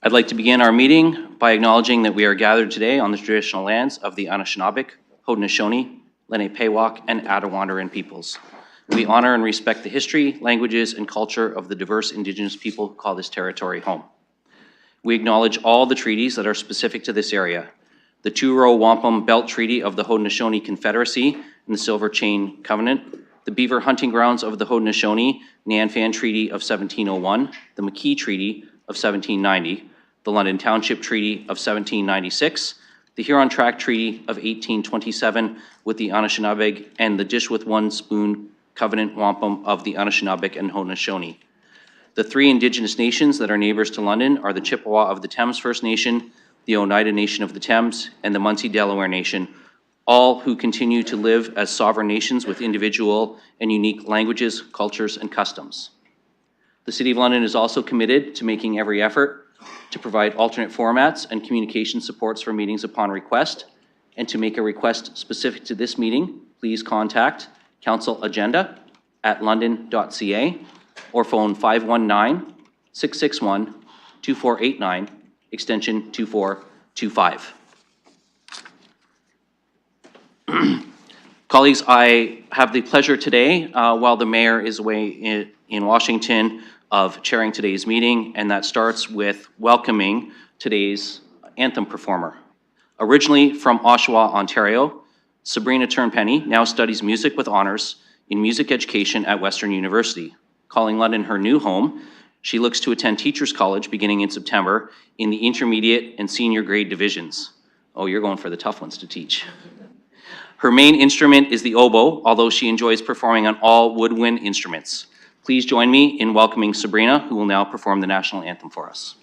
I'd like to begin our meeting by acknowledging that we are gathered today on the traditional lands of the Anishinaabe, Haudenosaunee, Lenape-Pewak, and Attawandaron peoples. We honor and respect the history, languages, and culture of the diverse Indigenous people who call this territory home. We acknowledge all the treaties that are specific to this area. The Two-Row Wampum Belt Treaty of the Haudenosaunee Confederacy and the Silver Chain Covenant, the Beaver Hunting Grounds of the Haudenosaunee, Nanfan Treaty of 1701, the McKee Treaty of 1790, the London Township Treaty of 1796, the Huron Tract Treaty of 1827 with the Anishinaabe, and the Dish with One Spoon Covenant Wampum of the Anishinaabe and Haudenosaunee. The three Indigenous nations that are neighbors to London are the Chippewa of the Thames First Nation, the Oneida Nation of the Thames, and the Munsee Delaware Nation, all who continue to live as sovereign nations with individual and unique languages, cultures, and customs. The City of London is also committed to making every effort to provide alternate formats and communication supports for meetings upon request. And to make a request specific to this meeting, please contact councilagenda@london.ca or phone 519-661-2489, extension 2425. Colleagues, I have the pleasure today, while the mayor is away in Washington, of chairing today's meeting, and that starts with welcoming today's anthem performer. Originally from Oshawa, Ontario, Sabrina Turnpenny now studies music with honors in music education at Western University. Calling London her new home, she looks to attend Teachers College beginning in September in the intermediate and senior grade divisions. Oh, you're going for the tough ones to teach. Her main instrument is the oboe, although she enjoys performing on all woodwind instruments. Please join me in welcoming Sabrina, who will now perform the national anthem for us.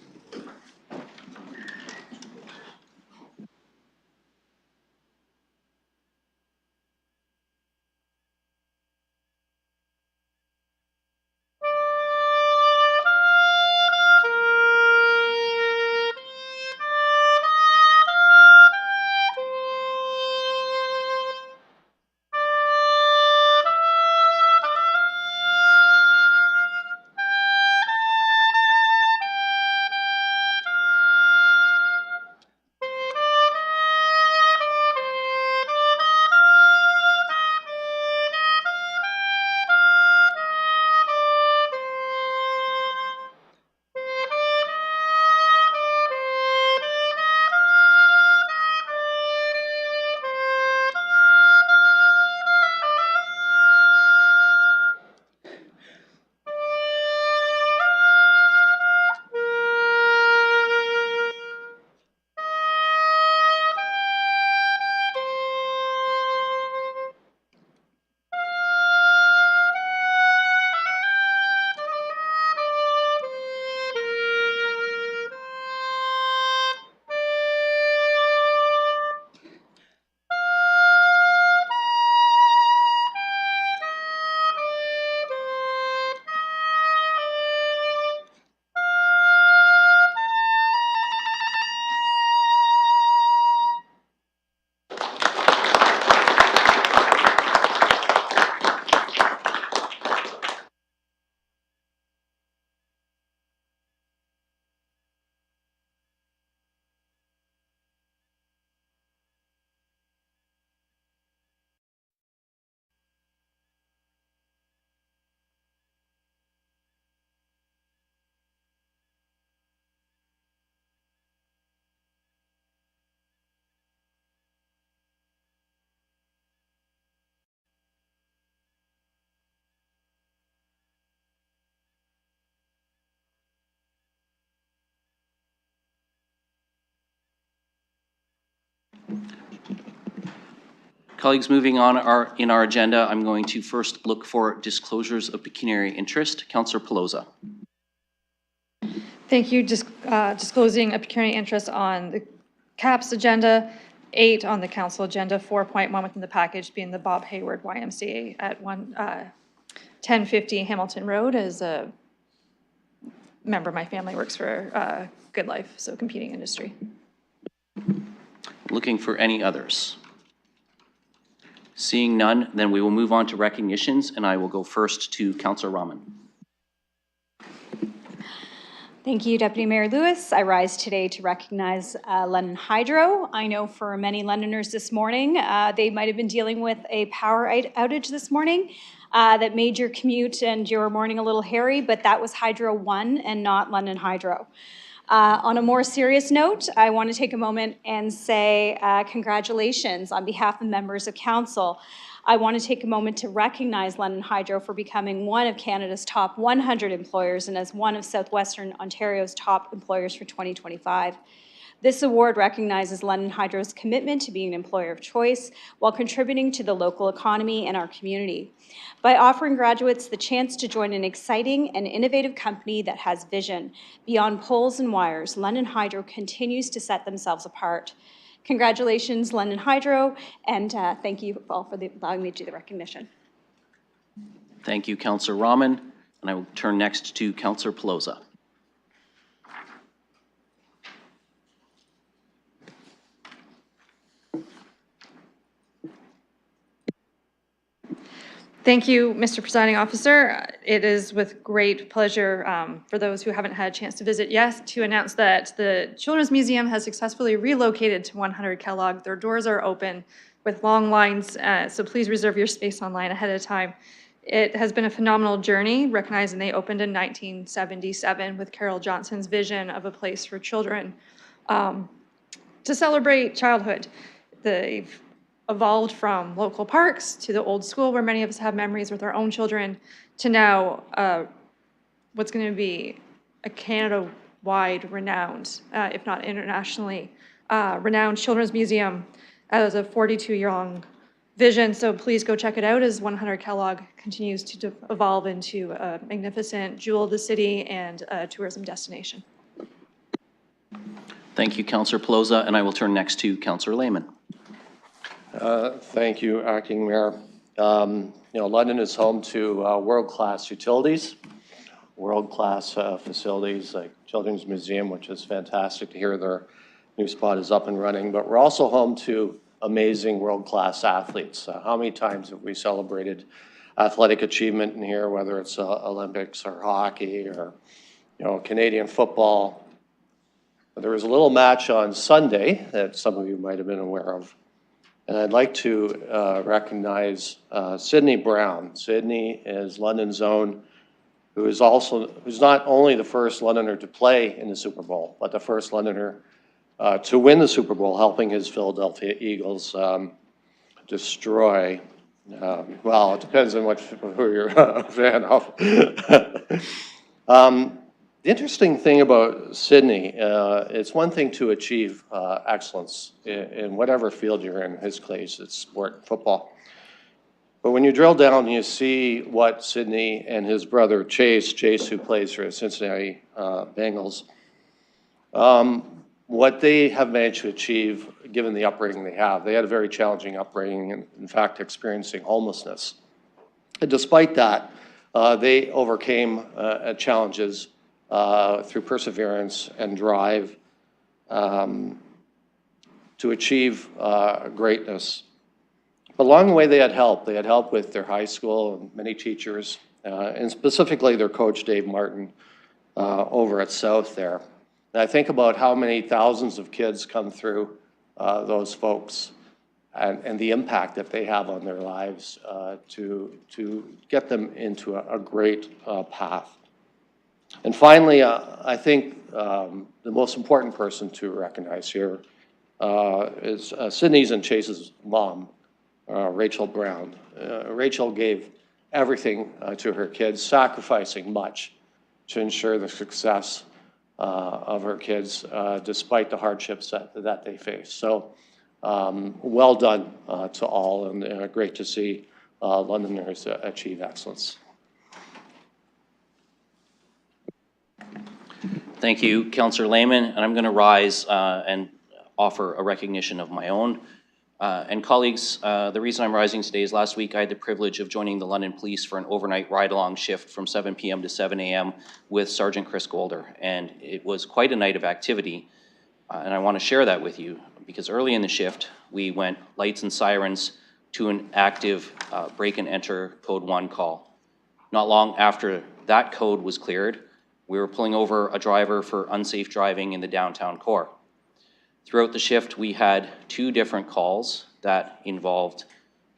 Colleagues, moving on in our agenda, I'm going to first look for disclosures of pecuniary interest. Councillor Pelosa. Thank you. Just disclosing a pecuniary interest on the CAPS agenda, 8 on the council agenda, 4.1 within the package being the Bob Hayward YMCA at 1050 Hamilton Road. As a member of my family works for Good Life, so competing industry. Looking for any others? Seeing none, then we will move on to recognitions, and I will go first to Councillor Rahman. Thank you, Deputy Mayor Lewis. I rise today to recognize London Hydro. I know for many Londoners this morning, they might have been dealing with a power outage this morning that made your commute and your morning a little hairy, but that was Hydro 1 and not London Hydro. On a more serious note, I want to take a moment and say congratulations on behalf of members of council. I want to take a moment to recognize London Hydro for becoming one of Canada's top 100 employers and as one of Southwestern Ontario's top employers for 2025. This award recognizes London Hydro's commitment to being an employer of choice while contributing to the local economy and our community. By offering graduates the chance to join an exciting and innovative company that has vision beyond poles and wires, London Hydro continues to set themselves apart. Congratulations, London Hydro, and thank you all for allowing me to do the recognition. Thank you, Councillor Rahman, and I will turn next to Councillor Pelosa. Thank you, Mr. Presiding Officer. It is with great pleasure, for those who haven't had a chance to visit yet, to announce that the Children's Museum has successfully relocated to 100 Kellogg. Their doors are open with long lines, so please reserve your space online ahead of time. It has been a phenomenal journey, recognizing they opened in 1977 with Carol Johnson's vision of a place for children to celebrate childhood. They've evolved from local parks to the old school where many of us have memories with our own children to now what's going to be a Canada-wide renowned, if not internationally, renowned children's museum as a 42-year-long vision. So please go check it out as 100 Kellogg continues to evolve into a magnificent jewel of the city and a tourism destination. Thank you, Councillor Pelosa, and I will turn next to Councillor Lehman. Thank you, Acting Mayor. London is home to world-class utilities, world-class facilities like Children's Museum, which is fantastic to hear their new spot is up and running. But we're also home to amazing world-class athletes. How many times have we celebrated athletic achievement in here, whether it's Olympics or hockey or Canadian football? There was a little match on Sunday that some of you might have been aware of. And I'd like to recognize Sydney Brown. Sydney is London's own, who's not only the first Londoner to play in the Super Bowl, but the first Londoner to win the Super Bowl, helping his Philadelphia Eagles destroy, well, it depends on who you're a fan of. The interesting thing about Sydney, it's one thing to achieve excellence in whatever field you're in his case, it's sport, football. But when you drill down, you see what Sydney and his brother Chase who plays for the Cincinnati Bengals, what they have managed to achieve given the upbringing they have. They had a very challenging upbringing and in fact experiencing homelessness. And despite that, they overcame challenges through perseverance and drive to achieve greatness. But along the way they had help. They had help with their high school and many teachers, and specifically their coach Dave Martin over at South there. And I think about how many thousands of kids come through those folks and the impact that they have on their lives to get them into a great path. And finally, I think the most important person to recognize here is Sydney's and Chase's mom, Rachel Brown. Rachel gave everything to her kids, sacrificing much to ensure the success of her kids, despite the hardships that they face. So well done to all, and great to see Londoners achieve excellence. Thank you, Councillor Lehman, and I'm going to rise and offer a recognition of my own. And colleagues, the reason I'm rising today is last week I had the privilege of joining the London Police for an overnight ride-along shift from 7 p.m. to 7 a.m. with Sergeant Chris Golder, and it was quite a night of activity, and I want to share that with you because early in the shift we went lights and sirens to an active break and enter code 1 call. Not long after that code was cleared, We were pulling over a driver for unsafe driving in the downtown core. Throughout the shift, we had 2 different calls that involved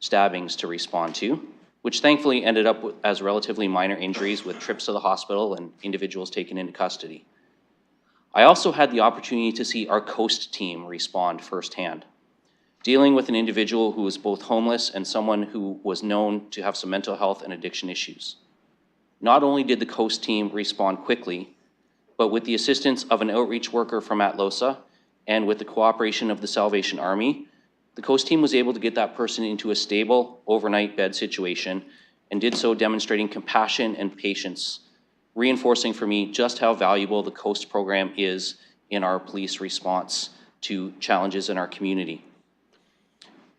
stabbings to respond to, which thankfully ended up as relatively minor injuries with trips to the hospital and individuals taken into custody. I also had the opportunity to see our Coast team respond firsthand, dealing with an individual who was both homeless and someone who was known to have some mental health and addiction issues. Not only did the Coast team respond quickly, but with the assistance of an outreach worker from Atlosa and with the cooperation of the Salvation Army, the Coast team was able to get that person into a stable overnight bed situation and did so demonstrating compassion and patience, reinforcing for me just how valuable the Coast program is in our police response to challenges in our community.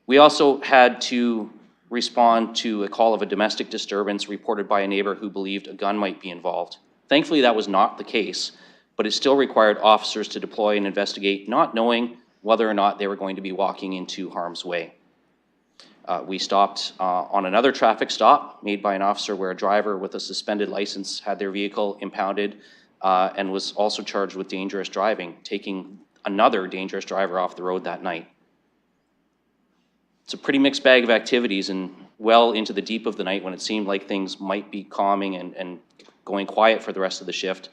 We also had to respond to a call of a domestic disturbance reported by a neighbor who believed a gun might be involved. Thankfully, that was not the case, but it still required officers to deploy and investigate, not knowing whether or not they were going to be walking into harm's way. We stopped on another traffic stop made by an officer where a driver with a suspended license had their vehicle impounded and was also charged with dangerous driving, taking another dangerous driver off the road that night. It's a pretty mixed bag of activities, and well into the deep of the night when it seemed like things might be calming and going quiet for the rest of the shift,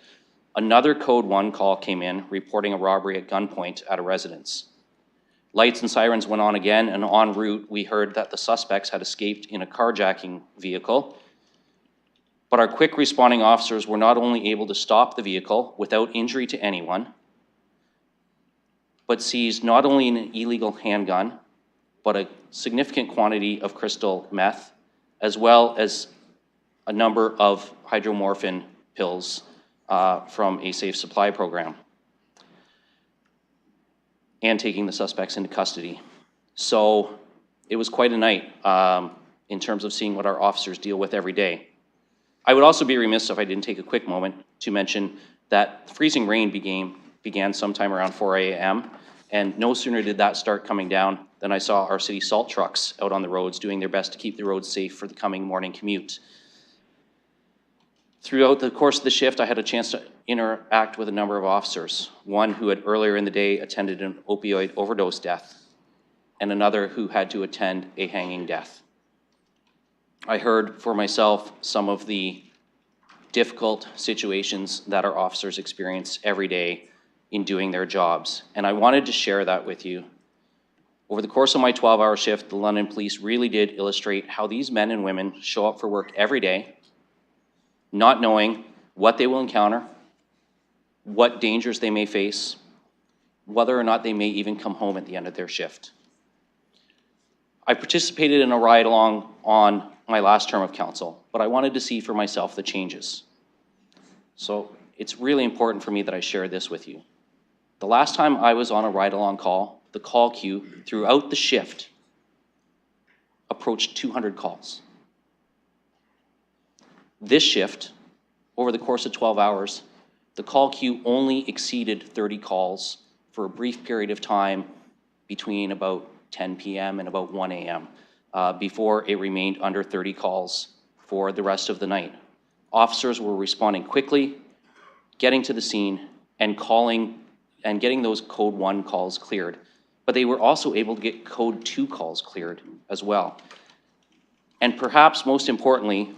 another Code 1 call came in reporting a robbery at gunpoint at a residence. Lights and sirens went on again, and en route we heard that the suspects had escaped in a carjacking vehicle. But our quick responding officers were not only able to stop the vehicle without injury to anyone, but seized not only an illegal handgun, but a significant quantity of crystal meth, as well as a number of hydromorphine pills from a safe supply program, and taking the suspects into custody. So it was quite a night in terms of seeing what our officers deal with every day. I would also be remiss if I didn't take a quick moment to mention that freezing rain began sometime around 4 a.m. And no sooner did that start coming down than I saw our city salt trucks out on the roads doing their best to keep the roads safe for the coming morning commute. Throughout the course of the shift, I had a chance to interact with a number of officers, one who had earlier in the day attended an opioid overdose death, and another who had to attend a hanging death. I heard for myself some of the difficult situations that our officers experience every day in doing their jobs, and I wanted to share that with you. Over the course of my 12-hour shift, the London Police really did illustrate how these men and women show up for work every day, not knowing what they will encounter, what dangers they may face, whether or not they may even come home at the end of their shift. I participated in a ride-along on my last term of council, but I wanted to see for myself the changes. So it's really important for me that I share this with you. The last time I was on a ride-along call, the call queue throughout the shift approached 200 calls. This shift, over the course of 12 hours, the call queue only exceeded 30 calls for a brief period of time between about 10 p.m. and about 1 a.m. Before it remained under 30 calls for the rest of the night. Officers were responding quickly, getting to the scene, and calling and getting those Code 1 calls cleared. But they were also able to get Code 2 calls cleared as well. And perhaps most importantly,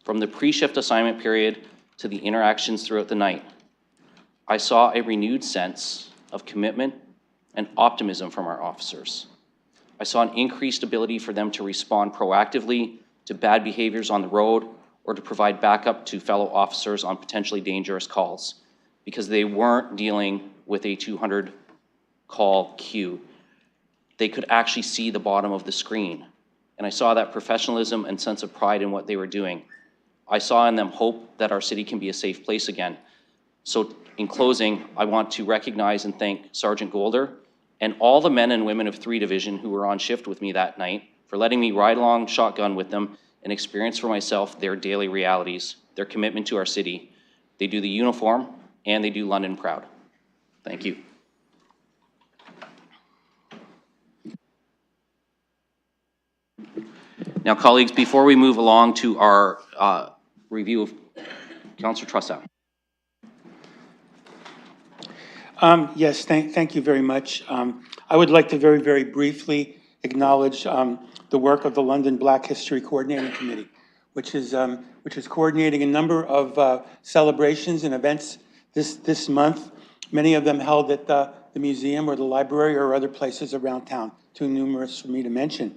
from the pre-shift assignment period to the interactions throughout the night, I saw a renewed sense of commitment and optimism from our officers. I saw an increased ability for them to respond proactively to bad behaviors on the road or to provide backup to fellow officers on potentially dangerous calls, because they weren't dealing with a 200 call queue. They could actually see the bottom of the screen. And I saw that professionalism and sense of pride in what they were doing. I saw in them hope that our city can be a safe place again. So in closing, I want to recognize and thank Sergeant Golder and all the men and women of 3 Division who were on shift with me that night for letting me ride along shotgun with them and experience for myself their daily realities, their commitment to our city. They do the uniform and they do London proud. Thank you. Now, colleagues, before we move along to our review of Councillor Trussow. Yes, thank you very much. I would like to very briefly acknowledge the work of the London Black History Coordinating Committee, which is coordinating a number of celebrations and events this month. Many of them held at the museum or the library or other places around town, too numerous for me to mention.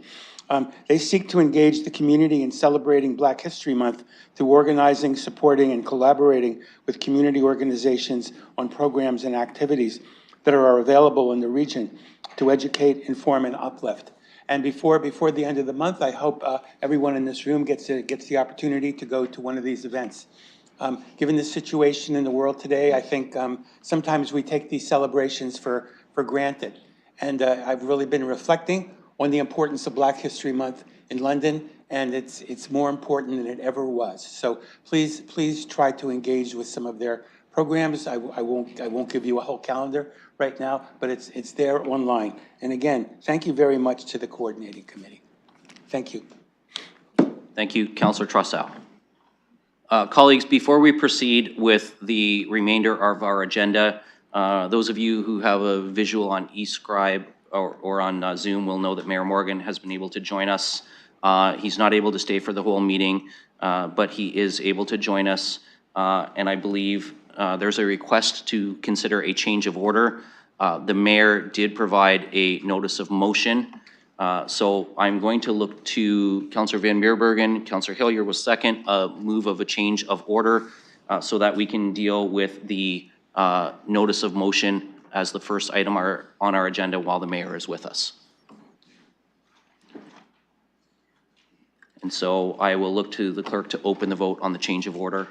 They seek to engage the community in celebrating Black History Month through organizing, supporting, and collaborating with community organizations on programs and activities that are available in the region to educate, inform, and uplift. And before the end of the month, I hope everyone in this room gets the opportunity to go to one of these events. Given the situation in the world today, I think sometimes we take these celebrations for granted. And I've really been reflecting on the importance of Black History Month in London, and it's more important than it ever was. So please try to engage with some of their programs. I won't give you a whole calendar right now, but it's there online. And again, thank you very much to the coordinating committee. Thank you. Thank you, Councillor Trossow. Colleagues, before we proceed with the remainder of our agenda, those of you who have a visual on eScribe or on Zoom will know that Mayor Morgan has been able to join us. He's not able to stay for the whole meeting, but he is able to join us. And I believe there's a request to consider a change of order. The mayor did provide a notice of motion. So I'm going to look to Councillor Van Meerbergen. Councillor Hillier was second, a move of a change of order so that we can deal with the notice of motion as the first item on our agenda while the mayor is with us. And so I will look to the clerk to open the vote on the change of order.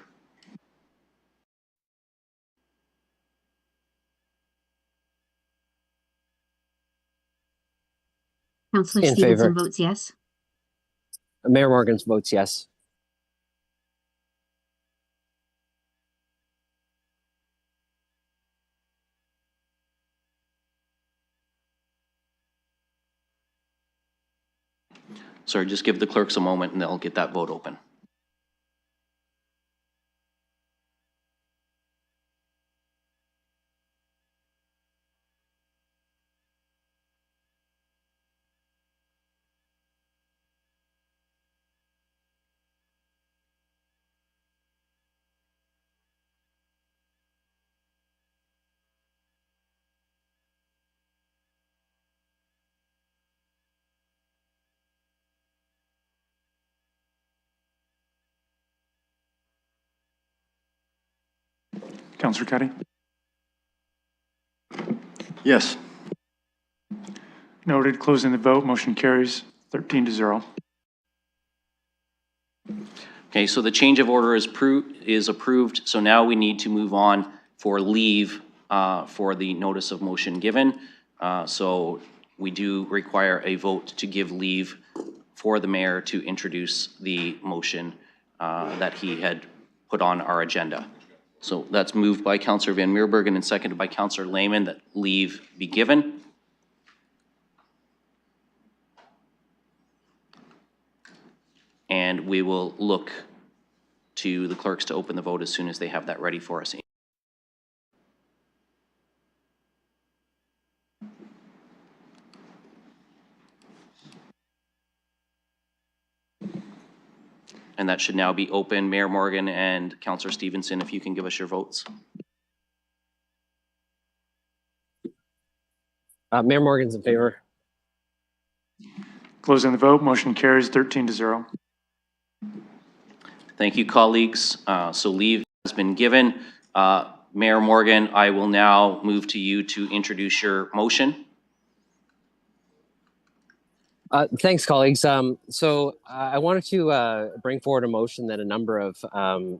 Councillor In Stevenson favor. votes yes. Mayor Morgan votes yes. Sorry, just give the clerks a moment and they'll get that vote open. Councillor Cuddy? Yes. Noted. Closing the vote. Motion carries 13-0. Okay, so the change of order is approved. So now we need to move on for leave for the notice of motion given. So we do require a vote to give leave for the mayor to introduce the motion that he had put on our agenda. So that's moved by Councillor Van Meerbergen and seconded by Councillor Lehman that leave be given. And we will look to the clerks to open the vote as soon as they have that ready for us. And that should now be open. Mayor Morgan and Councillor Stevenson, if you can give us your votes. Mayor Morgan's in favor. Closing the vote. Motion carries 13-0. Thank you, colleagues. So leave has been given. Mayor Morgan, I will now move to you to introduce your motion. Thanks, colleagues. So I wanted to bring forward a motion that a number of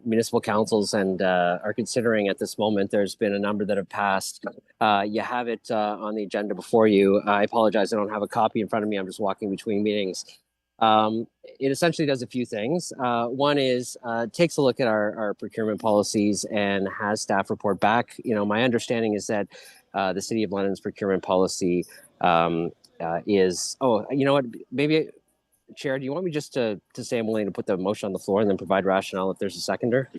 municipal councils and are considering at this moment. There's been a number that have passed. You have it on the agenda before you. I apologize, I don't have a copy in front of me. I'm just walking between meetings. It essentially does a few things. One is takes a look at our procurement policies and has staff report back. You know, my understanding is that the City of London's procurement policy is, oh, you know what, maybe, Chair, do you want me just to say I'm willing to put the motion on the floor and then provide rationale if there's a seconder?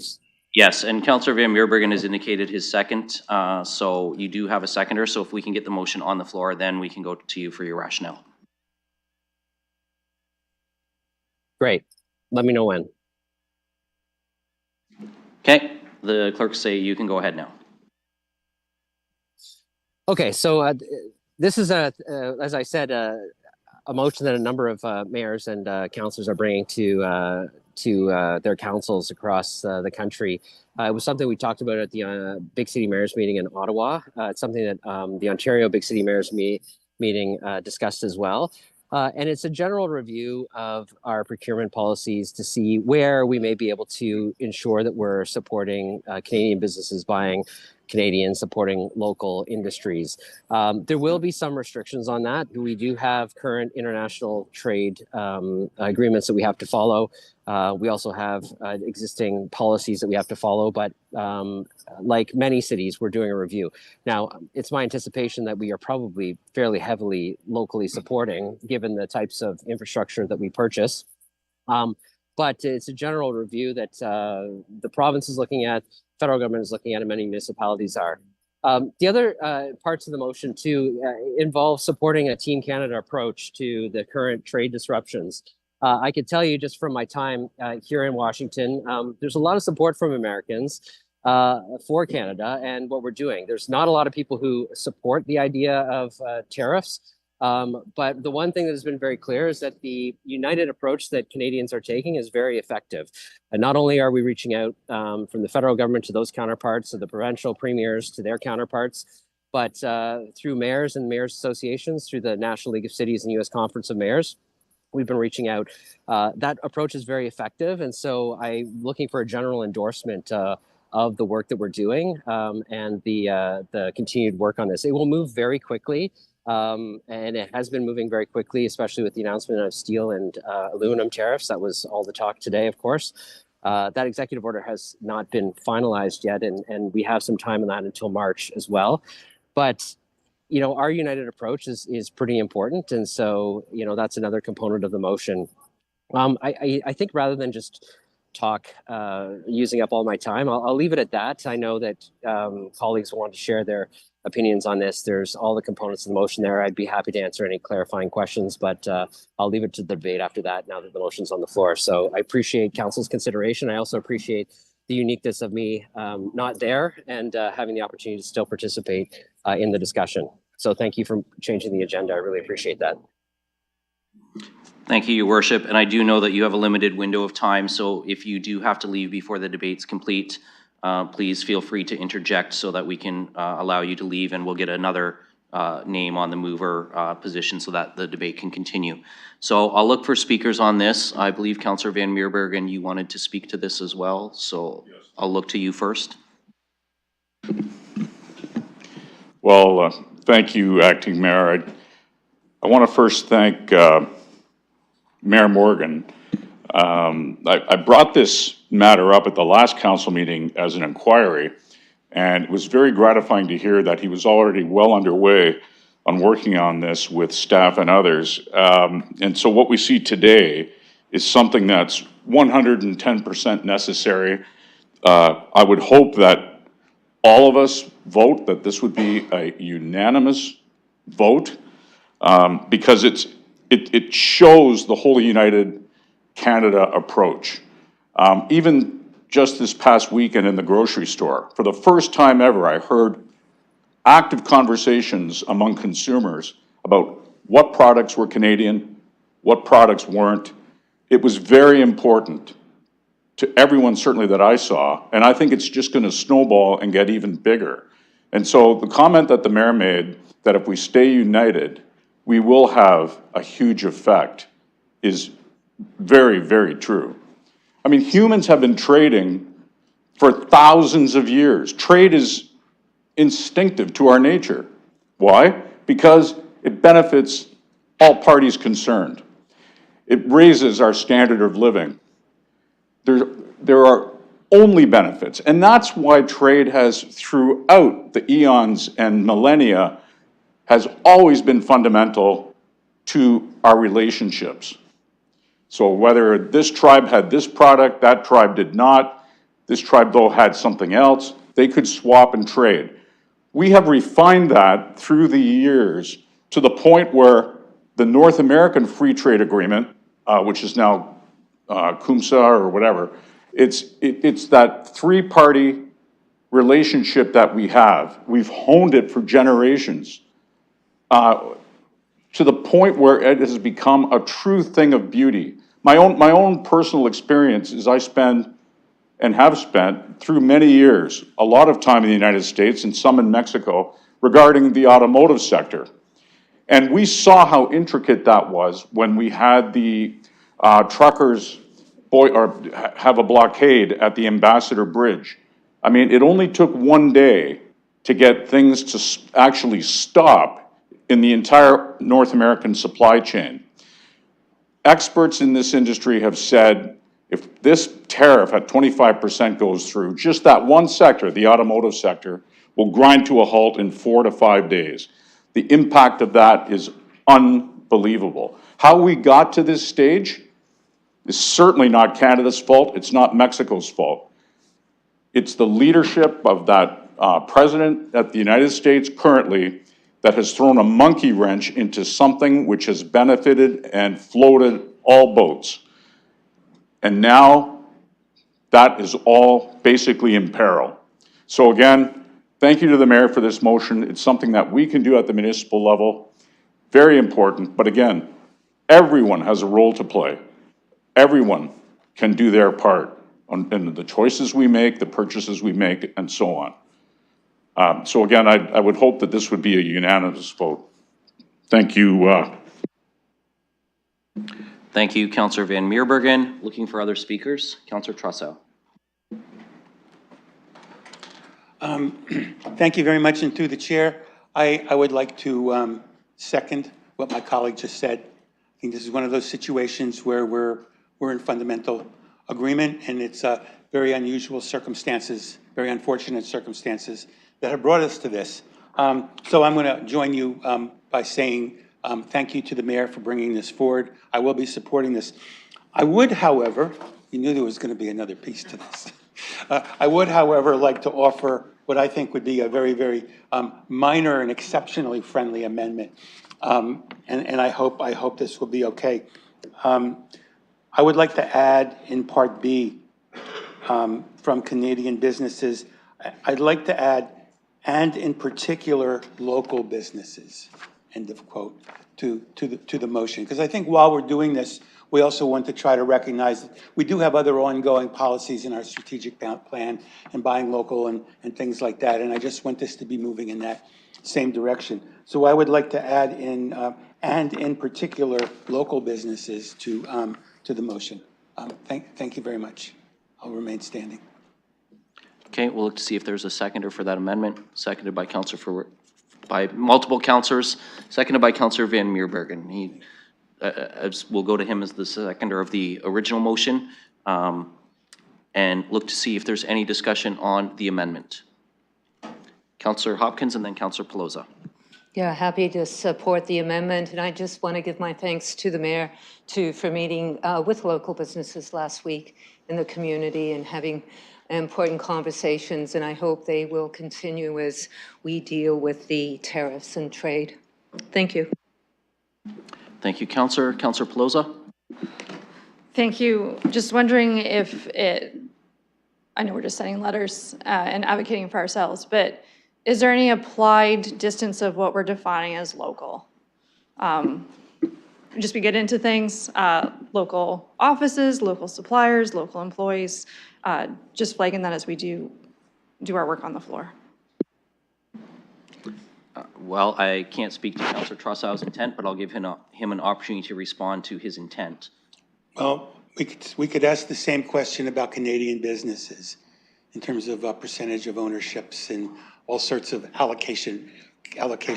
Yes, and Councillor Van Meerbergen has indicated his second, so you do have a seconder. So if we can get the motion on the floor, then we can go to you for your rationale. Great. Let me know when. Okay, the clerks say you can go ahead now. Okay, so this is as I said, a motion that a number of mayors and councillors are bringing to their councils across the country. It was something we talked about at the Big City Mayors meeting in Ottawa. It's something that the Ontario Big City Mayors meeting discussed as well. And it's a general review of our procurement policies to see where we may be able to ensure that we're supporting Canadian businesses buying Canadian, supporting local industries. There will be some restrictions on that. We do have current international trade agreements that we have to follow. We also have existing policies that we have to follow, but like many cities, we're doing a review. Now, it's my anticipation that we are probably fairly heavily locally supporting, given the types of infrastructure that we purchase. But it's a general review that the province is looking at, federal government is looking at, and many municipalities are. The other parts of the motion too involve supporting a Team Canada approach to the current trade disruptions. I could tell you just from my time here in Washington, there's a lot of support from Americans for Canada and what we're doing. There's not a lot of people who support the idea of tariffs. But the one thing that has been very clear is that the united approach that Canadians are taking is very effective. And not only are we reaching out from the federal government to those counterparts, to the provincial premiers, to their counterparts, but through mayors and mayors associations, through the National League of Cities and U.S. Conference of Mayors, we've been reaching out. That approach is very effective. And so I'm looking for a general endorsement of the work that we're doing and the continued work on this. It will move very quickly. And it has been moving very quickly, especially with the announcement of steel and aluminum tariffs. That was all the talk today, of course. That executive order has not been finalized yet, and we have some time on that until March as well. But, you know, our united approach is pretty important. And so, you know, that's another component of the motion. I think rather than just talk using up all my time, I'll leave it at that. I know that colleagues want to share their opinions on this. There's all the components of the motion there. I'd be happy to answer any clarifying questions, but I'll leave it to the debate after that now that the motion's on the floor. So I appreciate council's consideration. I also appreciate the uniqueness of me not there and having the opportunity to still participate in the discussion. So thank you for changing the agenda. I really appreciate that. Thank you, Your Worship. And I do know that you have a limited window of time, so if you do have to leave before the debate's complete, please feel free to interject so that we can allow you to leave, and we'll get another name on the mover position so that the debate can continue. So I'll look for speakers on this. I believe Councillor Van Meerbergen, you wanted to speak to this as well, so yes. I'll look to you first. Well, thank you, Acting Mayor. I want to first thank Mayor Morgan. I brought this matter up at the last council meeting as an inquiry, and it was very gratifying to hear that he was already well underway on working on this with staff and others. And so what we see today is something that's 110% necessary. I would hope that all of us vote that this would be a unanimous vote because it shows the whole united Canada approach. Even just this past weekend in the grocery store, for the first time ever, I heard active conversations among consumers about what products were Canadian, what products weren't. It was very important to everyone, certainly that I saw, and I think it's just going to snowball and get even bigger. And so the comment that the mayor made, that if we stay united, we will have a huge effect, is very, very true. I mean, humans have been trading for thousands of years. Trade is instinctive to our nature. Why? Because it benefits all parties concerned. It raises our standard of living. There are only benefits, and that's why trade has, throughout the eons and millennia, has always been fundamental to our relationships. So whether this tribe had this product, that tribe did not, This tribe, though, had something else. They could swap and trade. We have refined that through the years to the point where the North American Free Trade Agreement, which is now CUMSA or whatever, it's that three-party relationship that we have. We've honed it for generations to the point where it has become a true thing of beauty. My own personal experience is I spend and have spent through many years, a lot of time in the United States and some in Mexico regarding the automotive sector. And we saw how intricate that was when we had the truckers have a blockade at the Ambassador Bridge. I mean, it only took one day to get things to actually stop in the entire North American supply chain. Experts in this industry have said if this tariff at 25% goes through, just that one sector, the automotive sector, will grind to a halt in 4 to 5 days. The impact of that is unbelievable. How we got to this stage is certainly not Canada's fault. It's not Mexico's fault. It's the leadership of that president at the United States currently that has thrown a monkey wrench into something which has benefited and floated all boats. And now that is all basically in peril. So again, thank you to the mayor for this motion. It's something that we can do at the municipal level. Very important, but again, everyone has a role to play. Everyone can do their part in the choices we make, the purchases we make, and so on. So again, I would hope that this would be a unanimous vote. Thank you. Thank you, Councillor Van Meerbergen. Looking for other speakers. Councillor Trossow. Thank you very much, and through the chair, I would like to second what my colleague just said. I think this is one of those situations where we're in fundamental agreement, and it's very unusual circumstances, very unfortunate circumstances that have brought us to this. So I'm going to join you by saying thank you to the mayor for bringing this forward. I will be supporting this. I would, however, you knew there was going to be another piece to this. I would, however, like to offer what I think would be a very, very minor and exceptionally friendly amendment. And I hope this will be okay. I would like to add in Part B from Canadian businesses, I'd like to add, and in particular, local businesses, end of quote, to the motion. Because I think while we're doing this, we also want to try to recognize that we do have other ongoing policies in our strategic plan and buying local and things like that. And I just want this to be moving in that same direction. So I would like to add in, and in particular, local businesses to the motion. Thank you very much. I'll remain standing. Okay, we'll look to see if there's a seconder for that amendment. Seconded by by multiple councillors. Seconded by Councillor Van Meerbergen. We'll go to him as the seconder of the original motion, and look to see if there's any discussion on the amendment. Councillor Hopkins and then Councillor Pelosa. Yeah, happy to support the amendment, and I just want to give my thanks to the mayor for meeting with local businesses last week in the community and having important conversations, and I hope they will continue as we deal with the tariffs and trade. Thank you. Thank you, Councillor. Councillor Pelosa. Thank you. Just wondering if I know we're just sending letters and advocating for ourselves, but is there any applied distance of what we're defining as local? Just we get into things, local offices, local suppliers, local employees, just flagging that as we do our work on the floor. Well, I can't speak to Councillor Trossow's intent, but I'll give him an opportunity to respond to his intent. Well, we could ask the same question about Canadian businesses in terms of percentage of ownerships and all sorts of allocation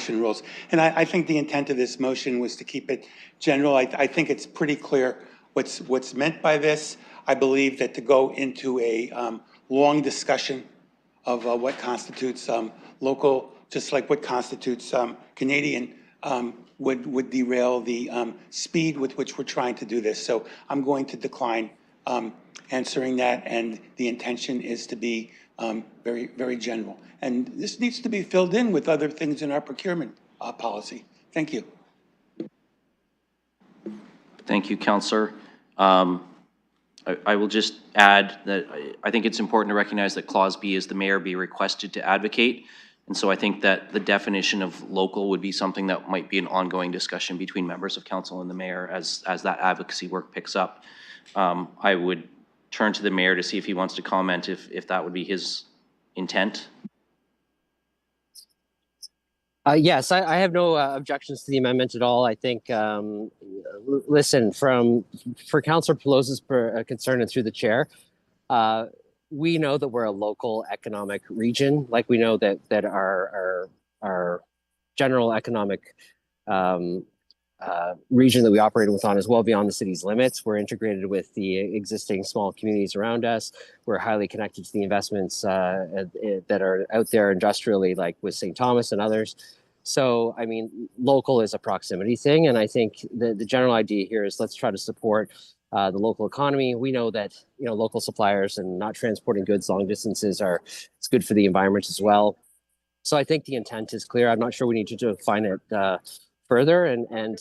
rules. And I think the intent of this motion was to keep it general. I think it's pretty clear what's meant by this. I believe that to go into a long discussion of what constitutes local, just like what constitutes Canadian, would derail the speed with which we're trying to do this. So I'm going to decline answering that, and the intention is to be very, very general. And this needs to be filled in with other things in our procurement policy. Thank you. Thank you, Councillor. I will just add that I think it's important to recognize that Clause B is the mayor be requested to advocate. And so I think that the definition of local would be something that might be an ongoing discussion between members of council and the mayor as that advocacy work picks up. I would turn to the mayor to see if he wants to comment if that would be his intent. Yes, I have no objections to the amendment at all. I think, listen, for Councillor Pelosi's concern and through the chair, we know that we're a local economic region. Like we know that our general economic region that we operate within is well beyond the city's limits. We're integrated with the existing small communities around us. We're highly connected to the investments that are out there industrially, like with St. Thomas and others. So, I mean, local is a proximity thing. And I think the general idea here is let's try to support the local economy. We know that, local suppliers and not transporting goods long distances it's good for the environment as well. So I think the intent is clear. I'm not sure we need to define it further. And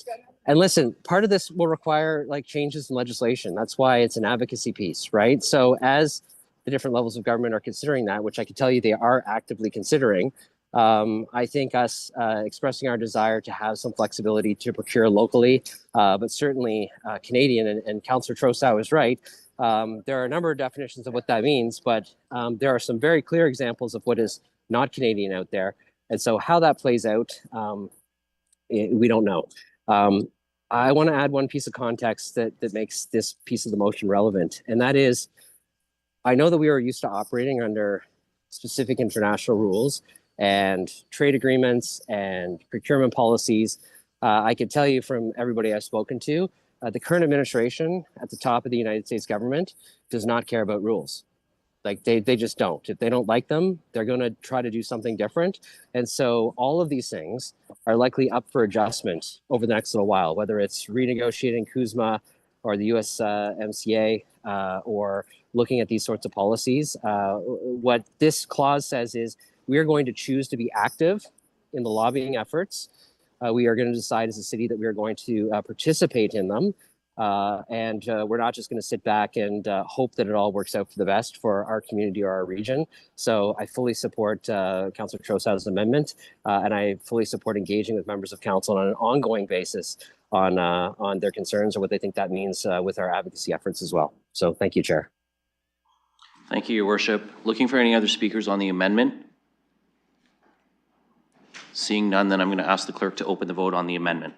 listen, part of this will require like changes in legislation. That's why it's an advocacy piece, right? So as the different levels of government are considering that, which I can tell you they are actively considering, I think us expressing our desire to have some flexibility to procure locally, but certainly Canadian, and Councillor Trousseau is right. There are a number of definitions of what that means, but there are some very clear examples of what is not Canadian out there. And so how that plays out, we don't know. I want to add one piece of context that makes this piece of the motion relevant. And that is, I know that we are used to operating under specific international rules and trade agreements and procurement policies. I can tell you from everybody I've spoken to, the current administration at the top of the United States government does not care about rules. Like they just don't. If they don't like them, they're going to try to do something different. And so all of these things are likely up for adjustment over the next little while, whether it's renegotiating CUSMA or the USMCA or looking at these sorts of policies. What this clause says is we are going to choose to be active in the lobbying efforts. We are going to decide as a city that we are going to participate in them. And we're not just going to sit back and hope that it all works out for the best for our community or our region. So I fully support Councillor Trousseau's amendment, and I fully support engaging with members of council on an ongoing basis on their concerns or what they think that means with our advocacy efforts as well. So thank you, Chair. Thank you, Your Worship. Looking for any other speakers on the amendment? Seeing none, then I'm going to ask the clerk to open the vote on the amendment.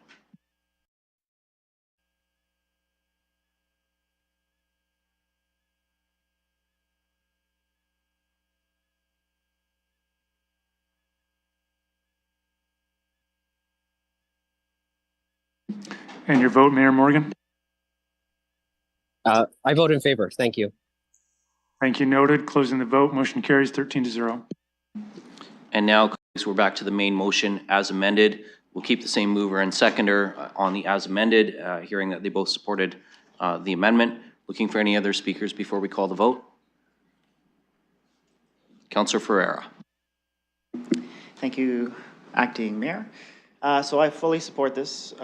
And your vote, Mayor Morgan? I vote in favor. Thank you. Thank you. Noted. Closing the vote. Motion carries 13-0. And now, colleagues, we're back to the main motion as amended. We'll keep the same mover and seconder on the as amended, hearing that they both supported the amendment. Looking for any other speakers before we call the vote? Councillor Ferreira. Thank you, Acting Mayor. So I fully support this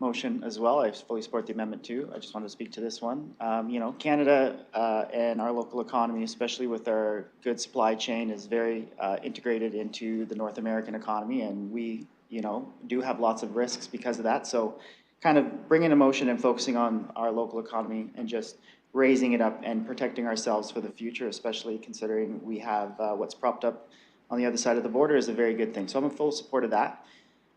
motion as well. I fully support the amendment too. I just wanted to speak to this one. Canada and our local economy, especially with our good supply chain, is very integrated into the North American economy, and we, do have lots of risks because of that. So kind of bringing a motion and focusing on our local economy and just raising it up and protecting ourselves for the future, especially considering we have what's propped up on the other side of the border, is a very good thing. So I'm in full support of that.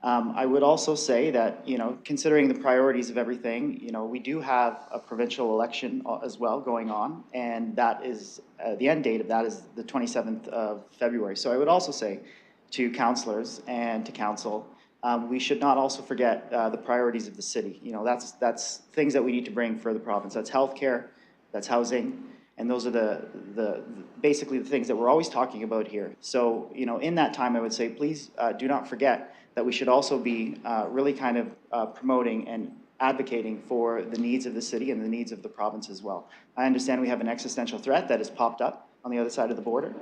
I would also say that, considering the priorities of everything, we do have a provincial election as well going on, and that is, the end date of that is the 27th of February. So I would also say to councillors and to council, we should not also forget the priorities of the city. That's things that we need to bring for the province. That's healthcare, that's housing, and those are basically the things that we're always talking about here. So, in that time, I would say, please do not forget that we should also be really kind of promoting and advocating for the needs of the city and the needs of the province as well. I understand we have an existential threat that has popped up on the other side of the border.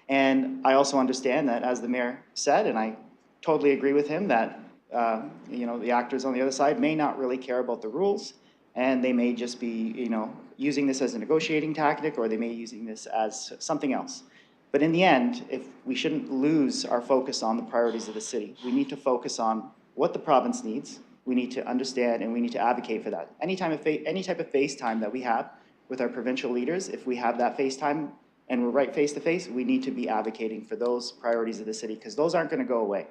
And I also understand that, as the mayor said, and I totally agree with him, that the actors on the other side may not really care about the rules, and they may just be using this as a negotiating tactic, or they may be using this as something else. But in the end, if we shouldn't lose our focus on the priorities of the city, we need to focus on what the province needs. We need to understand and we need to advocate for that. Any type of face time that we have with our provincial leaders, if we have that face time and we're right face to face, we need to be advocating for those priorities of the city, because those aren't going to go away.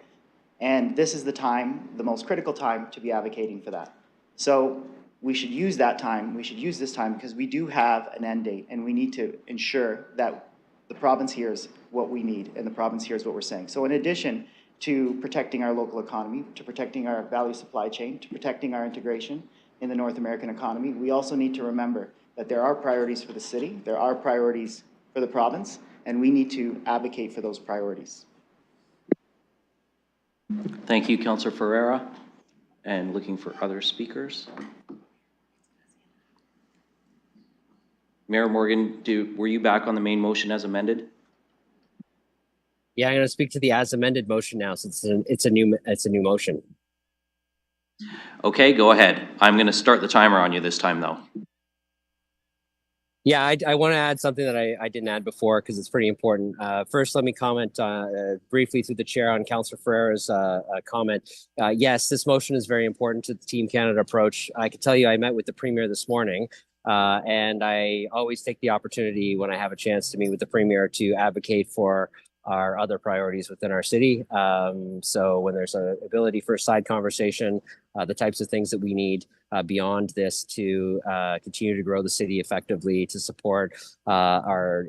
And this is the time, the most critical time, to be advocating for that. So we should use that time, we should use this time, because we do have an end date, and we need to ensure that the province hears what we need and the province hears what we're saying. So in addition to protecting our local economy, to protecting our value supply chain, to protecting our integration in the North American economy, we also need to remember that there are priorities for the city, there are priorities for the province, and we need to advocate for those priorities. Thank you, Councillor Ferreira. And looking for other speakers. Mayor Morgan, were you back on the main motion as amended? Yeah, I'm going to speak to the as amended motion now, since it's a new motion. Okay, go ahead. I'm going to start the timer on you this time, though. Yeah, I want to add something that I didn't add before, because it's pretty important. First, let me comment briefly through the chair on Councillor Ferreira's comment. Yes, this motion is very important to the Team Canada approach. I can tell you I met with the Premier this morning, and I always take the opportunity when I have a chance to meet with the Premier to advocate for our other priorities within our city. So when there's an ability for a side conversation, the types of things that we need beyond this to continue to grow the city effectively, to support our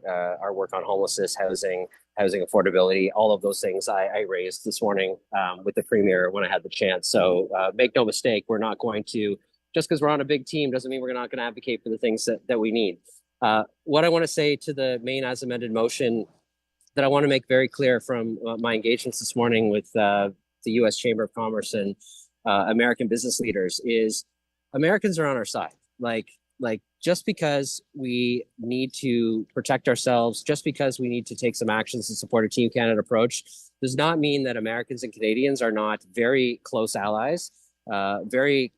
work on homelessness, housing affordability, all of those things I raised this morning with the Premier when I had the chance. So make no mistake, we're not going to, just because we're on a big team doesn't mean we're not going to advocate for the things that we need. What I want to say to the main as amended motion that I want to make very clear from my engagements this morning with the U.S. Chamber of Commerce and American business leaders is Americans are on our side. Like just because we need to protect ourselves, just because we need to take some actions to support a Team Canada approach, does not mean that Americans and Canadians are not very close allies, very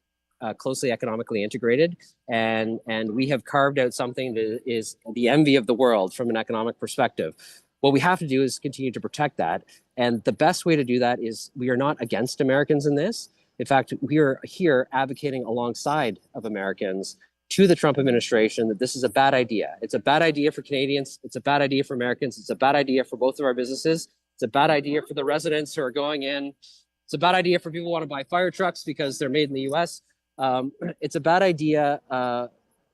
closely economically integrated, and we have carved out something that is the envy of the world from an economic perspective. What we have to do is continue to protect that. And the best way to do that is we are not against Americans in this. In fact, we are here advocating alongside of Americans to the Trump administration that this is a bad idea. It's a bad idea for Canadians. It's a bad idea for Americans. It's a bad idea for both of our businesses. It's a bad idea for the residents who are going in. It's a bad idea for people who want to buy fire trucks because they're made in the US. It's a bad idea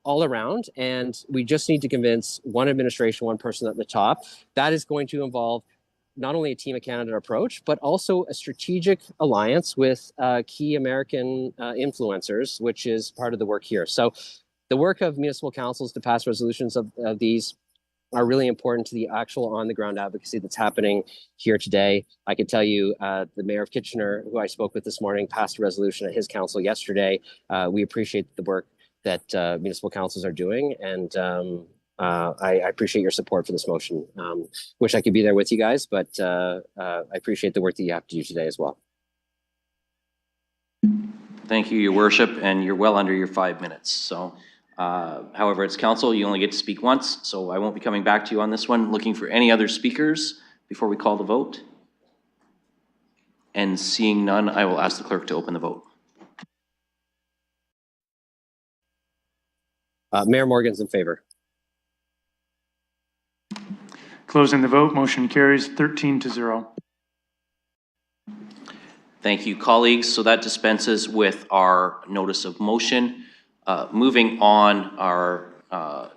all around, and we just need to convince one administration, one person at the top. That is going to involve not only a Team of Canada approach, but also a strategic alliance with key American influencers, which is part of the work here. So the work of municipal councils to pass resolutions of these are really important to the actual on-the-ground advocacy that's happening here today. I can tell you the Mayor of Kitchener, who I spoke with this morning, passed a resolution at his council yesterday. We appreciate the work that municipal councils are doing, and I appreciate your support for this motion. Wish I could be there with you guys, but I appreciate the work that you have to do today as well. Thank you, Your Worship, and you're well under your 5 minutes. So, however, it's council, you only get to speak once, so I won't be coming back to you on this one. Looking for any other speakers before we call the vote? And seeing none, I will ask the clerk to open the vote. Mayor Morgan's in favor. Closing the vote, motion carries 13-0. Thank you, colleagues. So that dispenses with our notice of motion. Moving on, our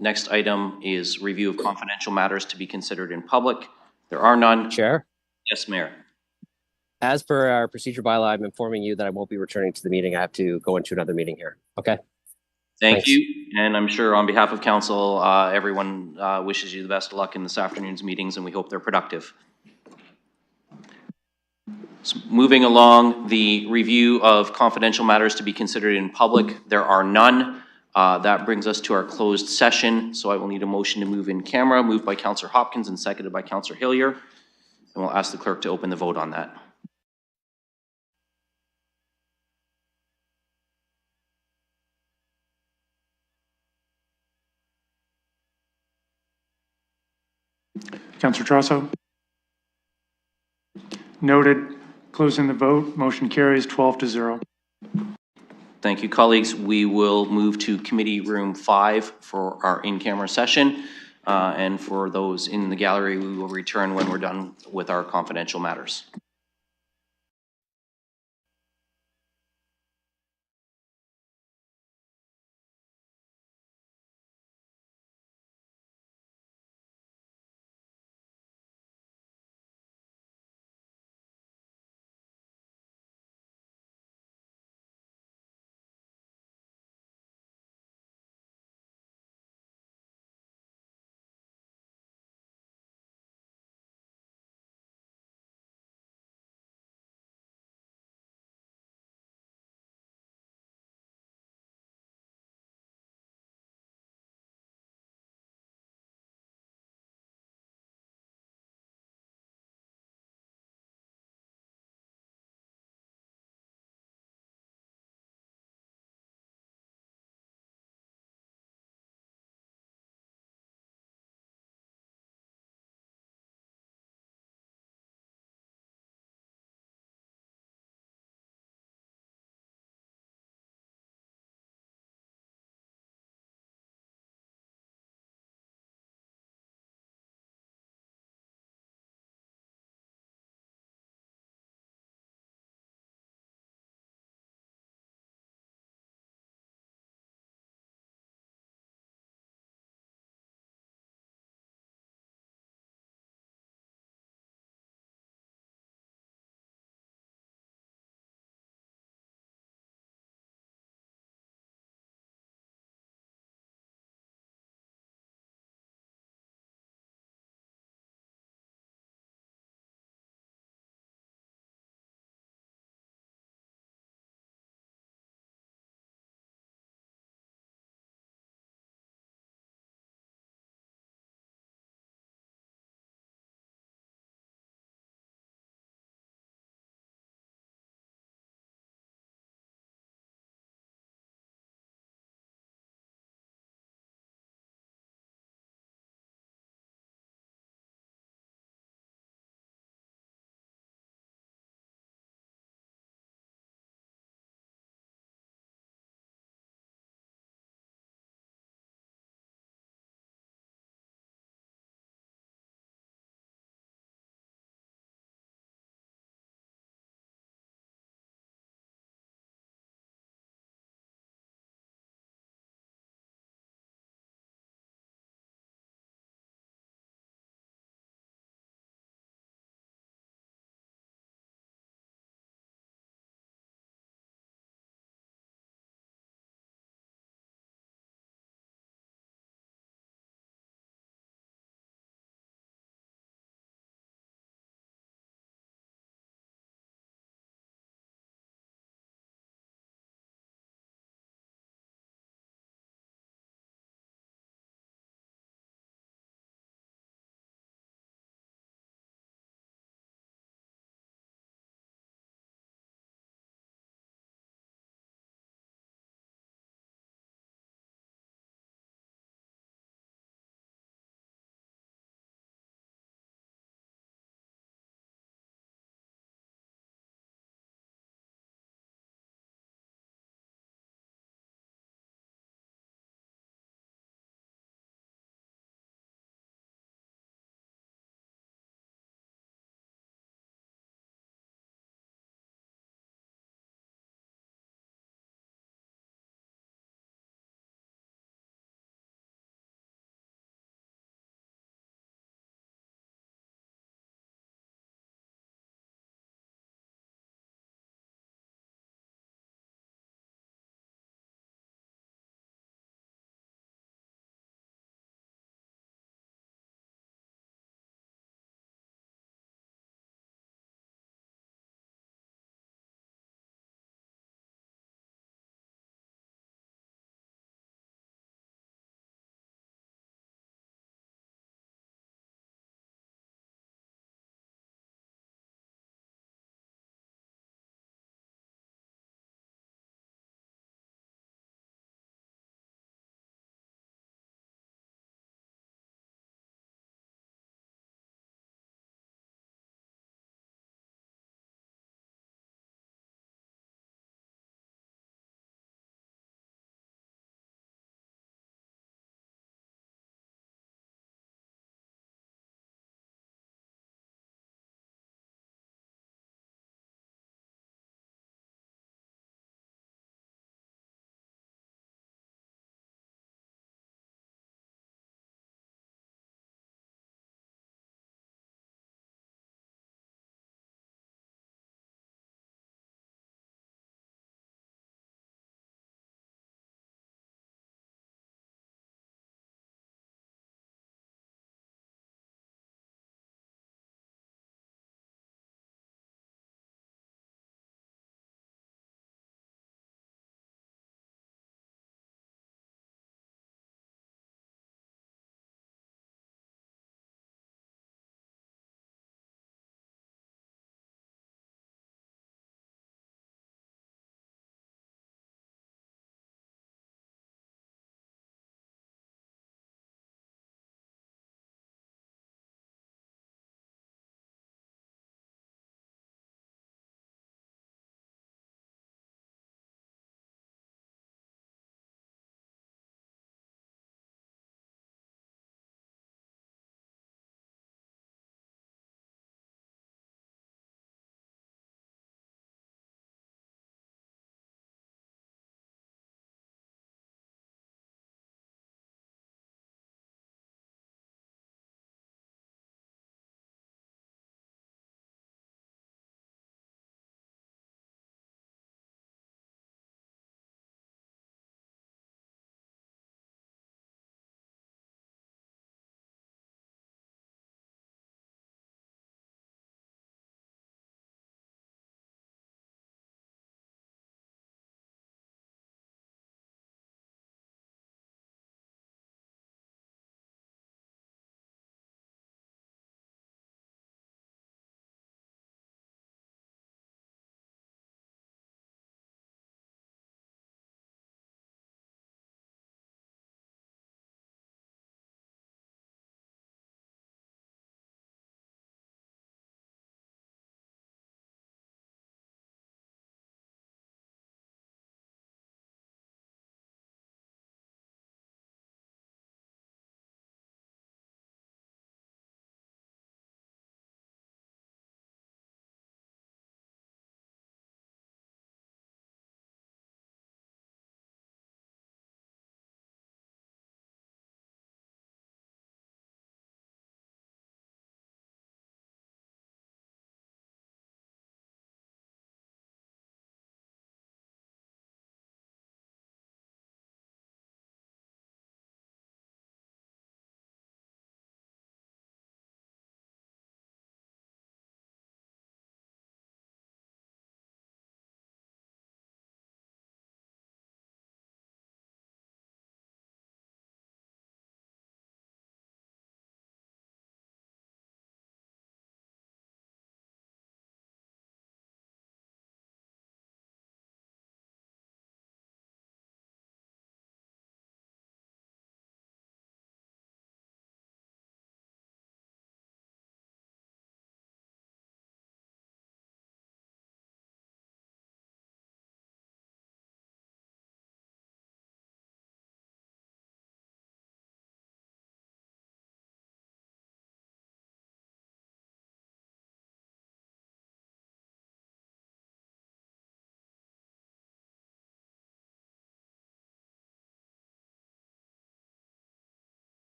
next item is review of confidential matters to be considered in public. There are none. Chair? Yes, Mayor. As per our procedure bylaw, I'm informing you that I won't be returning to the meeting. I have to go into another meeting here. Okay? Thank you. And I'm sure on behalf of council, everyone wishes you the best of luck in this afternoon's meetings, and we hope they're productive. Moving along, the review of confidential matters to be considered in public, there are none. That brings us to our closed session, so I will need a motion to move in camera, moved by Councillor Hopkins and seconded by Councillor Hillier. And we'll ask the clerk to open the vote on that. Councillor Trasso? Noted. Closing the vote, motion carries 12-0. Thank you, colleagues. We will move to committee room 5 for our in-camera session. And for those in the gallery, we will return when we're done with our confidential matters.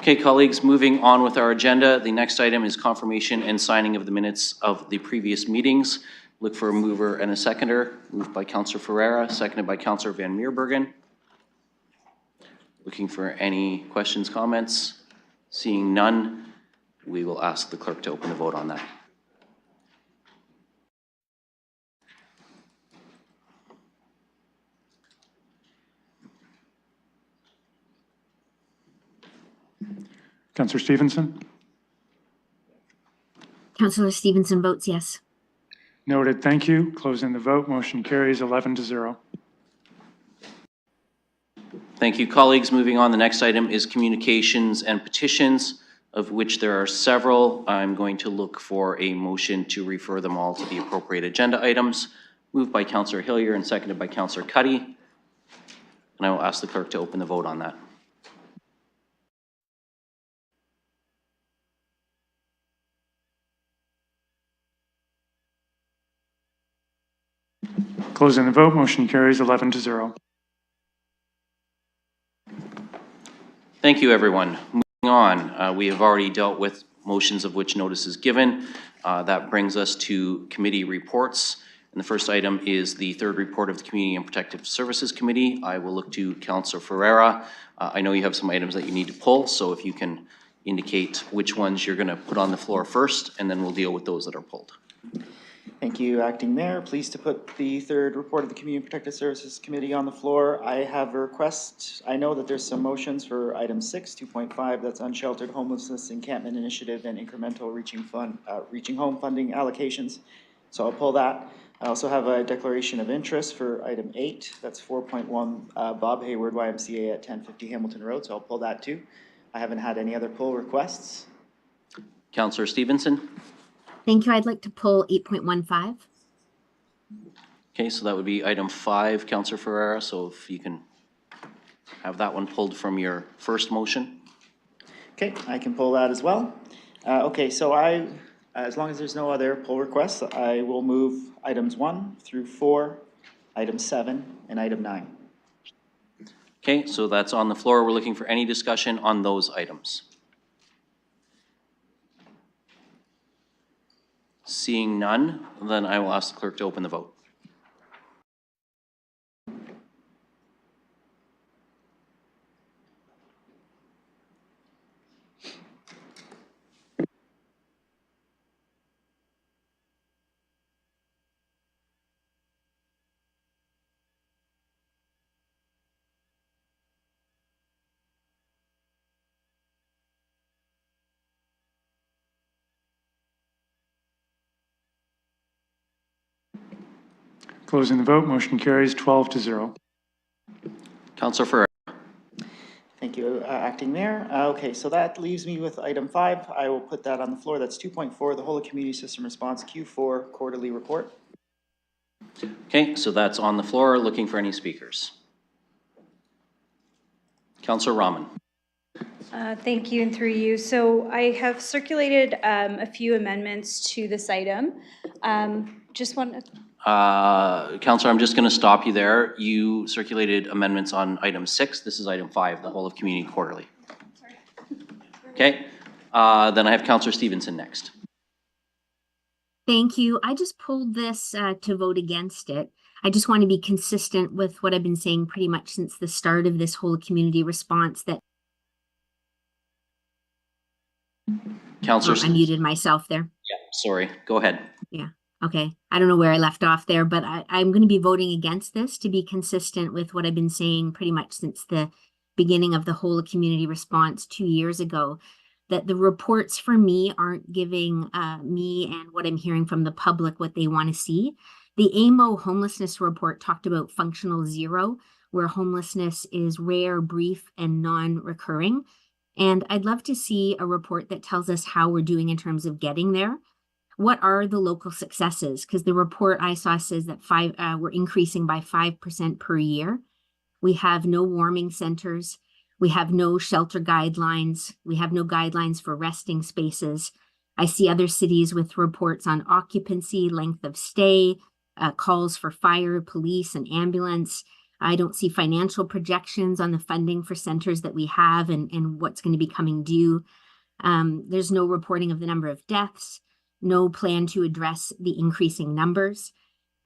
Okay, colleagues, moving on with our agenda. The next item is confirmation and signing of the minutes of the previous meetings. Look for a mover and a seconder. Moved by Councillor Ferreira, seconded by Councillor Van Meerbergen. Looking for any questions, comments? Seeing none, we will ask the clerk to open the vote on that. Councillor Stevenson? Councillor Stevenson votes yes. Noted. Thank you. Closing the vote. Motion carries 11-0. Thank you, colleagues. Moving on, the next item is communications and petitions, of which there are several. I'm going to look for a motion to refer them all to the appropriate agenda items. Moved by Councillor Hillier and seconded by Councillor Cuddy. And I will ask the clerk to open the vote on that. Closing the vote. Motion carries 11-0. Thank you, everyone. Moving on, we have already dealt with motions of which notice is given. That brings us to committee reports. And the first item is the third report of the Community and Protective Services Committee. I will look to Councillor Ferreira. I know you have some items that you need to pull, so if you can indicate which ones you're going to put on the floor first, and then we'll deal with those that are pulled. Thank you, Acting Mayor. Pleased to put the third report of the Community Protective Services Committee on the floor. I have a request. I know that there's some motions for item 6, 2.5, that's unsheltered homelessness encampment initiative and incremental reaching home funding allocations. So I'll pull that. I also have a declaration of interest for item 8, that's 4.1 Bob Hayward YMCA at 1050 Hamilton Road. So I'll pull that too. I haven't had any other pull requests. Councillor Stevenson. Thank you. I'd like to pull 8.15. Okay, so that would be item 5, Councillor Ferreira. So if you can have that one pulled from your first motion. Okay, I can pull that as well. Okay, so as long as there's no other pull requests, I will move items 1 through 4, item 7, and item 9. Okay, so that's on the floor. We're looking for any discussion on those items. Seeing none, then I will ask the clerk to open the vote. Closing the vote. Motion carries 12-0. Councillor Ferreira. Thank you, Acting Mayor. Okay, so that leaves me with item 5. I will put that on the floor. That's 2.4, the whole community system response Q4 quarterly report. Okay, so that's on the floor. Looking for any speakers. Councillor Rahman. Thank you, and through you. So I have circulated a few amendments to this item. Just want to... Councillor, I'm just going to stop you there. You circulated amendments on item 6. This is item 5, the whole of community quarterly. Okay, then I have Councillor Stevenson next. Thank you. I just pulled this to vote against it. I just want to be consistent with what I've been saying pretty much since the start of this whole community response that... Councillor... I muted myself there. Yeah, sorry. Go ahead. Yeah. Okay. I don't know where I left off there, but I'm going to be voting against this to be consistent with what I've been saying pretty much since the beginning of the whole community response 2 years ago, that the reports for me aren't giving me and what I'm hearing from the public what they want to see. The AMO homelessness report talked about functional zero, where homelessness is rare, brief, and non-recurring. And I'd love to see a report that tells us how we're doing in terms of getting there. What are the local successes? Because the report I saw says that we're increasing by 5% per year. We have no warming centers. We have no shelter guidelines. We have no guidelines for resting spaces. I see other cities with reports on occupancy, length of stay, calls for fire, police, and ambulance. I don't see financial projections on the funding for centers that we have and what's going to be coming due. There's no reporting of the number of deaths, no plan to address the increasing numbers.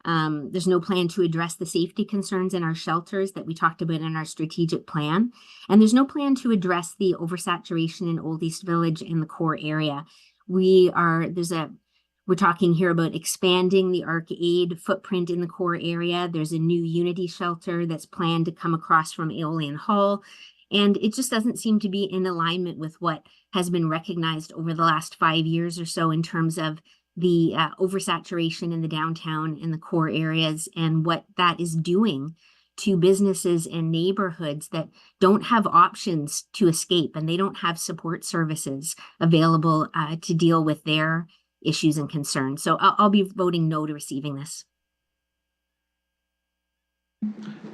There's no plan to address the safety concerns in our shelters that we talked about in our strategic plan. And there's no plan to address the oversaturation in Old East Village in the core area. We're talking here about expanding the Arcade footprint in the core area. There's a new Unity shelter that's planned to come across from Aeolian Hall. And it just doesn't seem to be in alignment with what has been recognized over the last 5 years or so in terms of the oversaturation in the downtown and the core areas and what that is doing to businesses and neighborhoods that don't have options to escape and they don't have support services available to deal with their issues and concerns. So I'll be voting no to receiving this.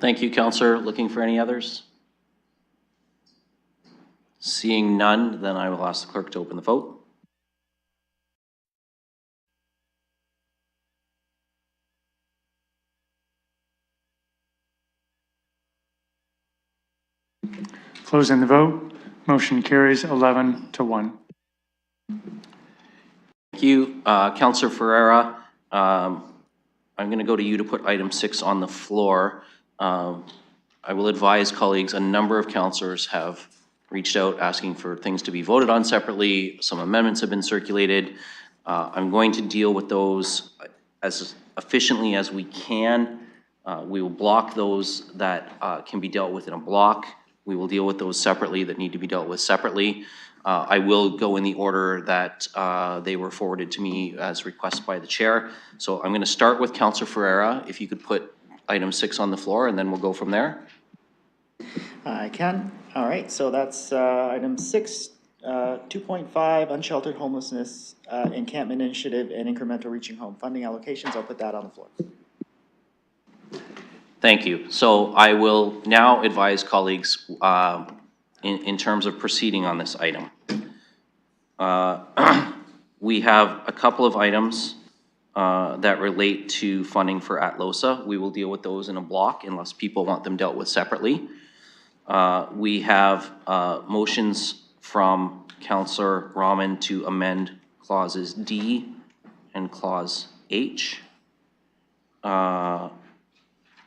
Thank you, Councillor. Looking for any others? Seeing none, then I will ask the clerk to open the vote. Closing the vote. Motion carries 11-1. Thank you, Councillor Ferreira. I'm going to go to you to put item 6 on the floor. I will advise colleagues, a number of councillors have reached out asking for things to be voted on separately. Some amendments have been circulated. I'm going to deal with those as efficiently as we can. We will block those that can be dealt with in a block. We will deal with those separately that need to be dealt with separately. I will go in the order that they were forwarded to me as requested by the chair. So I'm going to start with Councillor Ferreira. If you could put item 6 on the floor, and then we'll go from there. I can. All right, so that's item 6, 2.5, unsheltered homelessness, encampment initiative, and incremental reaching home funding allocations. I'll put that on the floor. Thank you. So I will now advise colleagues in terms of proceeding on this item. We have a couple of items that relate to funding for ATLOSA. We will deal with those in a block unless people want them dealt with separately. We have motions from Councillor Rahman to amend clauses D and clause H.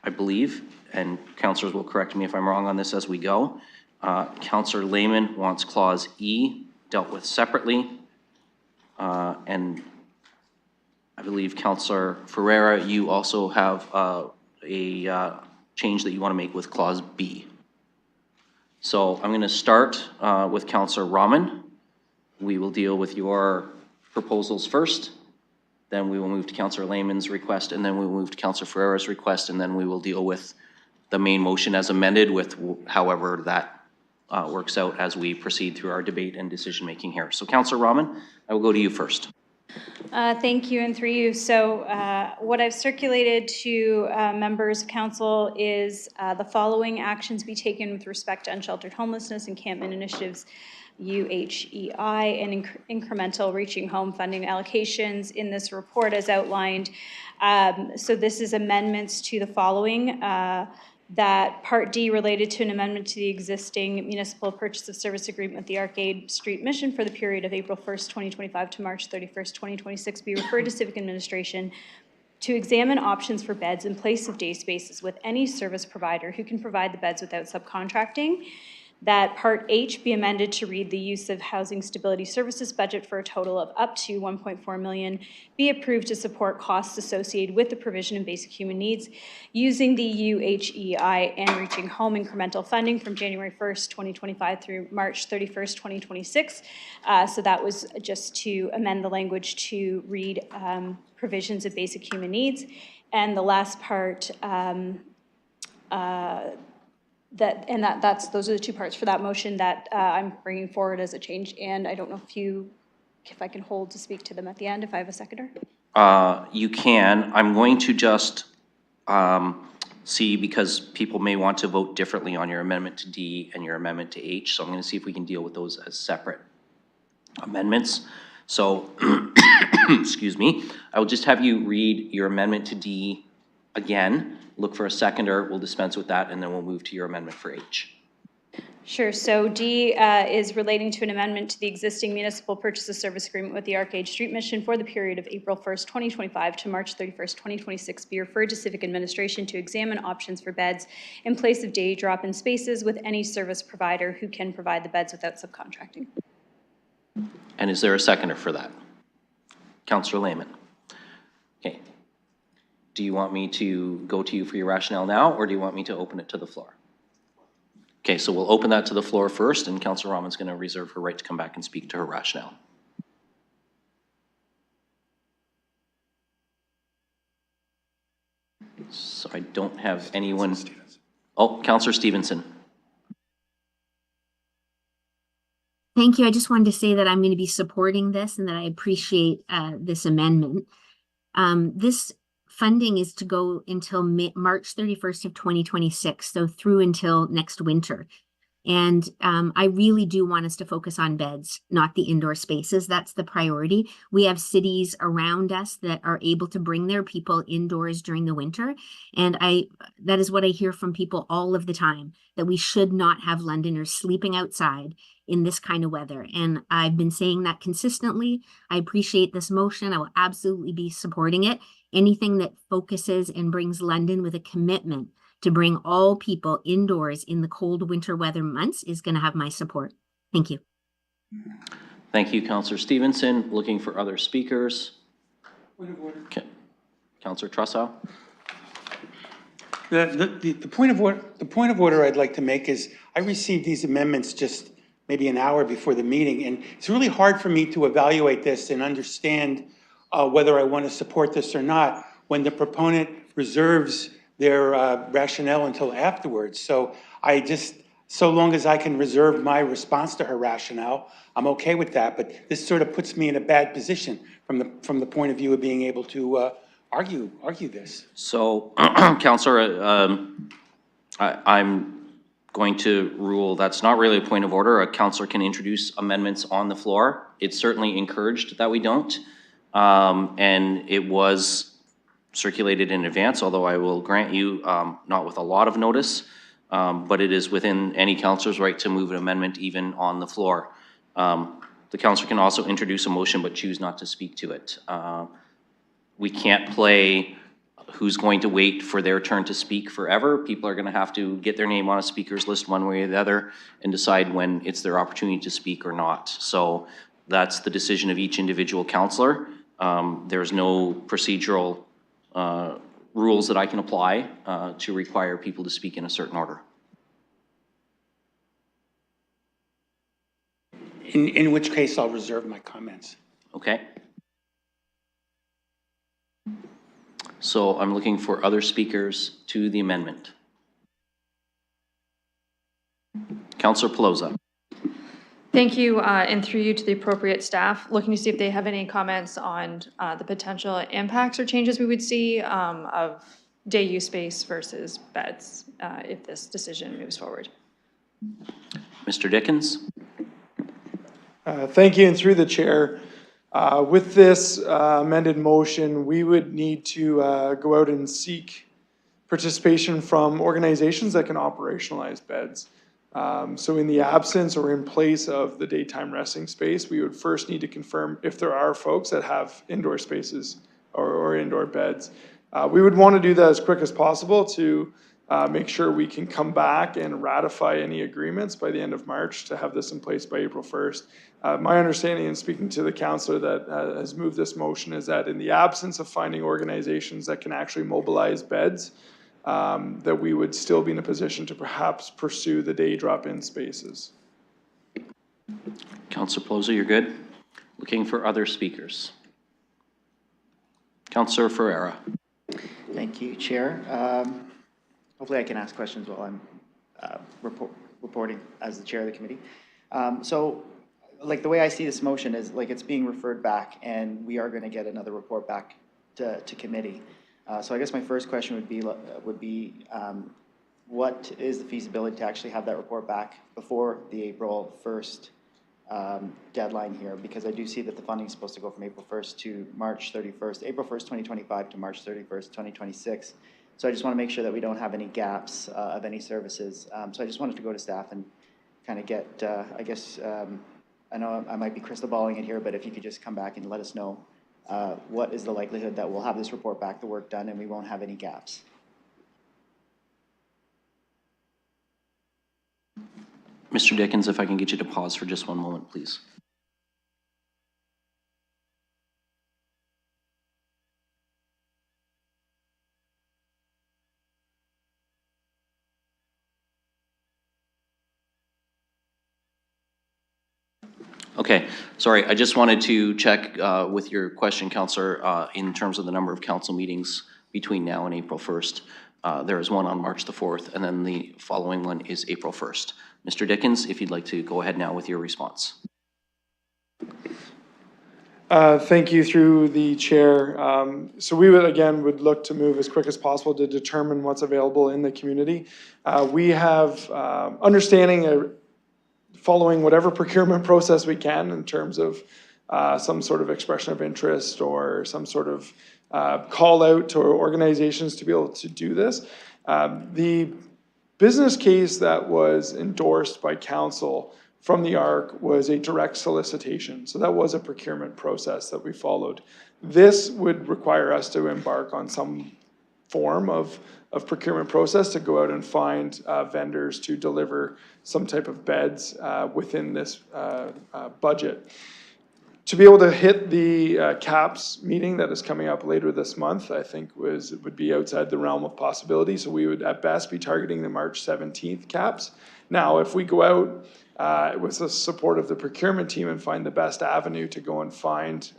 I believe, and councillors will correct me if I'm wrong on this as we go. Councillor Lehman wants clause E dealt with separately. And I believe Councillor Ferreira, you also have a change that you want to make with clause B. So I'm going to start with Councillor Rahman. We will deal with your proposals first. Then we will move to Councillor Lehman's request, and then we will move to Councillor Ferreira's request, and then we will deal with the main motion as amended with however that works out as we proceed through our debate and decision making here. So Councillor Rahman, I will go to you first. Thank you, and through you. So what I've circulated to members of council is the following actions be taken with respect to unsheltered homelessness, encampment initiatives, UHEI, and incremental reaching home funding allocations in this report as outlined. So this is amendments to the following. That Part D related to an amendment to the existing municipal purchase of service agreement with the Arcade Street Mission for the period of April 1st, 2025 to March 31st, 2026 be referred to Civic Administration to examine options for beds in place of day spaces with any service provider who can provide the beds without subcontracting. That Part H be amended to read the use of Housing Stability Services budget for a total of up to $1.4 million be approved to support costs associated with the provision of basic human needs using the UHEI and Reaching Home incremental funding from January 1st, 2025 through March 31st, 2026. So that was just to amend the language to read provisions of basic human needs. And the last part, those are the two parts for that motion that I'm bringing forward as a change. And I don't know if I can hold to speak to them at the end if I have a seconder. You can. I'm going to just see, because people may want to vote differently on your amendment to D and your amendment to H. So I'm going to see if we can deal with those as separate amendments. So, excuse me, I will just have you read your amendment to D again, look for a seconder. We'll dispense with that, and then we'll move to your amendment for H. Sure. So D is relating to an amendment to the existing municipal purchase of service agreement with the Arcade Street Mission for the period of April 1st, 2025 to March 31st, 2026. Be referred to Civic Administration to examine options for beds in place of day drop-in spaces with any service provider who can provide the beds without subcontracting. And is there a seconder for that? Councillor Lehman. Okay. Do you want me to go to you for your rationale now, or do you want me to open it to the floor? Okay, so we'll open that to the floor first, and Councillor Rahman's going to reserve her right to come back and speak to her rationale. So I don't have anyone. Oh, Councillor Stevenson. Thank you. I just wanted to say that I'm going to be supporting this and that I appreciate this amendment. This funding is to go until March 31st of 2026, so through until next winter. And I really do want us to focus on beds, not the indoor spaces. That's the priority. We have cities around us that are able to bring their people indoors during the winter. And that is what I hear from people all of the time, that we should not have Londoners sleeping outside in this kind of weather. And I've been saying that consistently. I appreciate this motion. I will absolutely be supporting it. Anything that focuses and brings London with a commitment to bring all people indoors in the cold winter weather months is going to have my support. Thank you. Thank you, Councillor Stevenson. Looking for other speakers. Point of order. Okay. Councillor Trussow. The point of order I'd like to make is I received these amendments just maybe an hour before the meeting, and it's really hard for me to evaluate this and understand whether I want to support this or not when the proponent reserves their rationale until afterwards. So so long as I can reserve my response to her rationale, I'm okay with that. But this sort of puts me in a bad position from the point of view of being able to argue this. So, Councillor, I'm going to rule that's not really a point of order. A councillor can introduce amendments on the floor. It's certainly encouraged that we don't. And it was circulated in advance, although I will grant you not with a lot of notice, but it is within any councillor's right to move an amendment even on the floor. The councillor can also introduce a motion but choose not to speak to it. We can't play who's going to wait for their turn to speak forever. People are going to have to get their name on a speaker's list one way or the other and decide when it's their opportunity to speak or not. So that's the decision of each individual councillor. There's no procedural rules that I can apply to require people to speak in a certain order. In which case I'll reserve my comments. Okay. So I'm looking for other speakers to the amendment. Councillor Pelosa. Thank you, and through you to the appropriate staff, looking to see if they have any comments on the potential impacts or changes we would see of day use space versus beds if this decision moves forward. Mr. Dickens. Thank you, and through the chair. With this amended motion, we would need to go out and seek participation from organizations that can operationalize beds. So in the absence or in place of the daytime resting space, we would first need to confirm if there are folks that have indoor spaces or indoor beds. We would want to do that as quick as possible to make sure we can come back and ratify any agreements by the end of March to have this in place by April 1st. My understanding in speaking to the councillor that has moved this motion is that in the absence of finding organizations that can actually mobilize beds, that we would still be in a position to perhaps pursue the day drop-in spaces. Councillor Pelosa, you're good. Looking for other speakers. Councillor Ferreira. Thank you, Chair. Hopefully I can ask questions while I'm reporting as the chair of the committee. So like the way I see this motion is like it's being referred back and we are going to get another report back to committee. So I guess my first question would be what is the feasibility to actually have that report back before the April 1st deadline here? Because I do see that the funding is supposed to go from April 1st to March 31st, April 1st, 2025 to March 31st, 2026. So I just want to make sure that we don't have any gaps of any services. So I just wanted to go to staff and kind of get, I guess, I know I might be crystal balling it here, but if you could just come back and let us know what is the likelihood that we'll have this report back, the work done, and we won't have any gaps. Mr. Dickens, if I can get you to pause for just one moment, please. Okay, sorry, I just wanted to check with your question, Councillor, in terms of the number of council meetings between now and April 1st. There is one on March the 4th, and then the following one is April 1st. Mr. Dickens, if you'd like to go ahead now with your response. Thank you through the chair. So we would look to move as quick as possible to determine what's available in the community. We have understanding following whatever procurement process we can in terms of some sort of expression of interest or some sort of call out to organizations to be able to do this. The business case that was endorsed by council from the ARC was a direct solicitation. So that was a procurement process that we followed. This would require us to embark on some form of procurement process to go out and find vendors to deliver some type of beds within this budget. To be able to hit the CAPS meeting that is coming up later this month, I think would be outside the realm of possibility. So we would at best be targeting the March 17th CAPS. Now, if we go out with the support of the procurement team and find the best avenue to go and find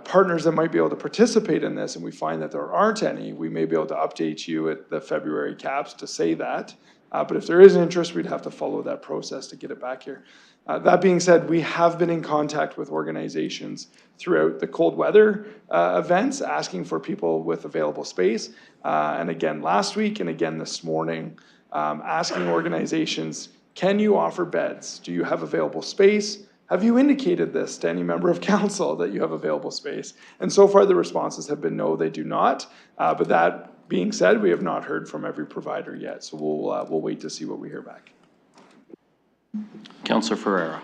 partners that might be able to participate in this, and we find that there aren't any, we may be able to update you at the February CAPS to say that. But if there is an interest, we'd have to follow that process to get it back here. That being said, we have been in contact with organizations throughout the cold weather events, asking for people with available space. And again, last week and again this morning, asking organizations, can you offer beds? Do you have available space? Have you indicated this to any member of council that you have available space? And so far the responses have been no, they do not. But that being said, we have not heard from every provider yet. So we'll wait to see what we hear back. Councillor Ferreira.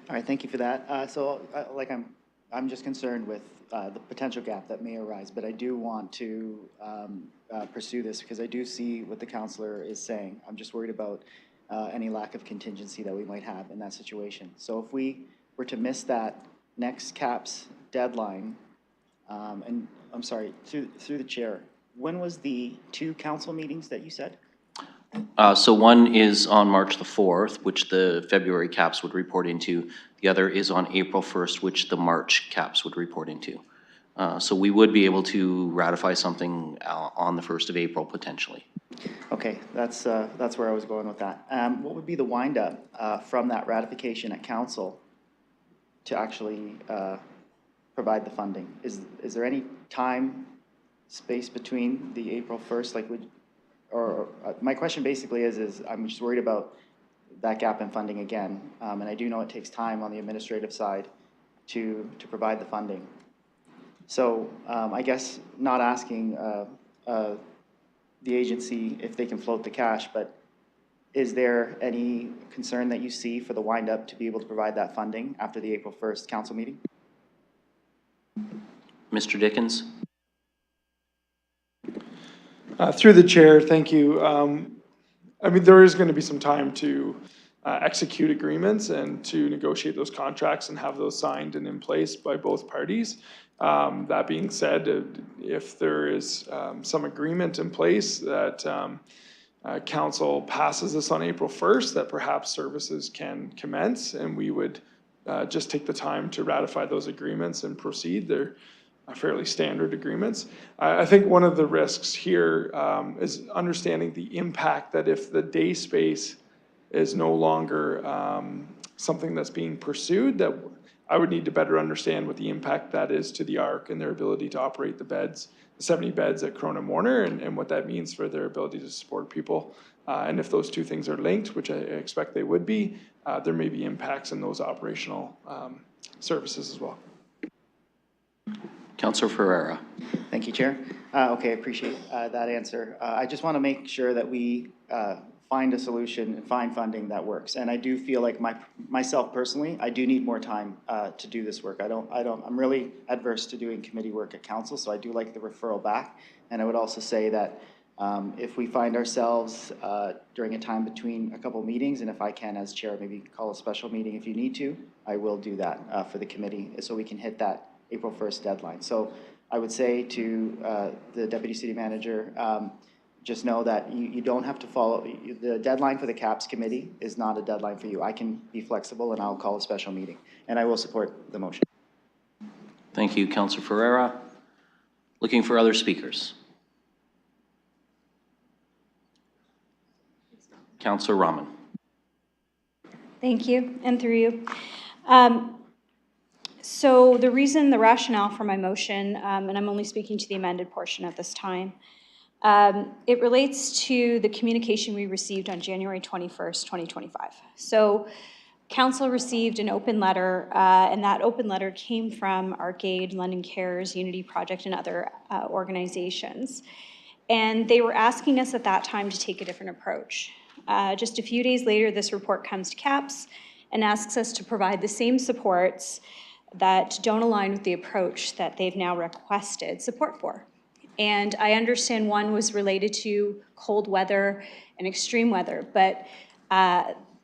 All right, thank you for that. I'm just concerned with the potential gap that may arise, but I do want to pursue this because I do see what the councillor is saying. I'm just worried about any lack of contingency that we might have in that situation. So if we were to miss that next CAPS deadline, and I'm sorry, through the chair, when was the 2 council meetings that you said? So one is on March the 4th, which the February CAPS would report into. The other is on April 1st, which the March CAPS would report into. So we would be able to ratify something on the 1st of April, potentially. Okay, that's where I was going with that. What would be the wind-up from that ratification at council to actually provide the funding? Is there any time space between the April 1st, my question basically is I'm just worried about that gap in funding again, and I do know it takes time on the administrative side to provide the funding. So I guess not asking the agency if they can float the cash, but is there any concern that you see for the wind-up to be able to provide that funding after the April 1st council meeting? Mr. Dickens? Through the chair, thank you. I mean, there is going to be some time to execute agreements and to negotiate those contracts and have those signed and in place by both parties. That being said, if there is some agreement in place that council passes this on April 1st, that perhaps services can commence, and we would just take the time to ratify those agreements and proceed. They're fairly standard agreements. I think one of the risks here is understanding the impact that if the day space is no longer something that's being pursued, that I would need to better understand what the impact that is to the ARC and their ability to operate the beds, the 70 beds at Corona Morner, and what that means for their ability to support people. And if those two things are linked, which I expect they would be, there may be impacts in those operational services as well. Councillor Ferreira. Thank you, Chair. Okay, I appreciate that answer. I just want to make sure that we find a solution and find funding that works. And I do feel like myself personally, I do need more time to do this work. I'm really adverse to doing committee work at council, so I do like the referral back. And I would also say that if we find ourselves during a time between a couple meetings, and if I can as chair, maybe call a special meeting if you need to, I will do that for the committee so we can hit that April 1st deadline. So I would say to the Deputy City Manager, just know that you don't have to follow, the deadline for the CAPS committee is not a deadline for you. I can be flexible and I'll call a special meeting, and I will support the motion. Thank you, Councillor Ferreira. Looking for other speakers. Councillor Rahman. Thank you, and through you. So the rationale for my motion, and I'm only speaking to the amended portion at this time, it relates to the communication we received on January 21st, 2025. So Council received an open letter, and that open letter came from Arcade, London Cares, Unity Project, and other organizations. And they were asking us at that time to take a different approach. Just a few days later, this report comes to CAPS and asks us to provide the same supports that don't align with the approach that they've now requested support for. And I understand one was related to cold weather and extreme weather, but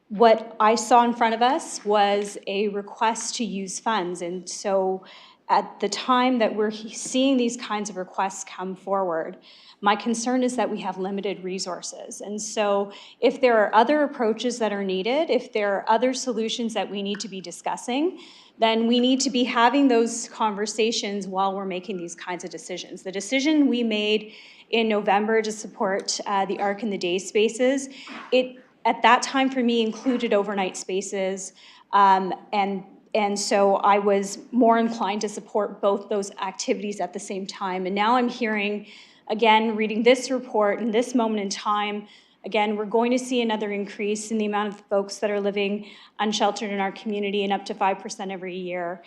what I saw in front of us was a request to use funds. And so at the time that we're seeing these kinds of requests come forward, my concern is that we have limited resources. And so if there are other approaches that are needed, if there are other solutions that we need to be discussing, then we need to be having those conversations while we're making these kinds of decisions. The decision we made in November to support the ARC and the day spaces, it at that time for me included overnight spaces, and so I was more inclined to support both those activities at the same time. And now I'm hearing, again, reading this report in this moment in time, again, we're going to see another increase in the amount of folks that are living unsheltered in our community, and up to 5% every year.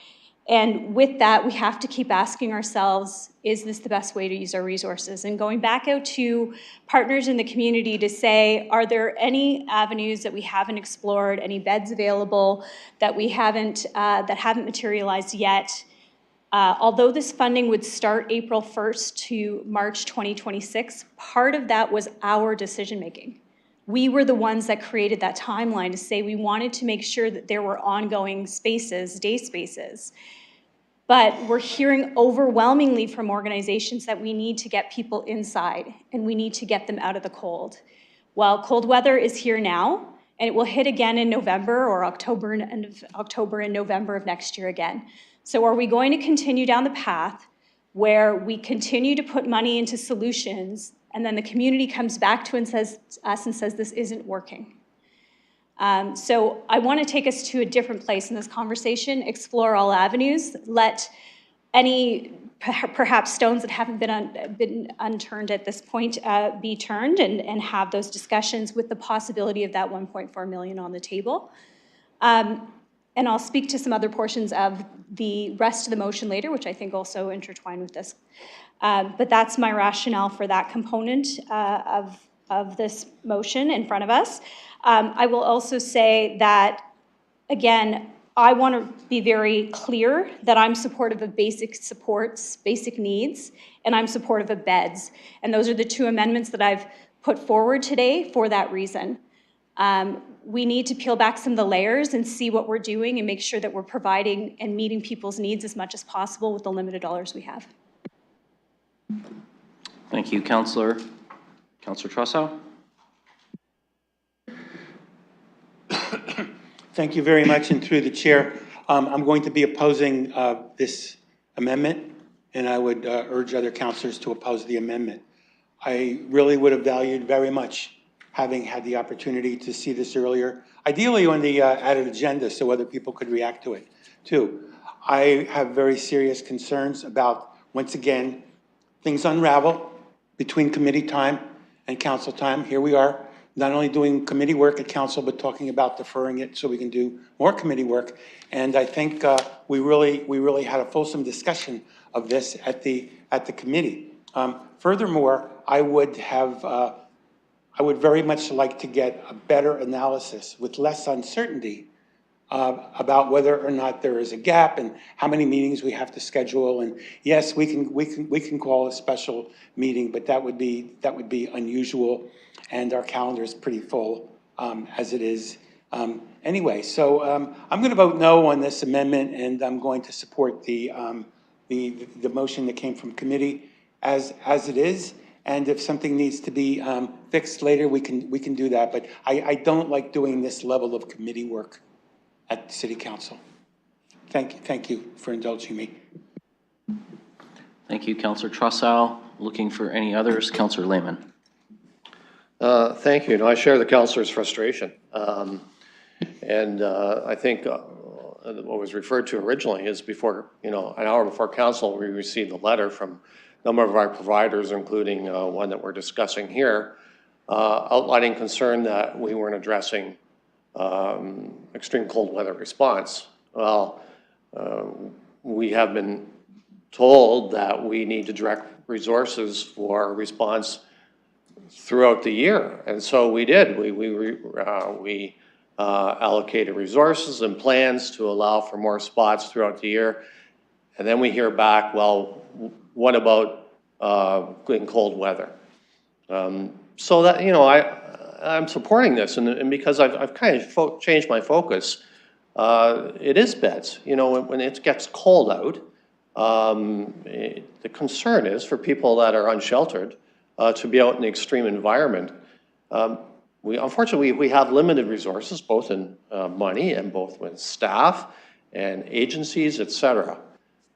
And with that, we have to keep asking ourselves, is this the best way to use our resources? And going back out to partners in the community to say, are there any avenues that we haven't explored, any beds available that we haven't, that haven't materialized yet? Although this funding would start April 1st to March 2026, part of that was our decision-making. We were the ones that created that timeline to say we wanted to make sure that there were ongoing spaces, day spaces. But we're hearing overwhelmingly from organizations that we need to get people inside and we need to get them out of the cold. Well, cold weather is here now, and it will hit again in November or October and November of next year again. So are we going to continue down the path where we continue to put money into solutions and then the community comes back to us and says this isn't working? So I want to take us to a different place in this conversation, explore all avenues, let any perhaps stones that haven't been unturned at this point be turned, and have those discussions with the possibility of that 1.4 million on the table. And I'll speak to some other portions of the rest of the motion later, which I think also intertwine with this. But that's my rationale for that component of this motion in front of us. I will also say that, again, I want to be very clear that I'm supportive of basic supports, basic needs, and I'm supportive of beds. And those are the two amendments that I've put forward today for that reason. We need to peel back some of the layers and see what we're doing and make sure that we're providing and meeting people's needs as much as possible with the limited dollars we have. Thank you, Councillor. Councillor Trossow. Thank you very much, and through the chair, I'm going to be opposing this amendment, and I would urge other councillors to oppose the amendment. I really would have valued very much having had the opportunity to see this earlier, ideally on the added agenda so other people could react to it too. I have very serious concerns about, once again, things unravel between committee time and council time. Here we are not only doing committee work at council, but talking about deferring it so we can do more committee work. And I think we really had a fulsome discussion of this at the committee. Furthermore, I would very much like to get a better analysis with less uncertainty about whether or not there is a gap and how many meetings we have to schedule. And yes, we can call a special meeting, but that would be unusual, and our calendar is pretty full as it is. Anyway, so I'm going to vote no on this amendment, and I'm going to support the motion that came from committee as it is. And if something needs to be fixed later, we can do that. But I don't like doing this level of committee work at City Council. Thank you for indulging me. Thank you, Councillor Trossow. Looking for any others, Councillor Lehman. Thank you. No, I share the councillor's frustration. And I think what was referred to originally is before, an hour before council, we received a letter from a number of our providers, including one that we're discussing here, outlining concern that we weren't addressing extreme cold weather response. Well, we have been told that we need to direct resources for response throughout the year, and so we did. We allocated resources and plans to allow for more spots throughout the year, and then we hear back, well, what about in cold weather? So that, I'm supporting this, and because I've kind of changed my focus, it is beds. When it gets cold out, the concern is for people that are unsheltered to be out in the extreme environment. Unfortunately, we have limited resources, both in money and both with staff and agencies, et cetera.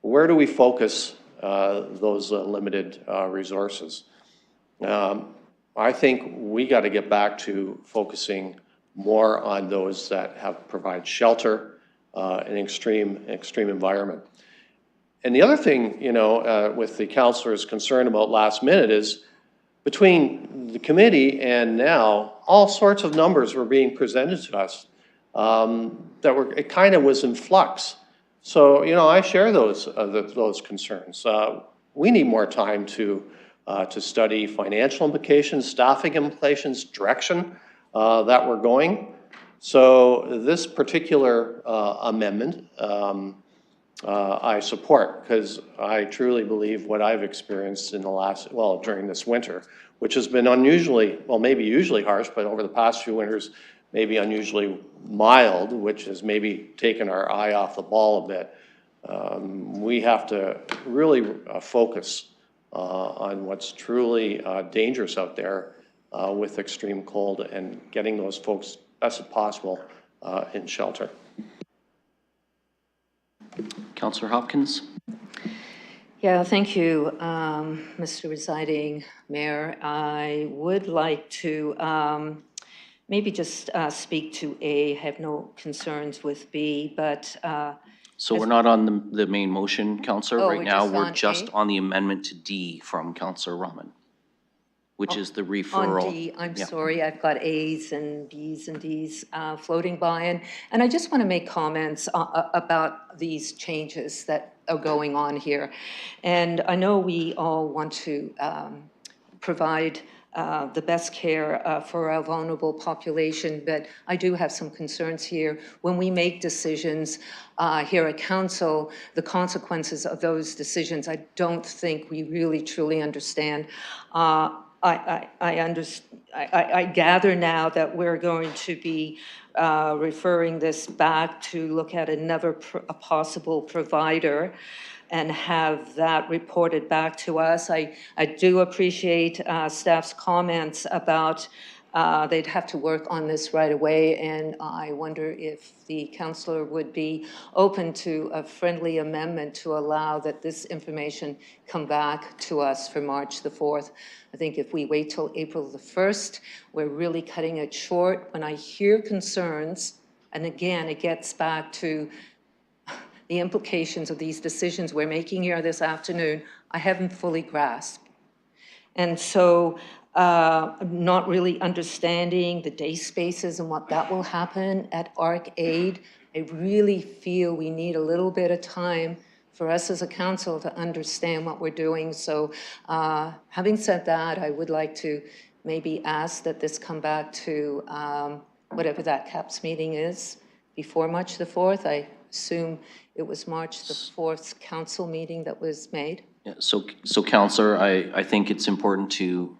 Where do we focus those limited resources? I think we got to get back to focusing more on those that provide shelter in extreme environment. And the other thing, with the councillor's concern about last minute is between the committee and now, all sorts of numbers were being presented to us it kind of was in flux. So, I share those concerns. We need more time to study financial implications, staffing implications, direction that we're going. So this particular amendment, I support, because I truly believe what I've experienced in during this winter, which has been unusually, maybe usually harsh, but over the past few winters, maybe unusually mild, which has maybe taken our eye off the ball a bit. We have to really focus on what's truly dangerous out there with extreme cold and getting those folks, best as possible, in shelter. Councillor Hopkins. Yeah, thank you, Mr. Presiding Mayor. I would like to maybe just speak to A. I have no concerns with B, but so we're not on the main motion, Councillor. Right now, we're just A? on the amendment to D from Councillor Rahman, which is the referral. On D, I'm sorry, I've got A's and B's and D's floating by, and I just want to make comments about these changes that are going on here. And I know we all want to provide the best care for our vulnerable population, but I do have some concerns here. When we make decisions here at council, the consequences of those decisions, I don't think we really truly understand. I gather now that we're going to be referring this back to look at a possible provider and have that reported back to us. I do appreciate staff's comments about they'd have to work on this right away, and I wonder if the councillor would be open to a friendly amendment to allow that this information come back to us for March the 4th. I think if we wait till April the 1st, we're really cutting it short. When I hear concerns, and again, it gets back to the implications of these decisions we're making here this afternoon, I haven't fully grasped. And so not really understanding the day spaces and what that will happen at ARC-AID. I really feel we need a little bit of time for us as a council to understand what we're doing. So having said that, I would like to maybe ask that this come back to whatever that CAPS meeting is before March the 4th. I assume it was March the 4th council meeting that was made. Yeah, so Councillor, I think it's important to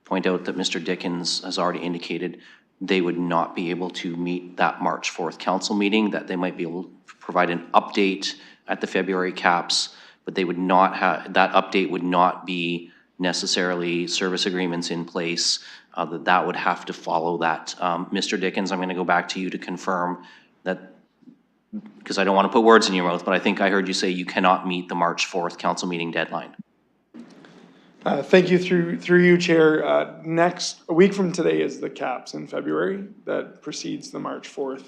point out that Mr. Dickens has already indicated they would not be able to meet that March 4th council meeting, that they might be able to provide an update at the February CAPS, but they would not have, that update would not be necessarily service agreements in place, that would have to follow that. Mr. Dickens, I'm going to go back to you to confirm that, because I don't want to put words in your mouth, but I think I heard you say you cannot meet the March 4th council meeting deadline. Thank you, through you, Chair. A week from today is the CAPS in February that precedes the March 4th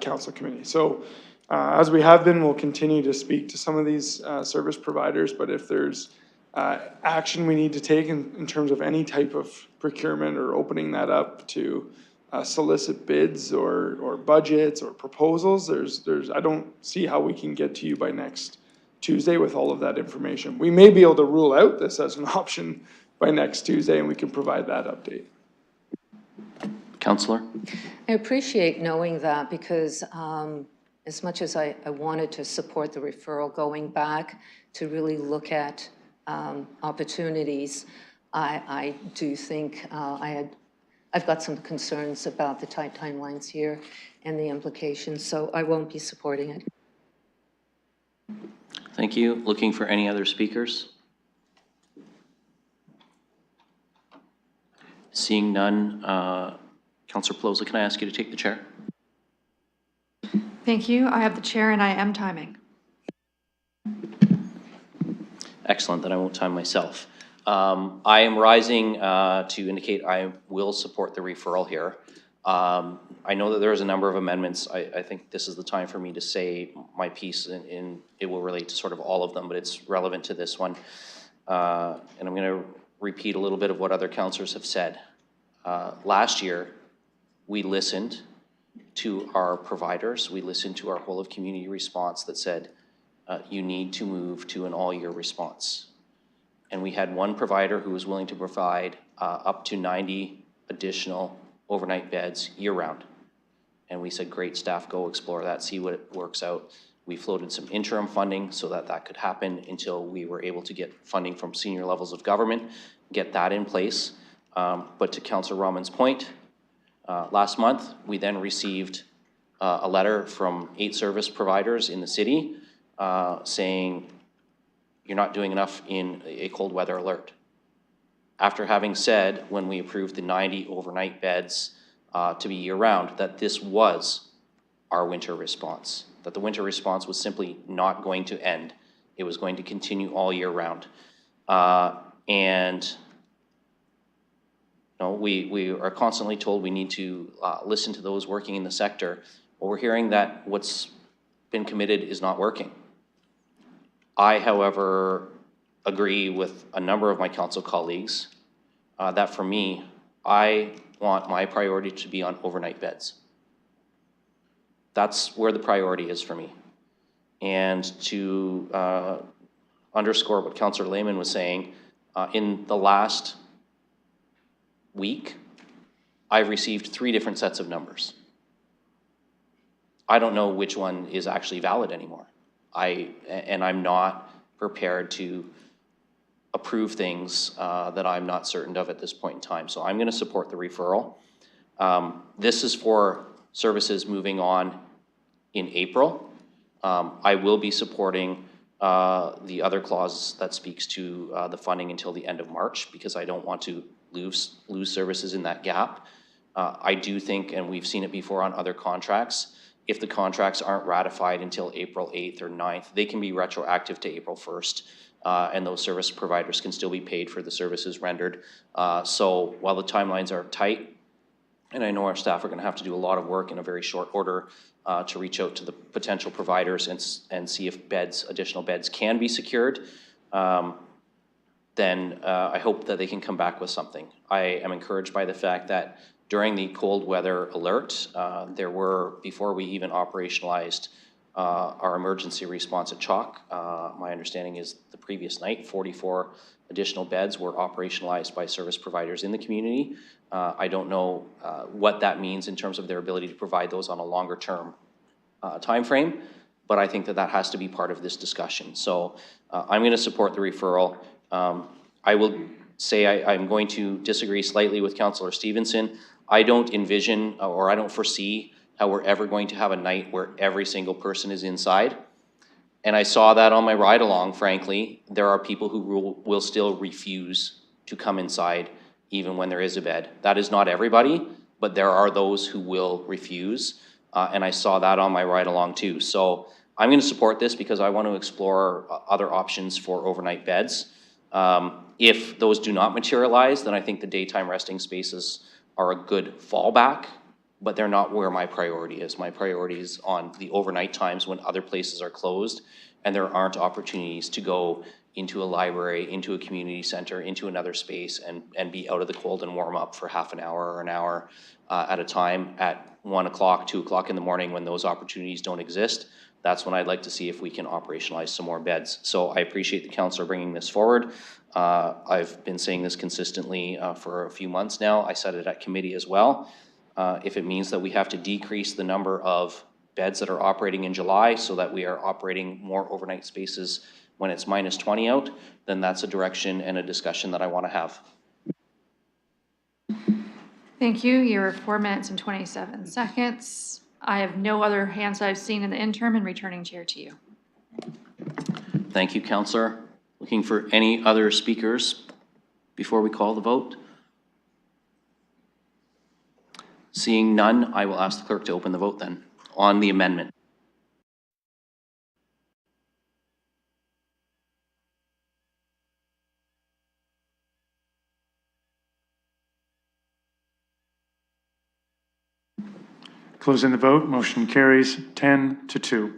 council committee. So as we have been, we'll continue to speak to some of these service providers, but if there's action we need to take in terms of any type of procurement or opening that up to solicit bids or budgets or proposals, I don't see how we can get to you by next Tuesday with all of that information. We may be able to rule out this as an option by next Tuesday, and we can provide that update. Councillor? I appreciate knowing that, because as much as I wanted to support the referral going back to really look at opportunities, I do think I've got some concerns about the tight timelines here and the implications, so I won't be supporting it. Thank you. Looking for any other speakers? Seeing none, Councillor Pelosi, can I ask you to take the chair? Thank you. I have the chair and I am timing. Excellent, then I won't time myself. I am rising to indicate I will support the referral here. I know that there's a number of amendments. I think this is the time for me to say my piece, and it will relate to sort of all of them, but it's relevant to this one. And I'm going to repeat a little bit of what other councillors have said. Last year, we listened to our providers. We listened to our whole of community response that said, you need to move to an all-year response. And we had one provider who was willing to provide up to 90 additional overnight beds year-round. And we said, great, staff, go explore that, see what it works out. We floated some interim funding so that that could happen until we were able to get funding from senior levels of government, get that in place. But to Councillor Rahman's point, last month, we then received a letter from 8 service providers in the city saying, you're not doing enough in a cold weather alert. After having said, when we approved the 90 overnight beds to be year-round, that this was our winter response, that the winter response was simply not going to end. It was going to continue all year round. And you know, we are constantly told we need to listen to those working in the sector. Well, we're hearing that what's been committed is not working. I, however, agree with a number of my council colleagues that for me, I want my priority to be on overnight beds. That's where the priority is for me. And to underscore what Councillor Lehman was saying, in the last week, I've received 3 different sets of numbers. I don't know which one is actually valid anymore. And I'm not prepared to approve things that I'm not certain of at this point in time. So I'm going to support the referral. This is for services moving on in April. I will be supporting the other clause that speaks to the funding until the end of March, because I don't want to lose services in that gap. I do think, and we've seen it before on other contracts, if the contracts aren't ratified until April 8th or 9th, they can be retroactive to April 1st, and those service providers can still be paid for the services rendered. So while the timelines are tight, and I know our staff are going to have to do a lot of work in a very short order to reach out to the potential providers and see if additional beds can be secured, then I hope that they can come back with something. I am encouraged by the fact that during the cold weather alert, there were, before we even operationalized our emergency response at Chalk, my understanding is the previous night, 44 additional beds were operationalized by service providers in the community. I don't know what that means in terms of their ability to provide those on a longer term time frame, but I think that that has to be part of this discussion. So I'm going to support the referral. I will say I'm going to disagree slightly with Councillor Stevenson. I don't envision or I don't foresee how we're ever going to have a night where every single person is inside. And I saw that on my ride along, frankly. There are people who will still refuse to come inside even when there is a bed. That is not everybody, but there are those who will refuse. And I saw that on my ride along too. So I'm going to support this because I want to explore other options for overnight beds. If those do not materialize, then I think the daytime resting spaces are a good fallback, but they're not where my priority is. My priority is on the overnight times when other places are closed and there aren't opportunities to go into a library, into a community center, into another space and be out of the cold and warm up for half an hour or an hour at a time at 1 o'clock, 2 o'clock in the morning when those opportunities don't exist. That's when I'd like to see if we can operationalize some more beds. So I appreciate the councillor bringing this forward. I've been saying this consistently for a few months now. I said it at committee as well. If it means that we have to decrease the number of beds that are operating in July so that we are operating more overnight spaces when it's minus 20 out, then that's a direction and a discussion that I want to have. Thank you. You're 4 minutes and 27 seconds. I have no other hands I've seen in the interim and returning chair to you. Thank you, councillor. Looking for any other speakers before we call the vote? Seeing none, I will ask the clerk to open the vote then on the amendment. Closing the vote, motion carries 10-2.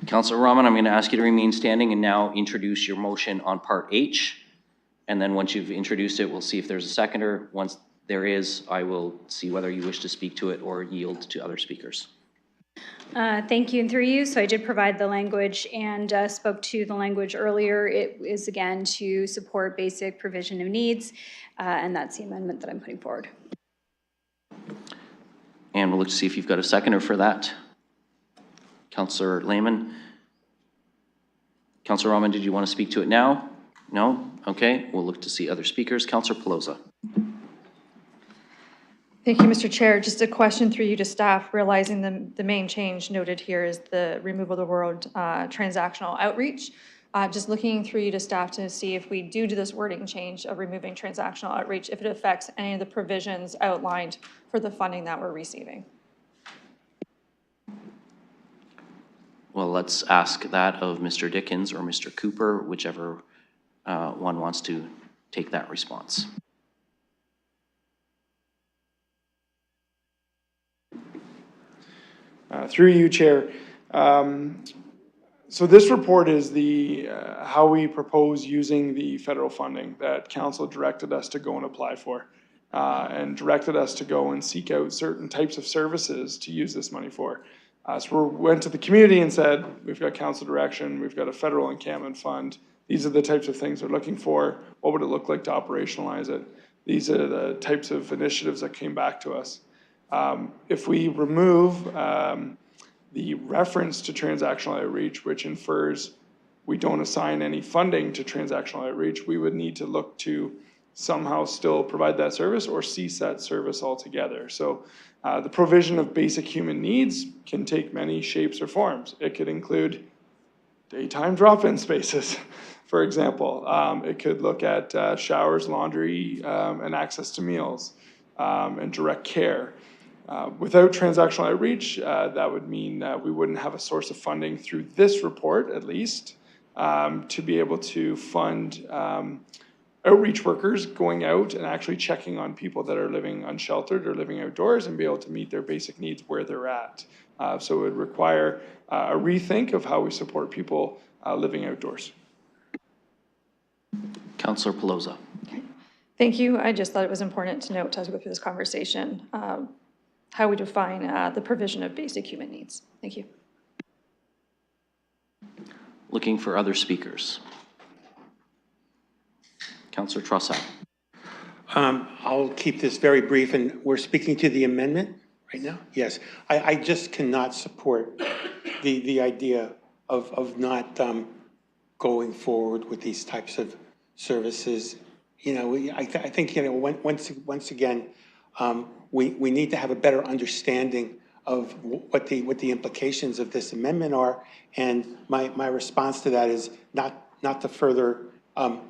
Councillor Rahman, I'm going to ask you to remain standing and now introduce your motion on Part H. And then once you've introduced it, we'll see if there's a seconder. Once there is, I will see whether you wish to speak to it or yield to other speakers. Thank you, and through you. So I did provide the language and spoke to the language earlier. It is again to support basic provision of needs, and that's the amendment that I'm putting forward. And we'll look to see if you've got a seconder for that. Councillor Lehman. Councillor Rahman, did you want to speak to it now? No? Okay, we'll look to see other speakers. Councillor Pelosa. Thank you, Mr. Chair. Just a question through you to staff, realizing the main change noted here is the removal of the word transactional outreach. Just looking through you to staff to see if we do this wording change of removing transactional outreach, if it affects any of the provisions outlined for the funding that we're receiving. Well, let's ask that of Mr. Dickens or Mr. Cooper, whichever one wants to take that response. Through you, Chair. So this report is the how we propose using the federal funding that Council directed us to go and apply for, and directed us to go and seek out certain types of services to use this money for. So we went to the community and said, we've got Council direction, we've got a federal encampment fund. These are the types of things we're looking for. What would it look like to operationalize it? These are the types of initiatives that came back to us. If we remove the reference to transactional outreach, which infers we don't assign any funding to transactional outreach, we would need to look to somehow still provide that service or cease that service altogether. So the provision of basic human needs can take many shapes or forms. It could include daytime drop-in spaces, for example. It could look at showers, laundry, and access to meals, and direct care. Without transactional outreach, that would mean we wouldn't have a source of funding through this report, at least, to be able to fund outreach workers going out and actually checking on people that are living unsheltered or living outdoors and be able to meet their basic needs where they're at. So it would require a rethink of how we support people living outdoors. Councillor Pelosa. Thank you. I just thought it was important to note as we go through this conversation, how we define the provision of basic human needs. Thank you. Looking for other speakers. Councillor Trossard. I'll keep this very brief, and we're speaking to the amendment right now? Yes. I just cannot support the idea of not going forward with these types of services. You know, I think, you know, once again, we need to have a better understanding of what the implications of this amendment are, and my response to that is not to further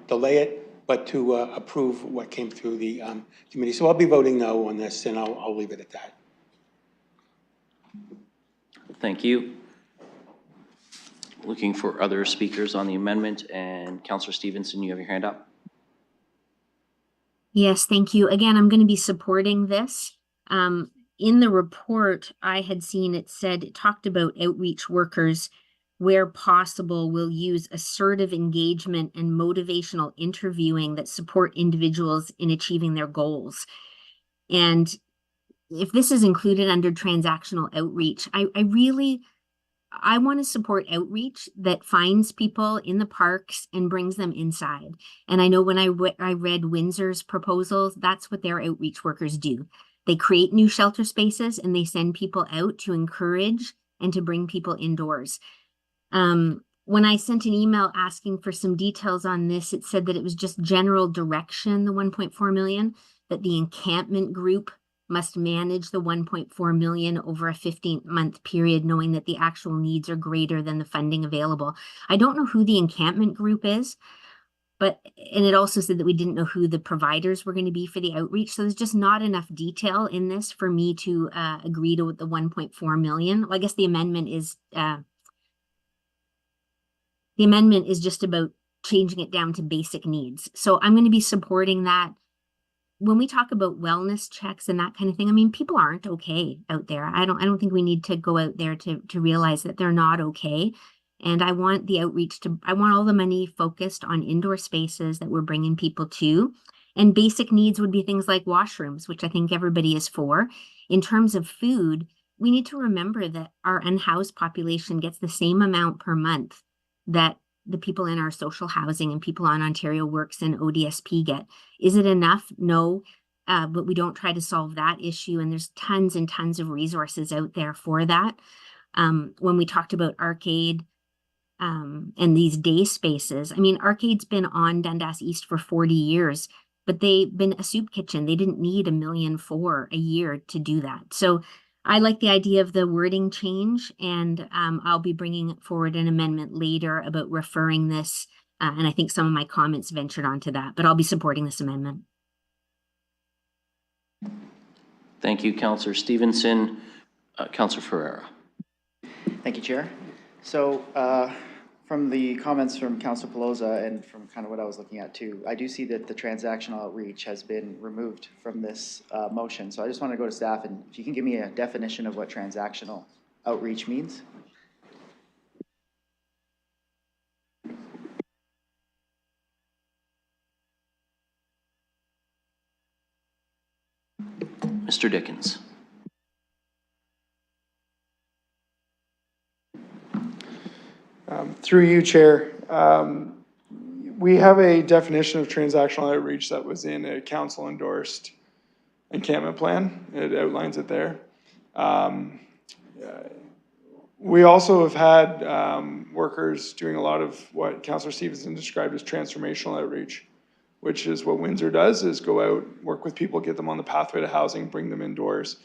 delay it, but to approve what came through the committee. So I'll be voting no on this, and I'll leave it at that. Thank you. Looking for other speakers on the amendment, and Councillor Stevenson, you have your hand up. Yes, thank you. Again, I'm going to be supporting this. In the report, I had seen it talked about outreach workers where possible will use assertive engagement and motivational interviewing that support individuals in achieving their goals. And if this is included under transactional outreach, I want to support outreach that finds people in the parks and brings them inside. And I know when I read Windsor's proposals, that's what their outreach workers do. They create new shelter spaces and they send people out to encourage and to bring people indoors. When I sent an email asking for some details on this, it said that it was just general direction, the 1.4 million, that the encampment group must manage the 1.4 million over a 15-month period, knowing that the actual needs are greater than the funding available. I don't know who the encampment group is, and it also said that we didn't know who the providers were going to be for the outreach. So there's just not enough detail in this for me to agree to the 1.4 million. Well, I guess the amendment is just about changing it down to basic needs. So I'm going to be supporting that. When we talk about wellness checks and that kind of thing, I mean, people aren't okay out there. I don't think we need to go out there to realize that they're not okay. And I want the outreach I want all the money focused on indoor spaces that we're bringing people to. And basic needs would be things like washrooms, which I think everybody is for. In terms of food, we need to remember that our unhoused population gets the same amount per month that the people in our social housing and people on Ontario Works and ODSP get. Is it enough? No, but we don't try to solve that issue. And there's tons and tons of resources out there for that. When we talked about Arcade and these day spaces, I mean, Arcade's been on Dundas East for 40 years, but they've been a soup kitchen. They didn't need $1.4 million a year to do that. So I like the idea of the wording change, and I'll be bringing forward an amendment later about referring this, and I think some of my comments ventured onto that, but I'll be supporting this amendment. Thank you, Councillor Stevenson. Councillor Ferreira. Thank you, Chair. So from the comments from Councillor Pelosa and from kind of what I was looking at too, I do see that the transactional outreach has been removed from this motion. So I just want to go to staff, and if you can give me a definition of what transactional outreach means. Mr. Dickens. Through you, Chair, we have a definition of transactional outreach that was in a council-endorsed encampment plan. It outlines it there. We also have had workers doing a lot of what Councillor Stevenson described as transformational outreach, which is what Windsor does, is go out, work with people, get them on the pathway to housing, bring them indoors.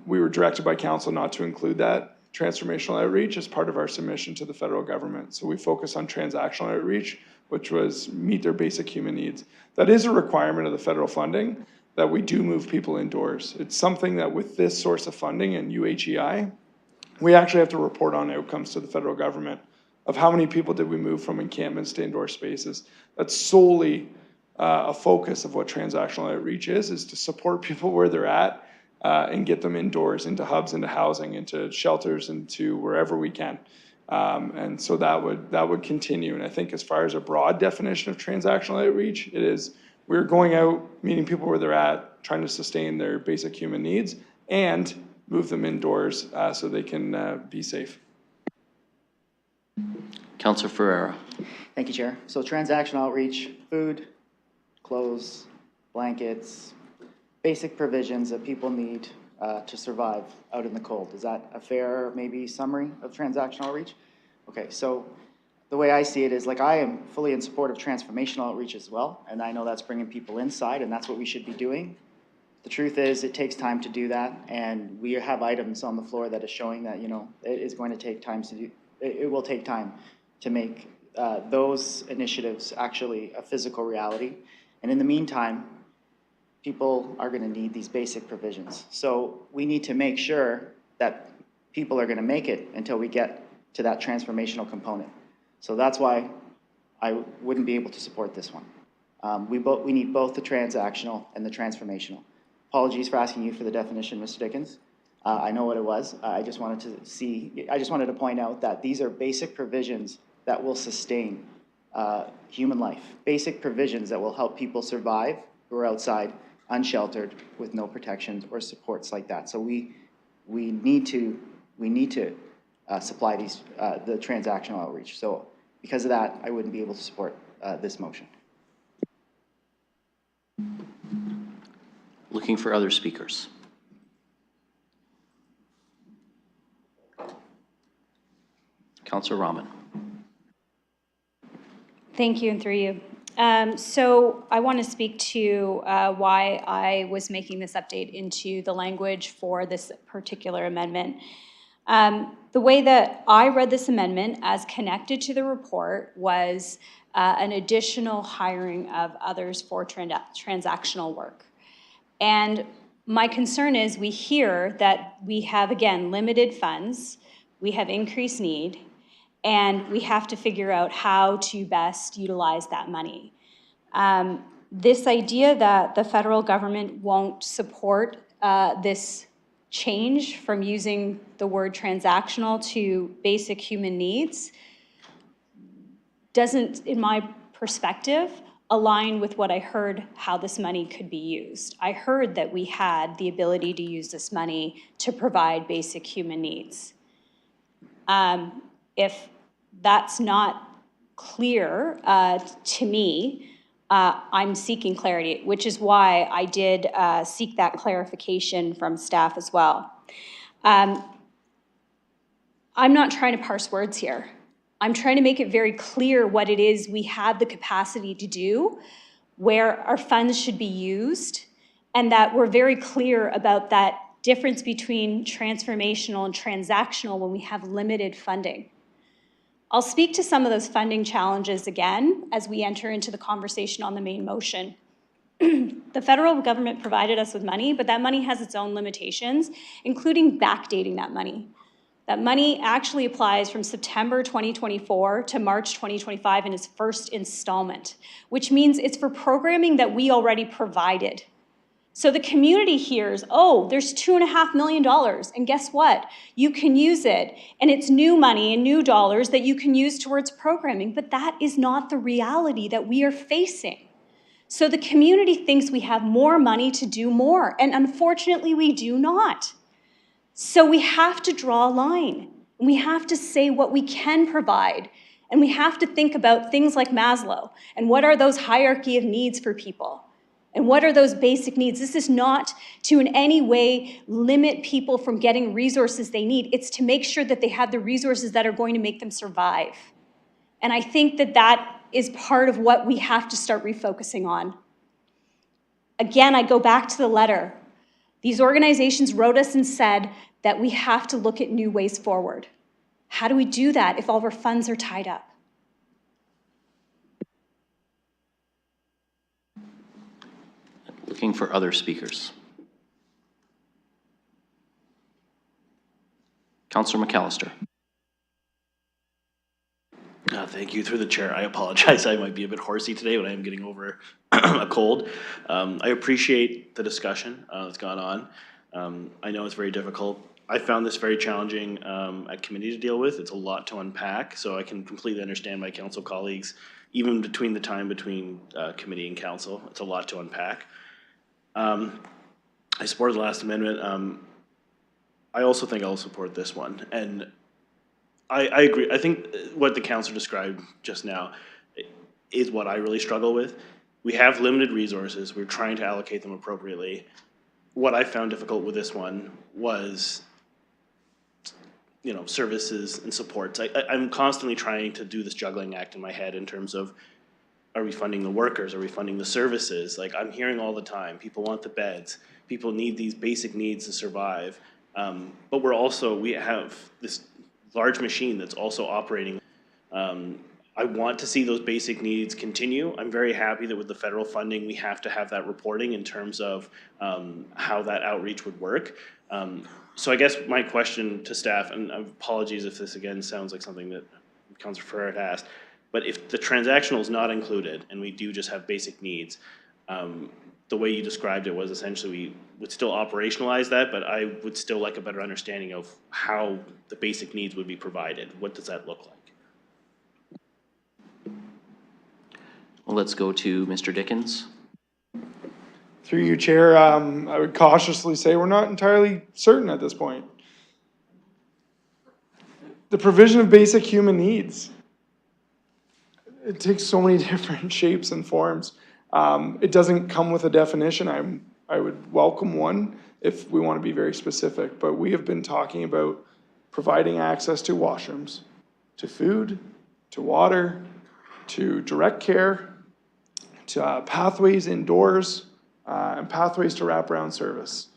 We were directed by council not to include that transformational outreach as part of our submission to the federal government. So we focus on transactional outreach, which was meet their basic human needs. That is a requirement of the federal funding, that we do move people indoors. It's something that with this source of funding and UHEI, we actually have to report on outcomes to the federal government of how many people did we move from encampments to indoor spaces. That's solely a focus of what transactional outreach is to support people where they're at and get them indoors, into hubs, into housing, into shelters, into wherever we can. And so that would continue. And I think as far as a broad definition of transactional outreach, it is we're going out, meeting people where they're at, trying to sustain their basic human needs and move them indoors so they can be safe. Councillor Ferreira. Thank you, Chair. So transactional outreach, food, clothes, blankets, basic provisions that people need to survive out in the cold. Is that a fair, maybe, summary of transactional outreach? Okay, so the way I see it is, like, I am fully in support of transformational outreach as well, and I know that's bringing people inside, and that's what we should be doing. The truth is, it takes time to do that, and we have items on the floor that is showing that, you know, it is going to take time to do, it will take time to make those initiatives actually a physical reality. And in the meantime, people are going to need these basic provisions. So we need to make sure that people are going to make it until we get to that transformational component. So that's why I wouldn't be able to support this one. We need both the transactional and the transformational. Apologies for asking you for the definition, Mr. Dickens. I know what it was. I just wanted to point out that these are basic provisions that will sustain human life. Basic provisions that will help people survive who are outside, unsheltered, with no protections or supports like that. So we need to supply these the transactional outreach. So because of that, I wouldn't be able to support this motion. Looking for other speakers. Councillor Rahman. Thank you, and through you. So I want to speak to why I was making this update into the language for this particular amendment. The way that I read this amendment as connected to the report was an additional hiring of others for transactional work. And my concern is we hear that we have, again, limited funds, we have increased need, and we have to figure out how to best utilize that money. This idea that the federal government won't support this change from using the word transactional to basic human needs doesn't, in my perspective, align with what I heard how this money could be used. I heard that we had the ability to use this money to provide basic human needs. If that's not clear to me, I'm seeking clarity, which is why I did seek that clarification from staff as well. I'm not trying to parse words here. I'm trying to make it very clear what it is we have the capacity to do, where our funds should be used, and that we're very clear about that difference between transformational and transactional when we have limited funding. I'll speak to some of those funding challenges again as we enter into the conversation on the main motion. The federal government provided us with money, but that money has its own limitations, including backdating that money. That money actually applies from September 2024 to March 2025 in its first installment, which means it's for programming that we already provided. So the community hears, oh, there's $2.5 million, and guess what? You can use it, and it's new money and new dollars that you can use towards programming, but that is not the reality that we are facing. So the community thinks we have more money to do more, and unfortunately we do not. So we have to draw a line, and we have to say what we can provide, and we have to think about things like Maslow, and what are those hierarchy of needs for people, and what are those basic needs. This is not to in any way limit people from getting resources they need. It's to make sure that they have the resources that are going to make them survive. And I think that that is part of what we have to start refocusing on. Again, I go back to the letter. These organizations wrote us and said that we have to look at new ways forward. How do we do that if all of our funds are tied up? Looking for other speakers. Councillor McAllister. Thank you. Through the chair, I apologize. I might be a bit horsey today, but I am getting over a cold. I appreciate the discussion that's gone on. I know it's very difficult I found this very challenging at committee to deal with. It's a lot to unpack, so I can completely understand my council colleagues, even between the time between committee and council. It's a lot to unpack. I supported the last amendment. I also think I'll support this one. And I agree. I think what the councilor described just now is what I really struggle with. We have limited resources. We're trying to allocate them appropriately. What I found difficult with this one was, you know, services and supports. I'm constantly trying to do this juggling act in my head in terms of, are we funding the workers? Are we funding the services? Like, I'm hearing all the time, people want the beds. People need these basic needs to survive. But we have this large machine that's also operating. I want to see those basic needs continue. I'm very happy that with the federal funding, we have to have that reporting in terms of how that outreach would work. So I guess my question to staff, and apologies if this again sounds like something that Councilor Ferrer had asked, but if the transactional is not included and we do just have basic needs, the way you described it was essentially we would still operationalize that, but I would still like a better understanding of how the basic needs would be provided. What does that look like? Well, let's go to Mr. Dickens. Through you, Chair, I would cautiously say we're not entirely certain at this point. The provision of basic human needs. It takes so many different shapes and forms. It doesn't come with a definition. I would welcome one if we want to be very specific, but we have been talking about providing access to washrooms, to food, to water, to direct care, to pathways indoors, and pathways to wraparound service.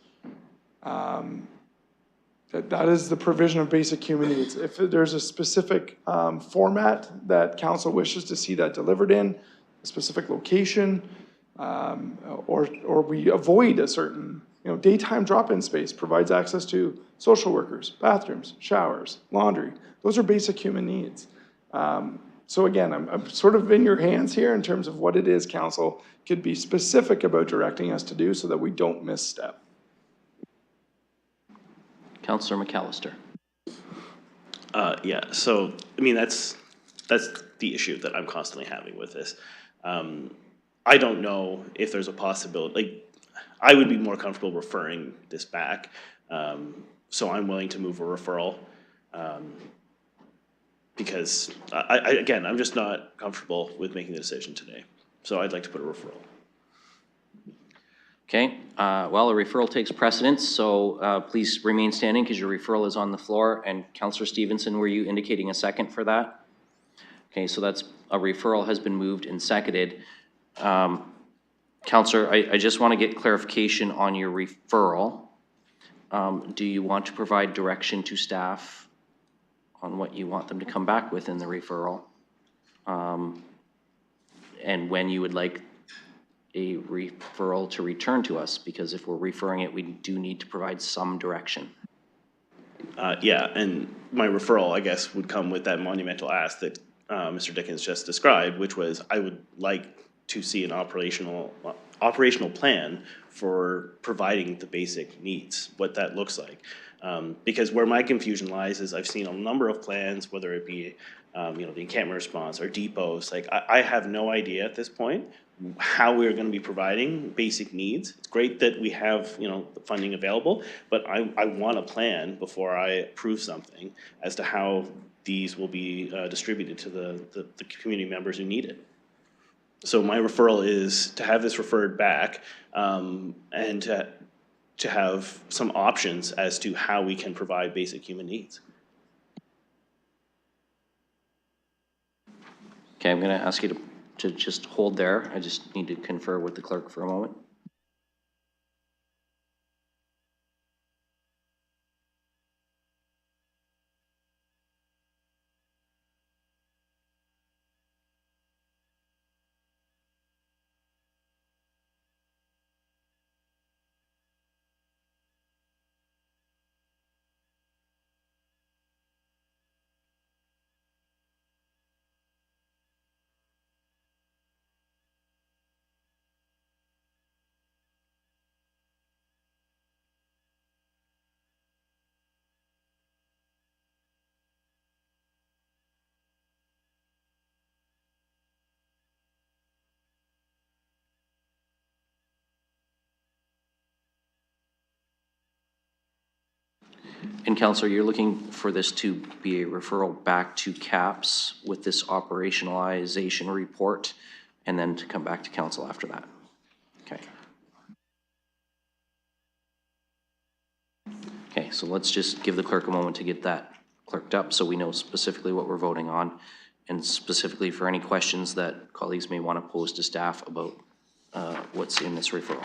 That is the provision of basic human needs. If there's a specific format that council wishes to see that delivered in, a specific location, or we avoid a certain, daytime drop-in space provides access to social workers, bathrooms, showers, laundry. Those are basic human needs. So again, I'm sort of in your hands here in terms of what it is council could be specific about directing us to do so that we don't misstep. Councillor McAllister. Yeah, so, I mean, that's the issue that I'm constantly having with this. I don't know if there's a possibility, like, I would be more comfortable referring this back. So I'm willing to move a referral. Because again, I'm just not comfortable with making the decision today. So I'd like to put a referral. Okay, well, a referral takes precedence, so please remain standing because your referral is on the floor. And Councillor Stevenson, were you indicating a second for that? Okay, so that's a referral has been moved and seconded. Councillor, I just want to get clarification on your referral. Do you want to provide direction to staff on what you want them to come back with in the referral? And when you would like a referral to return to us, because if we're referring it, we do need to provide some direction. Yeah, and my referral, I guess, would come with that monumental ask that Mr. Dickens just described, which was I would like to see an operational plan for providing the basic needs, what that looks like. Because where my confusion lies is I've seen a number of plans, whether it be the encampment response or depots. Like I have no idea at this point how we're going to be providing basic needs. It's great that we have the funding available, but I want a plan before I approve something as to how these will be distributed to the community members who need it. So my referral is to have this referred back and to have some options as to how we can provide basic human needs. Okay, I'm going to ask you to just hold there. I just need to confer with the clerk for a moment. And Counselor, you're looking for this to be a referral back to CAPS with this operationalization report, and then to come back to council after that? Okay. Okay, so let's just give the clerk a moment to get that clerked up so we know specifically what we're voting on, and specifically for any questions that colleagues may want to pose to staff about what's in this referral.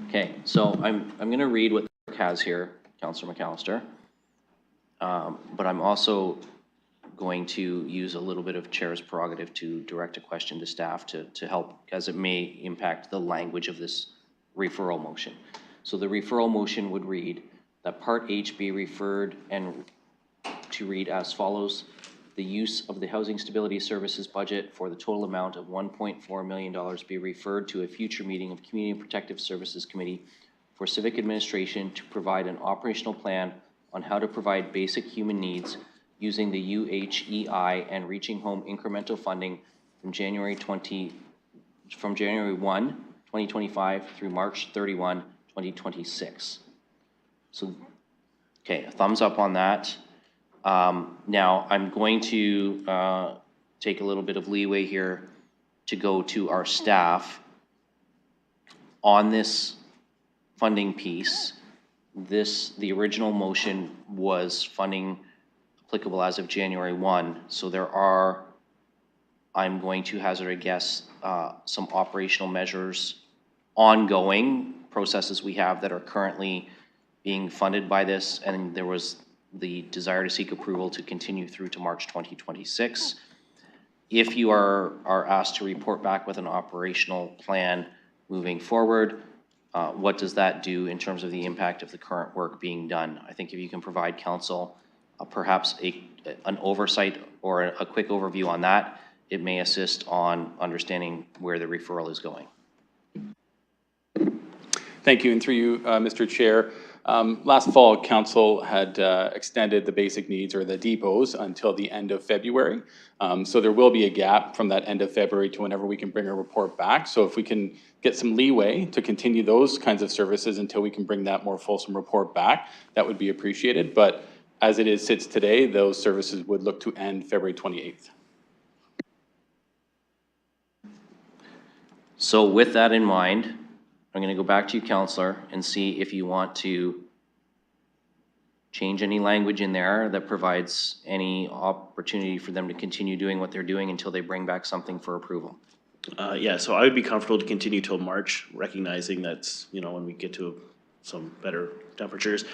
Okay, so I'm going to read what the clerk has here, Councillor McAllister, but I'm also going to use a little bit of chair's prerogative to direct a question to staff to help, as it may impact the language of this referral motion. So the referral motion would read that Part H be referred and to read as follows: the use of the Housing Stability Services budget for the total amount of $1.4 million be referred to a future meeting of Community and Protective Services Committee for Civic Administration to provide an operational plan on how to provide basic human needs using the UHEI and Reaching Home incremental funding from January 1, 2025 through March 31, 2026. So, okay, a thumbs up on that. Now, I'm going to take a little bit of leeway here to go to our staff on this funding piece. The original motion was funding applicable as of January 1. So there are, I'm going to hazard a guess, some operational measures, ongoing processes we have that are currently being funded by this, and there was the desire to seek approval to continue through to March 2026. If you are asked to report back with an operational plan moving forward, what does that do in terms of the impact of the current work being done? I think if you can provide council perhaps an oversight or a quick overview on that, it may assist on understanding where the referral is going. Thank you, and through you, Mr. Chair. Last fall, Council had extended the basic needs, or the depots, until the end of February. So there will be a gap from that end of February to whenever we can bring a report back. So if we can get some leeway to continue those kinds of services until we can bring that more fulsome report back, that would be appreciated. But as it sits today, those services would look to end February 28th. So with that in mind, I'm going to go back to you, Councillor, and see if you want to change any language in there that provides any opportunity for them to continue doing what they're doing until they bring back something for approval. Yeah, so I would be comfortable to continue till March, recognizing that's, you know, when we get to some better temperatures.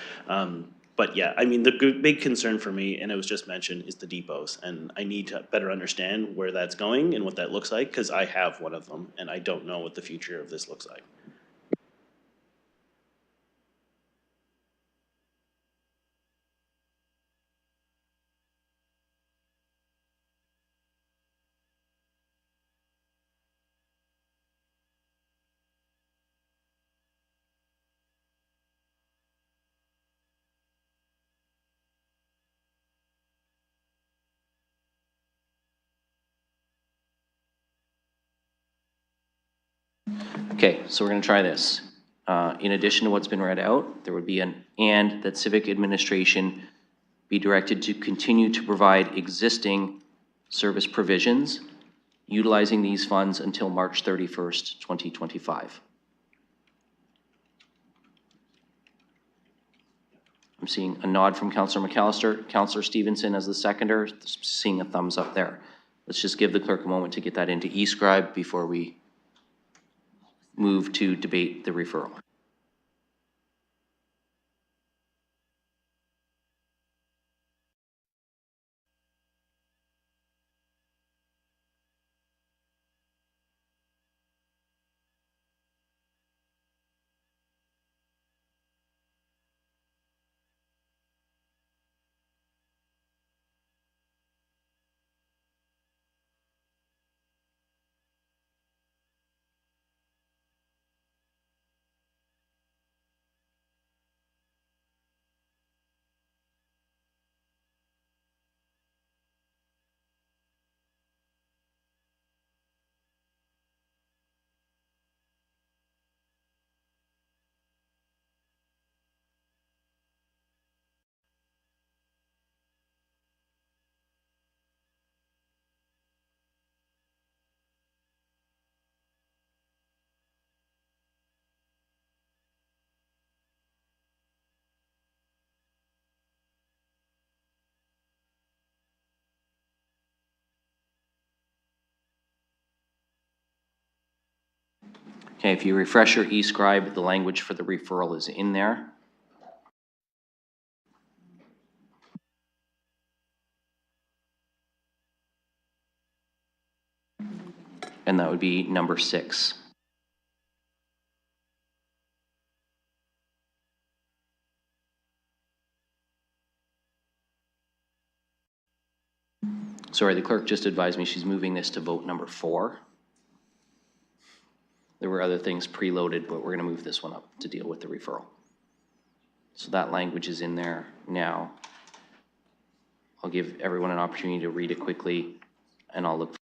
But yeah, I mean, the big concern for me, and it was just mentioned, is the depots. And I need to better understand where that's going and what that looks like, because I have one of them and I don't know what the future of this looks like. Okay, so we're going to try this. In addition to what's been read out, there would be an and that civic administration be directed to continue to provide existing service provisions, utilizing these funds until March 31st, 2025. I'm seeing a nod from Councillor McAllister, Councillor Stevenson as the seconder, seeing a thumbs up there. Let's just give the clerk a moment to get that into eScribe before we move to debate the referral. Okay, if you refresh your eScribe, the language for the referral is in there. And that would be number 6. Sorry, the clerk just advised me she's moving this to vote number 4. There were other things preloaded, but we're going to move this one up to deal with the referral. So that language is in there now. I'll give everyone an opportunity to read it quickly, and I'll look.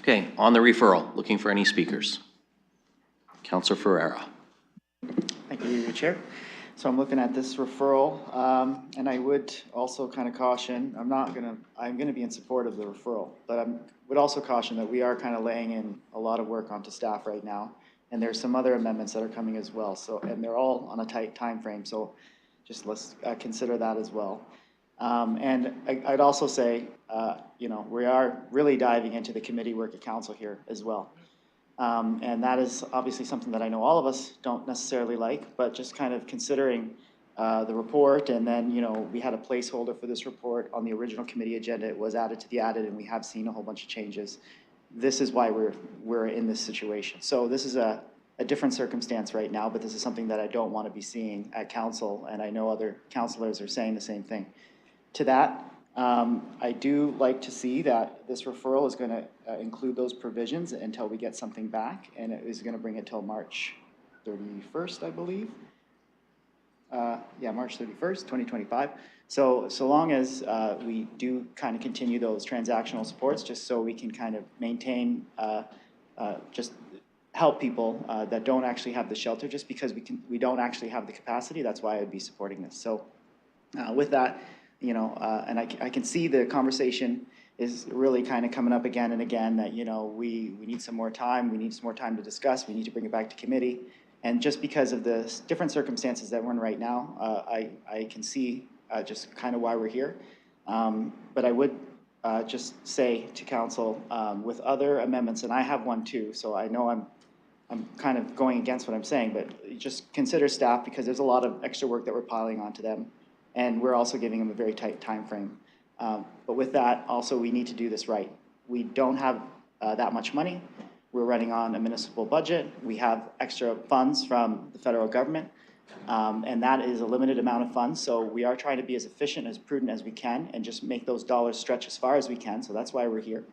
Okay, on the referral, looking for any speakers. Councillor Ferreira. Thank you, Chair. So I'm looking at this referral, and I would also kind of caution, I'm going to be in support of the referral, but I would also caution that we are kind of laying in a lot of work onto staff right now, and there's some other amendments that are coming as well. So, and they're all on a tight time frame, so just let's consider that as well. And I'd also say, you know, we are really diving into the committee work at council here as well. And that is obviously something that I know all of us don't necessarily like, but just kind of considering the report, and then, you know, we had a placeholder for this report on the original committee agenda. It was added to the added, and we have seen a whole bunch of changes. This is why we're in this situation. So this is a different circumstance right now, but this is something that I don't want to be seeing at council, and I know other councillors are saying the same thing. To that, I do like to see that this referral is going to include those provisions until we get something back, and it is going to bring it till March 31st, I believe. Yeah, March 31st, 2025. So long as we do kind of continue those transactional supports, just so we can kind of maintain, just help people that don't actually have the shelter, just because we don't actually have the capacity. That's why I'd be supporting this. So with that, you know, and I can see the conversation is really kind of coming up again and again that, you know, we need some more time. We need some more time to discuss. We need to bring it back to committee. And just because of the different circumstances that we're in right now, I can see just kind of why we're here. But I would just say to council, with other amendments, and I have one too, so I know I'm kind of going against what I'm saying, but just consider staff, because there's a lot of extra work that we're piling onto them. And we're also giving them a very tight time frame. But with that, also, we need to do this right. We don't have that much money. We're running on a municipal budget. We have extra funds from the federal government. And that is a limited amount of funds, so we are trying to be as efficient, as prudent as we can, and just make those dollars stretch as far as we can, so that's why we're here.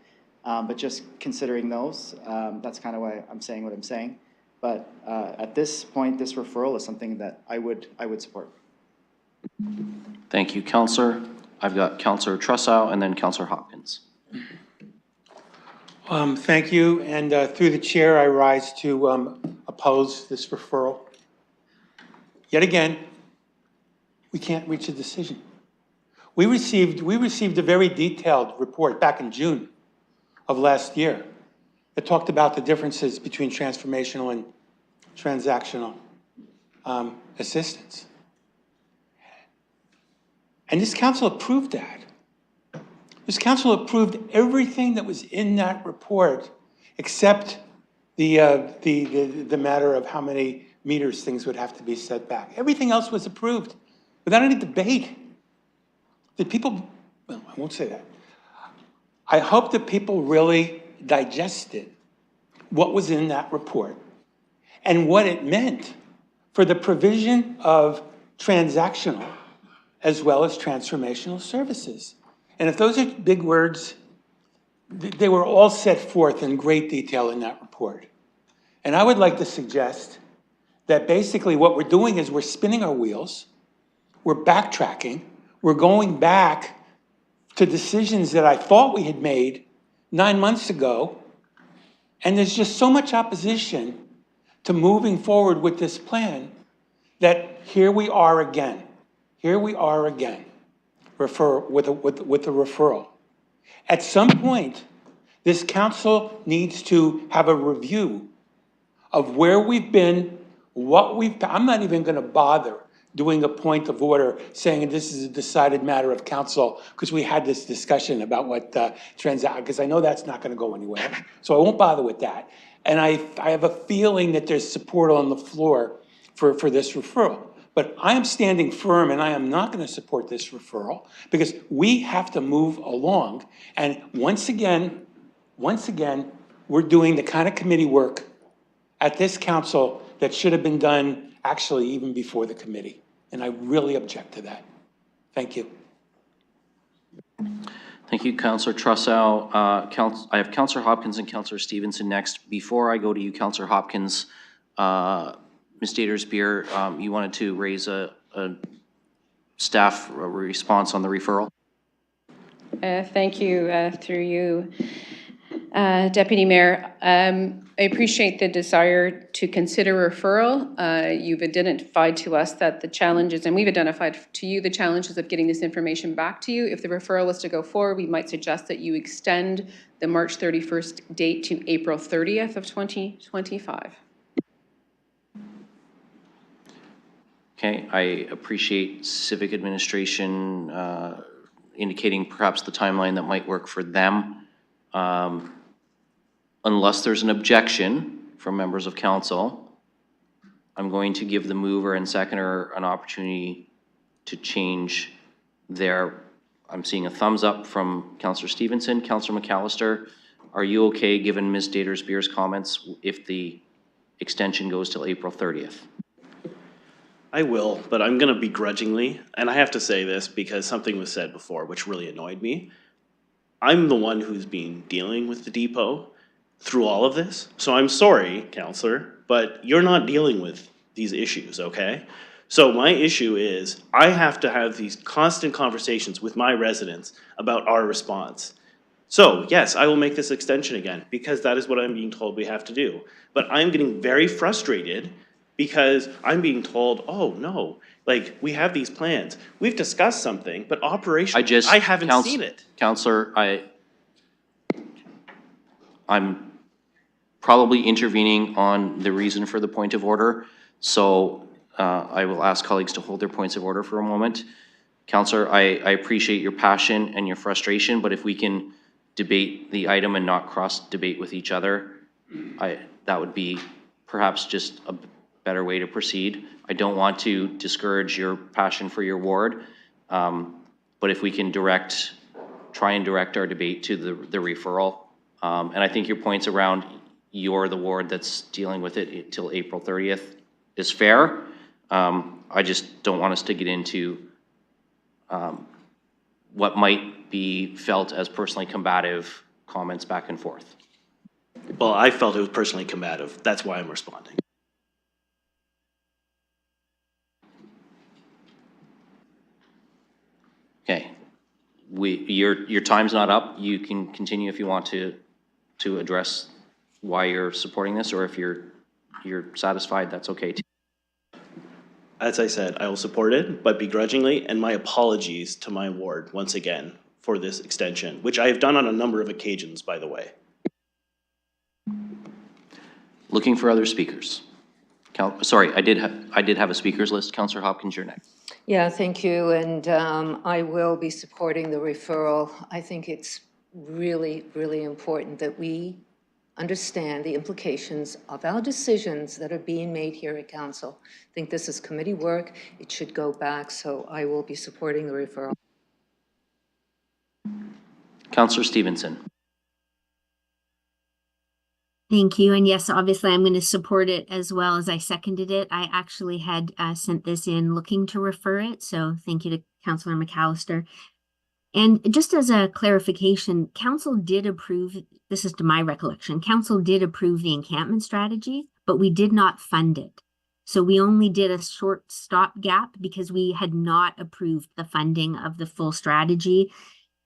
But just considering those, that's kind of why I'm saying what I'm saying. But at this point, this referral is something that I would support. Thank you, Councillor. I've got Councillor Trussow and then Councillor Hopkins. Thank you, and through the chair, I rise to oppose this referral. Yet again, we can't reach a decision. We received a very detailed report back in June of last year that talked about the differences between transformational and transactional assistance. And this council approved that. This council approved everything that was in that report except the matter of how many meters things would have to be set back. Everything else was approved without any debate. Did people, well, I won't say that. I hope that people really digested what was in that report and what it meant for the provision of transactional as well as transformational services. And if those are big words, they were all set forth in great detail in that report. And I would like to suggest that basically what we're doing is we're spinning our wheels, we're backtracking, we're going back to decisions that I thought we had made 9 months ago, and there's just so much opposition to moving forward with this plan that here we are again. Here we are again, with a referral. At some point, this council needs to have a review of where we've been, what we've, I'm not even gonna bother doing a point of order saying this is a decided matter of council because we had this discussion about what because I know that's not gonna go anywhere. So I won't bother with that. And I have a feeling that there's support on the floor for this referral. But I am standing firm and I am not going to support this referral because we have to move along. And once again, we're doing the kind of committee work at this council that should have been done actually even before the committee. And I really object to that. Thank you. Thank you, Councillor Trussow. I have Councillor Hopkins and Councillor Stevenson next. Before I go to you, Councillor Hopkins, Ms. Datersbeer, you wanted to raise a staff response on the referral? Thank you, through you, Deputy Mayor. I appreciate the desire to consider referral. You've identified to us that the challenges, and we've identified to you the challenges of getting this information back to you. If the referral was to go forward, we might suggest that you extend the March 31st date to April 30th of 2025. Okay, I appreciate civic administration indicating perhaps the timeline that might work for them. Unless there's an objection from members of council, I'm going to give the mover and seconder an opportunity to change their, I'm seeing a thumbs up from Councillor Stevenson. Councillor McAllister, are you okay, given Ms. Datersbeer's comments, if the extension goes till April 30th? I will, but I'm going to begrudgingly, and I have to say this because something was said before which really annoyed me. I'm the one who's been dealing with the depot through all of this, so I'm sorry, Councillor, but you're not dealing with these issues, okay? So my issue is I have to have these constant conversations with my residents about our response. So yes, I will make this extension again because that is what I'm being told we have to do. But I'm getting very frustrated because I'm being told, oh no, like we have these plans. We've discussed something, but operationally, I haven't seen it. Councillor, I'm probably intervening on the reason for the point of order. So I will ask colleagues to hold their points of order for a moment. Councillor, I appreciate your passion and your frustration, but if we can debate the item and not cross-debate with each other, that would be perhaps just a better way to proceed. I don't want to discourage your passion for your ward, but if we can try and direct our debate to the referral. And I think your points around you're the ward that's dealing with it till April 30th is fair. I just don't want us to get into what might be felt as personally combative comments back and forth. Well, I felt it was personally combative. That's why I'm responding. Okay. Your time's not up. You can continue if you want to address why you're supporting this, or if you're satisfied, that's okay too. As I said, I will support it, but begrudgingly, and my apologies to my ward once again for this extension, which I have done on a number of occasions, by the way. Looking for other speakers. Sorry, I did have a speakers list. Councillor Hopkins, you're next. Yeah, thank you, and I will be supporting the referral. I think it's really, really important that we understand the implications of our decisions that are being made here at council. I think this is committee work. It should go back, so I will be supporting the referral. Councillor Stevenson. Thank you. And yes, obviously, I'm going to support it as well as I seconded it. I actually had sent this in looking to refer it. So thank you to Councillor McAllister. And just as a clarification, council did approve, this is to my recollection, council did approve the encampment strategy, but we did not fund it. So we only did a short stopgap because we had not approved the funding of the full strategy.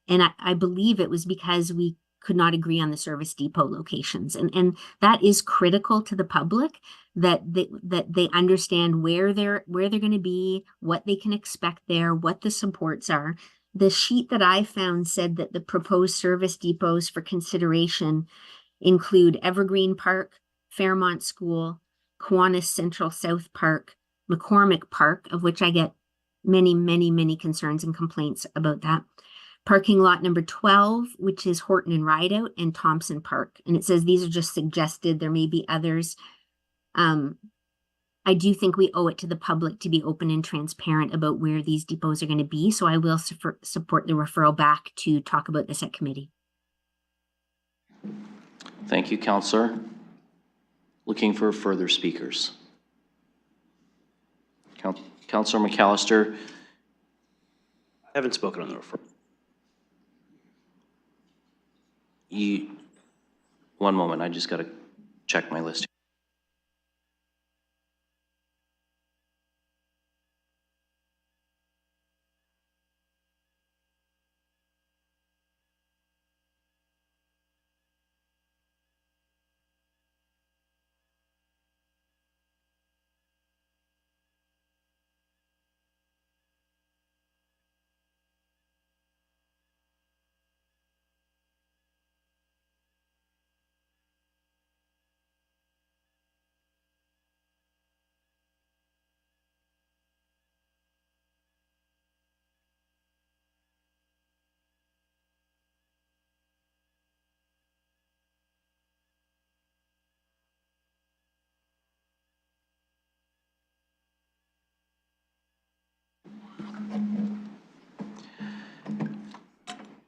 And I believe it was because we could not agree on the service depot locations. And that is critical to the public, that they understand where they're going to be, what they can expect there, what the supports are. The sheet that I found said that the proposed service depots for consideration include Evergreen Park, Fairmont School, Kiwanis Central South Park, McCormick Park, of which I get many, many, many concerns and complaints about that. Parking lot number 12, which is Horton and Rideout, and Thompson Park. And it says these are just suggested. There may be others. I do think we owe it to the public to be open and transparent about where these depots are going to be. So I will support the referral back to talk about this at committee. Thank you, Councillor. Looking for further speakers. Councillor McAllister. I haven't spoken on the referral. One moment, I just got to check my list.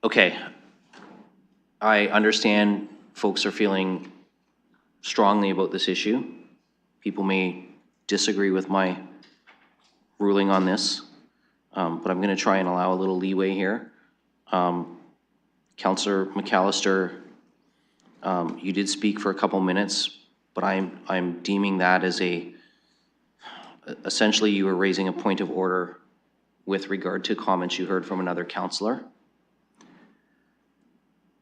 Okay, I understand folks are feeling strongly about this issue. People may disagree with my ruling on this, but I'm going to try and allow a little leeway here. Councillor McAllister, you did speak for a couple minutes, but I'm deeming that as essentially you were raising a point of order with regard to comments you heard from another councillor.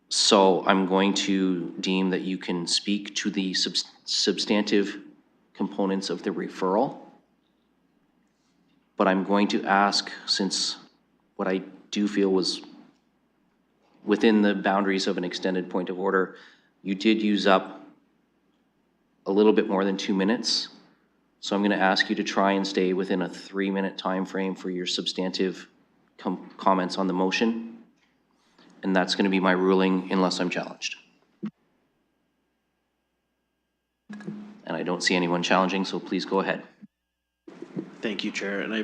So I'm going to deem that you can speak to the substantive components of the referral. But I'm going to ask, since what I do feel was within the boundaries of an extended point of order, you did use up a little bit more than 2 minutes. So I'm going to ask you to try and stay within a 3-minute time frame for your substantive comments on the motion. And that's going to be my ruling unless I'm challenged. And I don't see anyone challenging, so please go ahead. Thank you, Chair, and I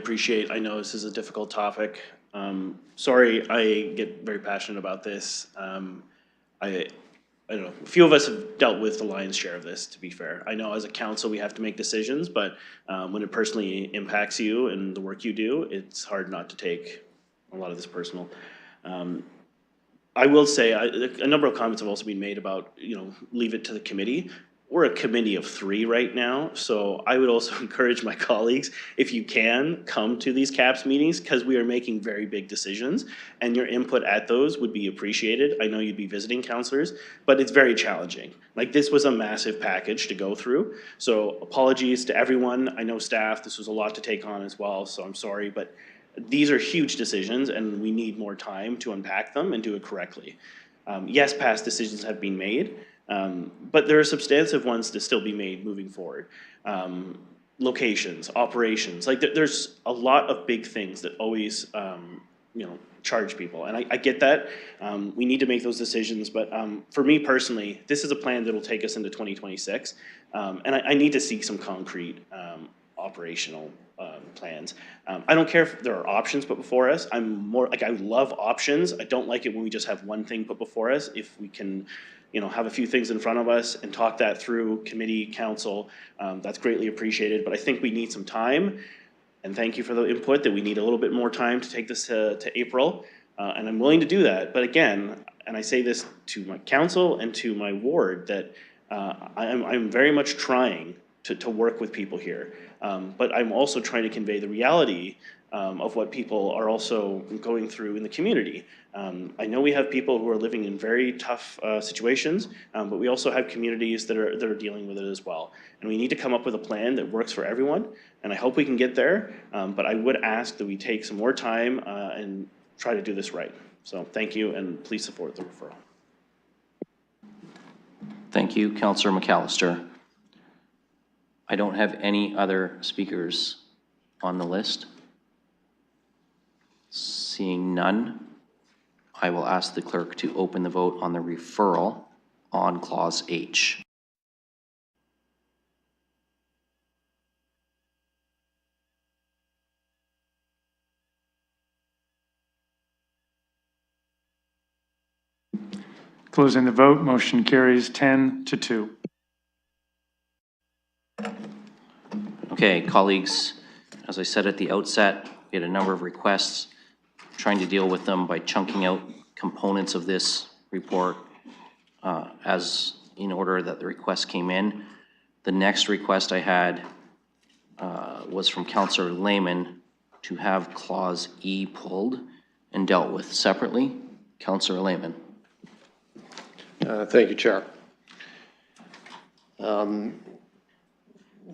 know this is a difficult topic. Sorry, I get very passionate about this. I don't know, a few of us have dealt with the lion's share of this, to be fair. I know as a council, we have to make decisions, but when it personally impacts you and the work you do, it's hard not to take a lot of this personal. I will say, a number of comments have also been made about, leave it to the committee. We're a committee of 3 right now, so I would also encourage my colleagues, if you can, come to these CAPS meetings, because we are making very big decisions, and your input at those would be appreciated. I know you'd be visiting counselors, but it's very challenging. Like, this was a massive package to go through, so apologies to everyone. I know staff, this was a lot to take on as well, so I'm sorry, but these are huge decisions, and we need more time to unpack them and do it correctly. Yes, past decisions have been made, but there are substantive ones to still be made moving forward. Locations, operations, like there's a lot of big things that always, charge people. And I get that. We need to make those decisions. But for me personally, this is a plan that will take us into 2026. And I need to see some concrete operational plans. I don't care if there are options put before us. I'm more like, I love options. I don't like it when we just have one thing put before us. If we can, have a few things in front of us and talk that through committee, council, that's greatly appreciated. But I think we need some time. And thank you for the input that we need a little bit more time to take this to April. And I'm willing to do that. But again, and I say this to my council and to my ward, that I'm very much trying to work with people here. But I'm also trying to convey the reality of what people are also going through in the community. I know we have people who are living in very tough situations, but we also have communities that are dealing with it as well. And we need to come up with a plan that works for everyone, and I hope we can get there. But I would ask that we take some more time and try to do this right. So thank you, and please support the referral. Thank you, Councillor McAllister. I don't have any other speakers on the list. Seeing none, I will ask the clerk to open the vote on the referral on Clause H. Closing the vote, motion carries 10-2. Okay, colleagues, as I said at the outset, we had a number of requests, trying to deal with them by chunking out components of this report as in order that the requests came in. The next request I had was from Councillor Lehman to have Clause E pulled and dealt with separately. Councillor Lehman. Thank you, Chair.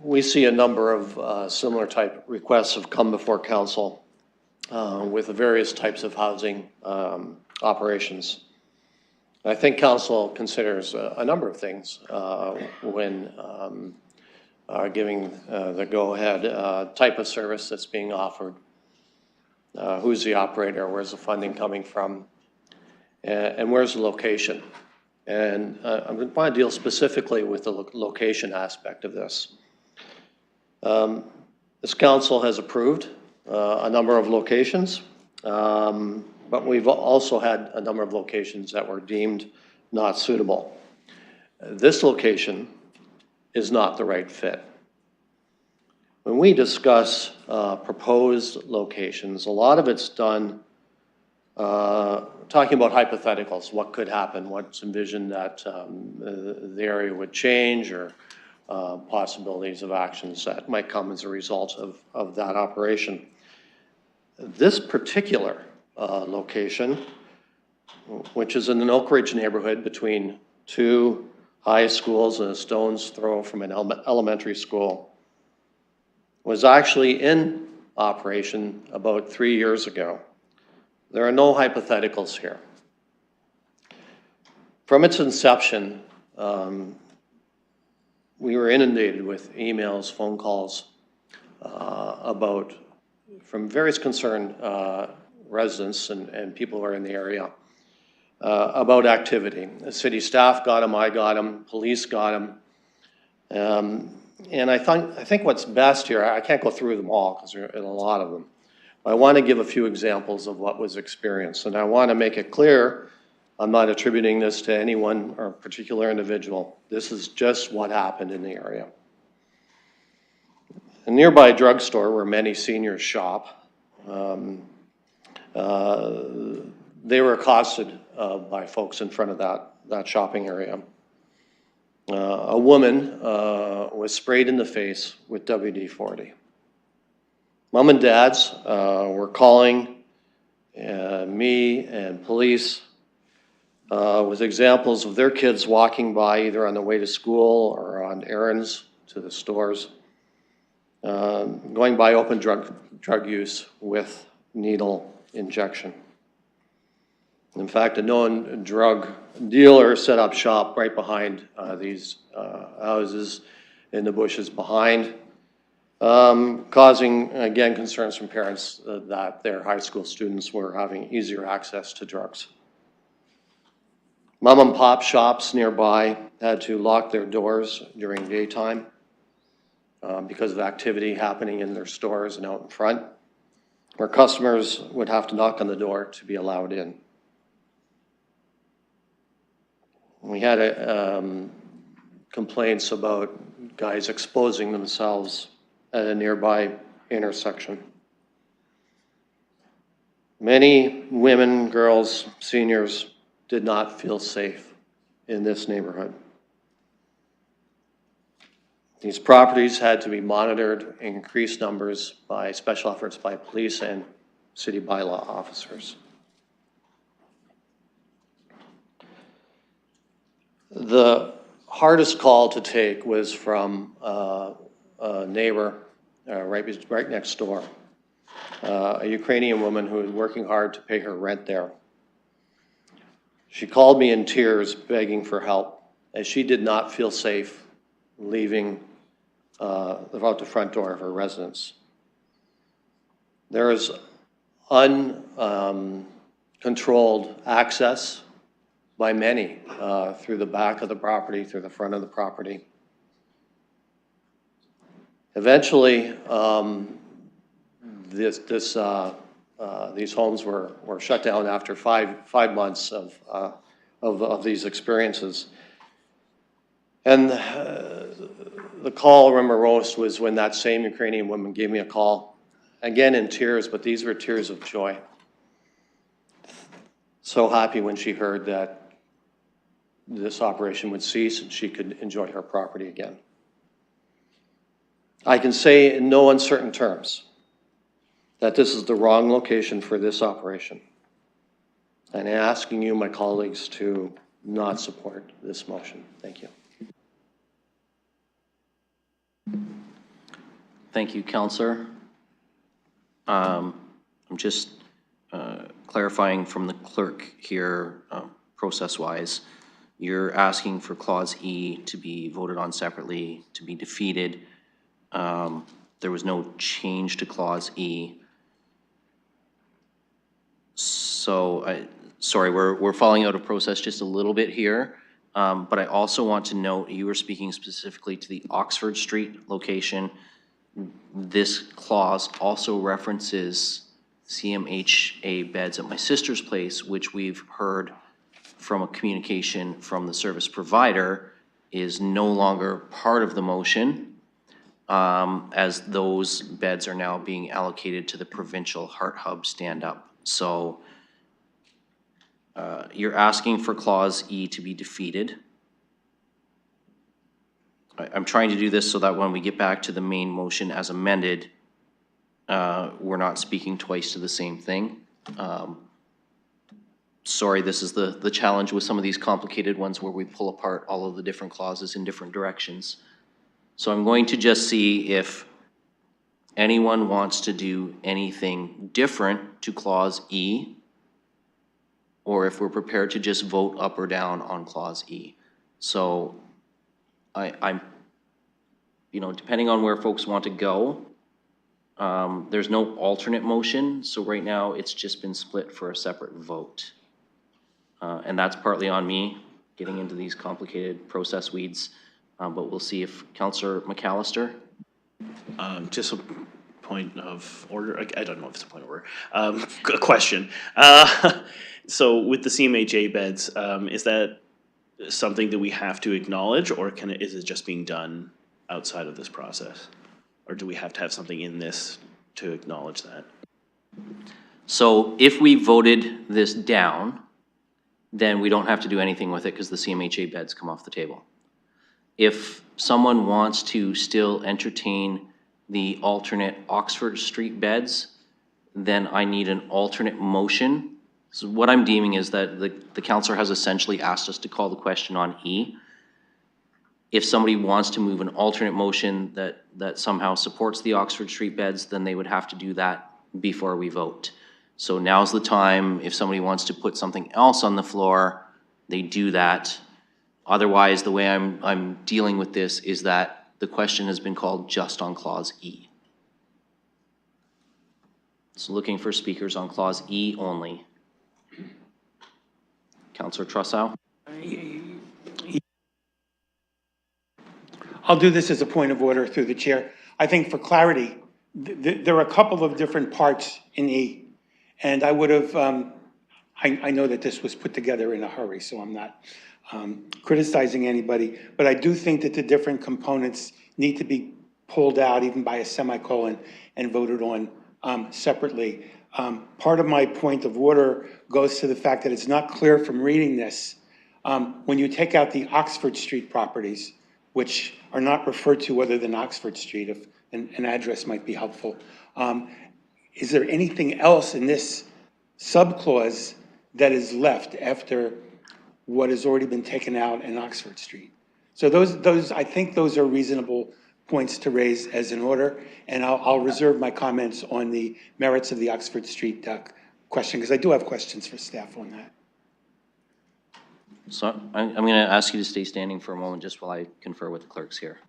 We see a number of similar type requests have come before council with the various types of housing operations. I think council considers a number of things when giving the go-ahead type of service that's being offered, who's the operator, where's the funding coming from, and where's the location. And I'm going to deal specifically with the location aspect of this. This council has approved a number of locations, but we've also had a number of locations that were deemed not suitable. This location is not the right fit. When we discuss proposed locations, a lot of it's done talking about hypotheticals, what could happen, what's envisioned that the area would change, or possibilities of actions that might come as a result of that operation. This particular location, which is in an Oak Ridge neighborhood between two high schools and a stone's throw from an elementary school, was actually in operation about 3 years ago. There are no hypotheticals here. From its inception, we were inundated with emails, phone calls from various concerned residents and people who are in the area about activity. The city staff got them, I got them, police got them. And I think what's best here, I can't go through them all because there are a lot of them. I want to give a few examples of what was experienced, and I want to make it clear I'm not attributing this to anyone or a particular individual. This is just what happened in the area. A nearby drugstore where many seniors shop, they were accosted by folks in front of that shopping area. A woman was sprayed in the face with WD-40. Mom and dads were calling me and police with examples of their kids walking by either on the way to school or on errands to the stores, going by open drug use with needle injection. In fact, a known drug dealer set up shop right behind these houses in the bushes behind, causing, again, concerns from parents that their high school students were having easier access to drugs. Mom and pop shops nearby had to lock their doors during daytime because of activity happening in their stores and out in front, where customers would have to knock on the door to be allowed in. We had complaints about guys exposing themselves at a nearby intersection. Many women, girls, seniors did not feel safe in this neighborhood. These properties had to be monitored in increased numbers by special efforts by police and city bylaw officers. The hardest call to take was from a neighbor right next door, a Ukrainian woman who was working hard to pay her rent there. She called me in tears, begging for help, as she did not feel safe leaving out the front door of her residence. There is uncontrolled access by many through the back of the property, through the front of the property. Eventually, these homes were shut down after five months of these experiences. And the call, remember most, was when that same Ukrainian woman gave me a call, again in tears, but these were tears of joy. So happy when she heard that this operation would cease and she could enjoy her property again. I can say in no uncertain terms that this is the wrong location for this operation. And I'm asking you, my colleagues, to not support this motion. Thank you. Thank you, Councillor. I'm just clarifying from the clerk here, process-wise. You're asking for Clause E to be voted on separately, to be defeated. There was no change to Clause E. So, sorry, we're falling out of process just a little bit here. But I also want to note, you were speaking specifically to the Oxford Street location. This clause also references CMHA beds at my sister's place, which we've heard from a communication from the service provider is no longer part of the motion, as those beds are now being allocated to the provincial Heart Hub stand-up. So you're asking for Clause E to be defeated. I'm trying to do this so that when we get back to the main motion as amended, we're not speaking twice to the same thing. Sorry, this is the challenge with some of these complicated ones where we pull apart all of the different clauses in different directions. So I'm going to just see if anyone wants to do anything different to Clause E, or if we're prepared to just vote up or down on Clause E. So I'm, you know, depending on where folks want to go, there's no alternate motion. So right now it's just been split for a separate vote. And that's partly on me getting into these complicated process weeds. But we'll see if Councillor McAllister. Just a point of order. I don't know if it's a point of order. A question. So with the CMHA beds, is that something that we have to acknowledge, or is it just being done outside of this process? Or do we have to have something in this to acknowledge that? So if we voted this down, then we don't have to do anything with it because the CMHA beds come off the table. If someone wants to still entertain the alternate Oxford Street beds, then I need an alternate motion. So what I'm deeming is that the councillor has essentially asked us to call the question on E. If somebody wants to move an alternate motion that somehow supports the Oxford Street beds, then they would have to do that before we vote. So now's the time, if somebody wants to put something else on the floor, they do that. Otherwise, the way I'm dealing with this is that the question has been called just on clause E. So looking for speakers on clause E only. Councillor Trussow? I'll do this as a point of order through the chair. I think for clarity, there are a couple of different parts in E. And I would have, I know that this was put together in a hurry, so I'm not criticizing anybody, but I do think that the different components need to be pulled out even by a semicolon and voted on separately. Part of my point of order goes to the fact that it's not clear from reading this. When you take out the Oxford Street properties, which are not referred to other than Oxford Street, if an address might be helpful, is there anything else in this subclause that is left after what has already been taken out in Oxford Street? So those I think those are reasonable points to raise as an order, and I'll reserve my comments on the merits of the Oxford Street question, because I do have questions for staff on that. So I'm going to ask you to stay standing for a moment just while I confer with the clerks here.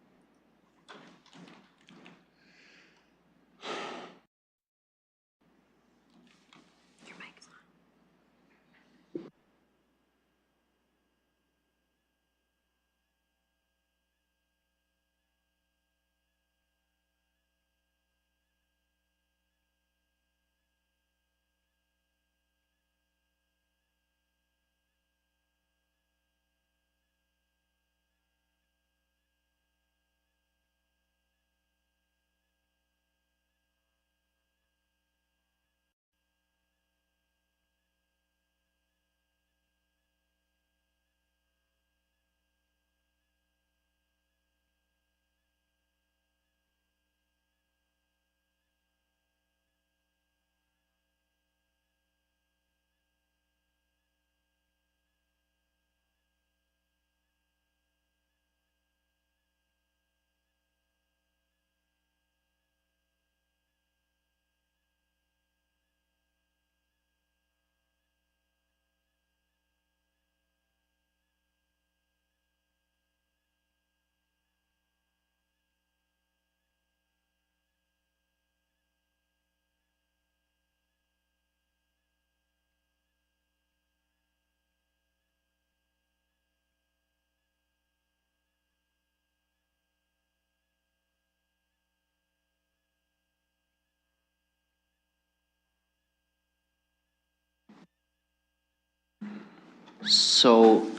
So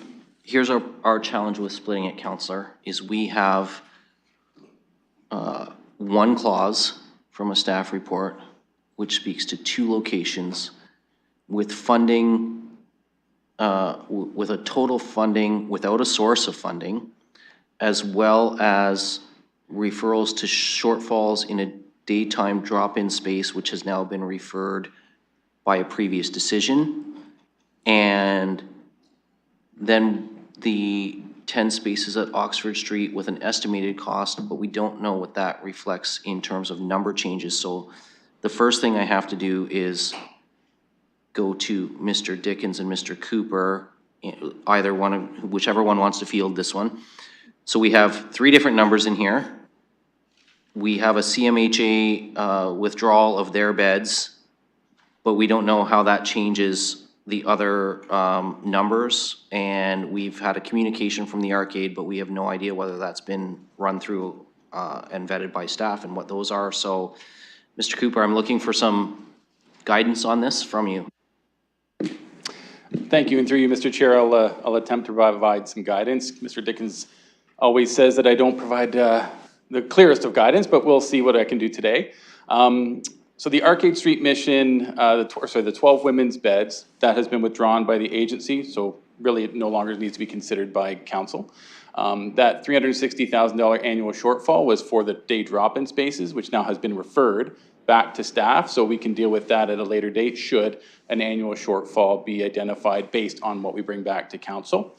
here's our challenge with splitting it, Councillor, is we have one clause from a staff report which speaks to 2 locations with funding, with a total funding without a source of funding, as well as referrals to shortfalls in a daytime drop-in space, which has now been referred by a previous decision. And then the 10 spaces at Oxford Street with an estimated cost, but we don't know what that reflects in terms of number changes. So the first thing I have to do is go to Mr. Dickens and Mr. Cooper, either one of, whichever one wants to field this one. So we have 3 different numbers in here. We have a CMHA withdrawal of their beds, but we don't know how that changes the other numbers. And we've had a communication from the arcade, but we have no idea whether that's been run through and vetted by staff and what those are. So, Mr. Cooper, I'm looking for some guidance on this from you. Thank you, and through you, Mr. Chair, I'll attempt to provide some guidance. Mr. Dickens always says that I don't provide the clearest of guidance, but we'll see what I can do today. So the Arcade Street mission, the 12 women's beds, that has been withdrawn by the agency, so really it no longer needs to be considered by council. That $360,000 annual shortfall was for the day drop-in spaces, which now has been referred back to staff, so we can deal with that at a later date should an annual shortfall be identified based on what we bring back to council.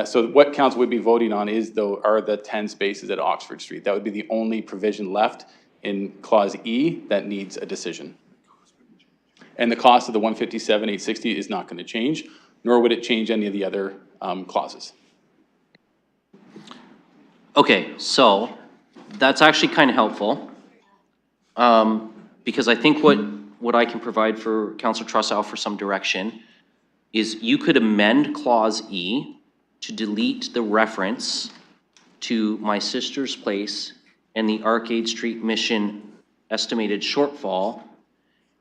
So what council would be voting on are the 10 spaces at Oxford Street. That would be the only provision left in clause E that needs a decision. And the cost of the $157,860 is not going to change, nor would it change any of the other clauses. Okay, so that's actually kind of helpful. Because I think what I can provide for Councillor Trussow for some direction is you could amend clause E to delete the reference to my sister's place and the Arcade Street mission estimated shortfall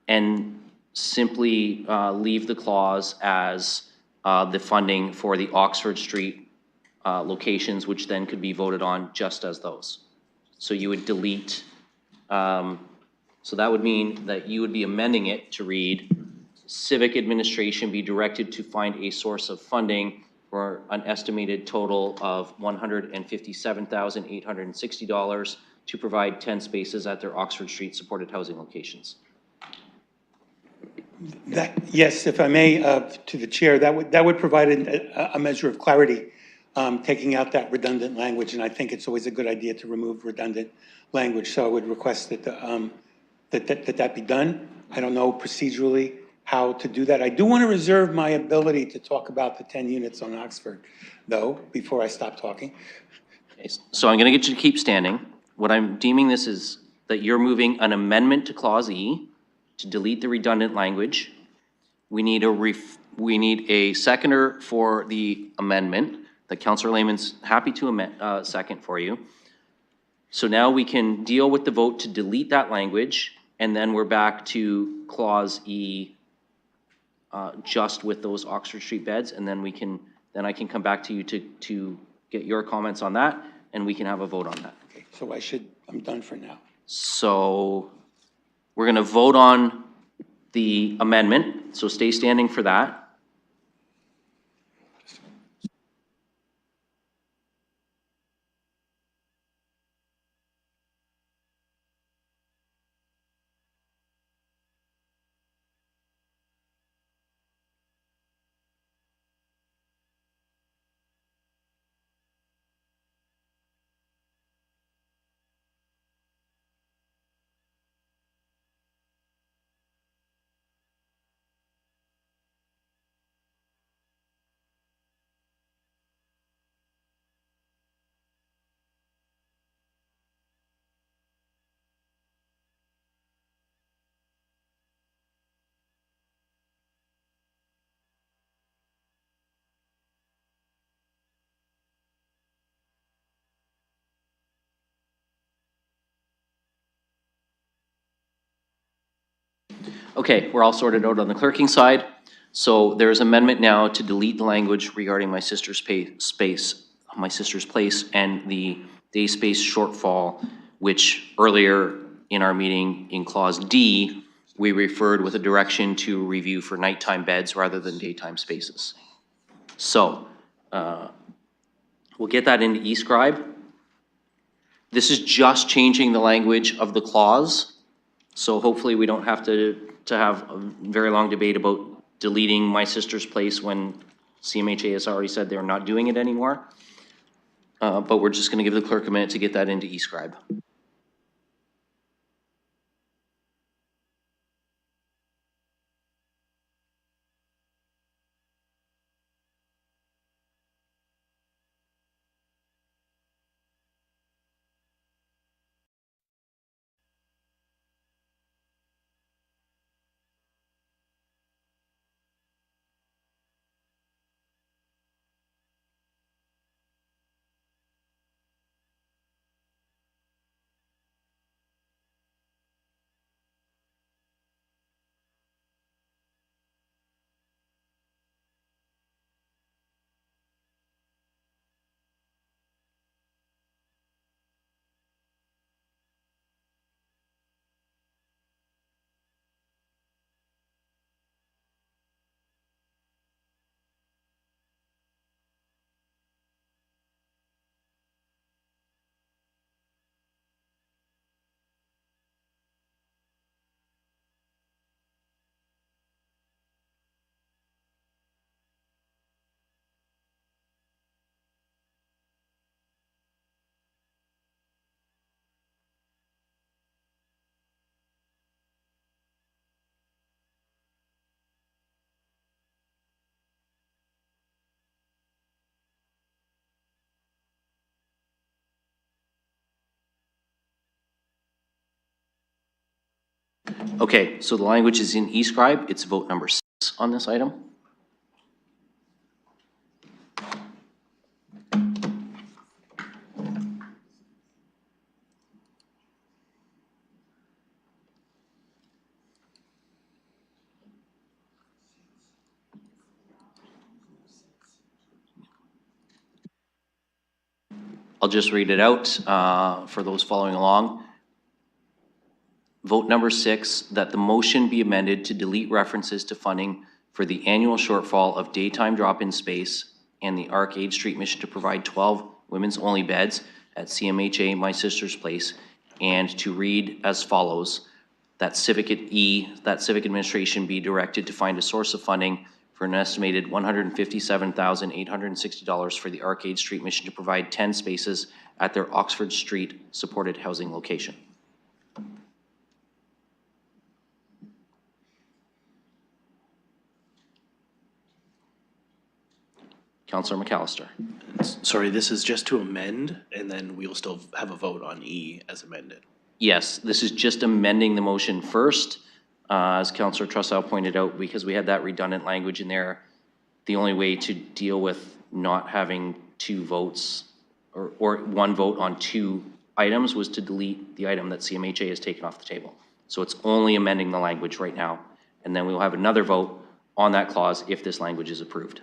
and simply leave the clause as the funding for the Oxford Street locations, which then could be voted on just as those. So you would delete, so that would mean that you would be amending it to read, civic administration be directed to find a source of funding for an estimated total of $157,860 to provide 10 spaces at their Oxford Street supported housing locations. Yes, if I may, to the chair, that would provide a measure of clarity, taking out that redundant language, and I think it's always a good idea to remove redundant language. So I would request that that be done. I don't know procedurally how to do that. I do want to reserve my ability to talk about the 10 units on Oxford, though, before I stop talking. Okay, so I'm going to get you to keep standing. What I'm deeming this is that you're moving an amendment to clause E to delete the redundant language. We need a seconder for the amendment that Councillor Lehman's happy to second for you. So now we can deal with the vote to delete that language, and then we're back to clause E just with those Oxford Street beds, and then then I can come back to you to get your comments on that, and we can have a vote on that. Okay, so I'm done for now. So we're going to vote on the amendment, so stay standing for that. Okay, we're all sorted out on the clerking side. So there's amendment now to delete the language regarding my sister's place, and the day space shortfall, which earlier in our meeting in clause D, we referred with a direction to review for nighttime beds rather than daytime spaces. So we'll get that into eScribe. This is just changing the language of the clause. So hopefully we don't have to have a very long debate about deleting my sister's place when CMHA has already said they're not doing it anymore. But we're just going to give the clerk a minute to get that into eScribe. Okay, so the language is in e-scribe. It's vote number 6 on this item. I'll just read it out for those following along. Vote number 6, that the motion be amended to delete references to funding for the annual shortfall of daytime drop-in space and the Arcade Street mission to provide 12 women's-only beds at CMHA My Sister's Place, and to read as follows, that Civic Administration be directed to find a source of funding for an estimated $157,860 for the Arcade Street mission to provide 10 spaces at their Oxford Street supported housing location. Councillor McAllister. Sorry, this is just to amend, and then we'll still have a vote on E as amended. Yes, this is just amending the motion first. As Councillor Trussow pointed out, because we had that redundant language in there, the only way to deal with not having 2 votes or 1 vote on 2 items was to delete the item that CMHA has taken off the table. So it's only amending the language right now, and then we will have another vote on that clause if this language is approved.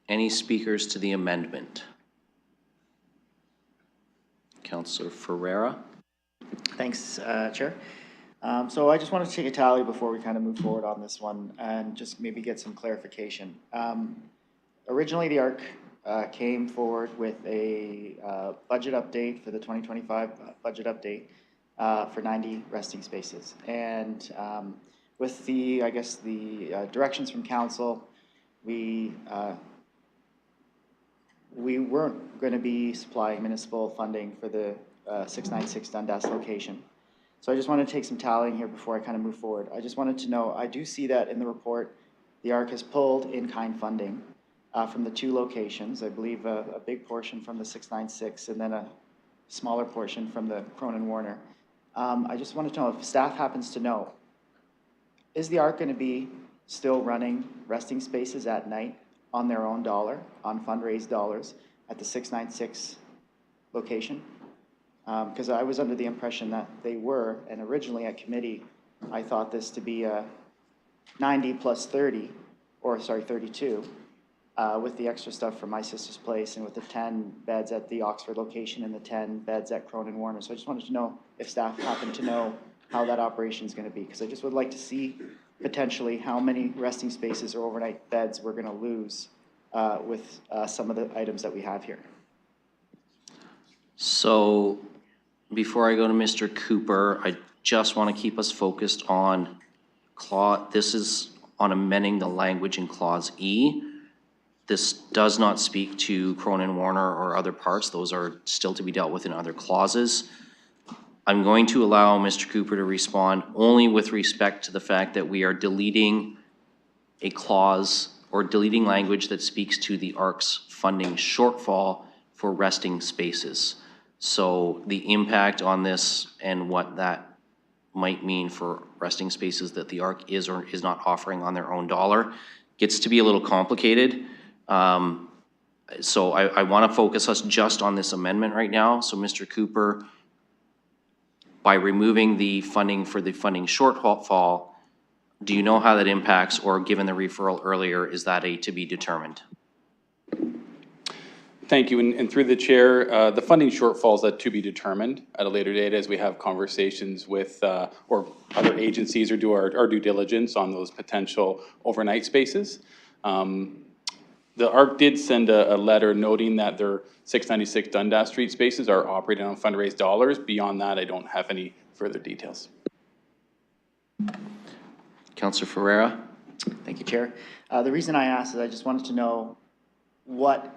Any speakers to the amendment? Councillor Ferreira. Thanks, Chair. So I just wanted to take a tally before we kind of move forward on this one and just maybe get some clarification. Originally, the ARC came forward with a budget update for the 2025 budget update for 90 resting spaces. And with the, I guess, the directions from council, we weren't going to be supplying municipal funding for the 696 Dundas location. So I just want to take some tallying here before I kind of move forward. I just wanted to know, I do see that in the report, the ARC has pulled in-kind funding from the 2 locations. I believe a big portion from the 696 and then a smaller portion from the Cronin Warner. I just wanted to know if staff happens to know, is the ARC going to be still running resting spaces at night on their own dollar, on fundraised dollars at the 696 location? Because I was under the impression that they were, and originally at committee, I thought this to be a 90 plus 30, or sorry, 32, with the extra stuff from My Sister's Place and with the 10 beds at the Oxford location and the 10 beds at Cronin Warner. So I just wanted to know if staff happen to know how that operation is going to be, because I just would like to see potentially how many resting spaces or overnight beds we're going to lose with some of the items that we have here. So before I go to Mr. Cooper, I just want to keep us focused on this is on amending the language in clause E. This does not speak to Cronin Warner or other parts. Those are still to be dealt with in other clauses. I'm going to allow Mr. Cooper to respond only with respect to the fact that we are deleting a clause or deleting language that speaks to the ARC's funding shortfall for resting spaces. So the impact on this and what that might mean for resting spaces that the ARC is or is not offering on their own dollar gets to be a little complicated. So I want to focus us just on this amendment right now. So Mr. Cooper, by removing the funding for the funding shortfall, do you know how that impacts, or given the referral earlier, is that a to be determined? Thank you, and through the chair, the funding shortfalls are to be determined at a later date as we have conversations with or other agencies or do our due diligence on those potential overnight spaces. The ARC did send a letter noting that their 696 Dundas Street spaces are operating on fundraised dollars. Beyond that, I don't have any further details. Councillor Ferreira. Thank you, Chair. The reason I asked is I just wanted to know what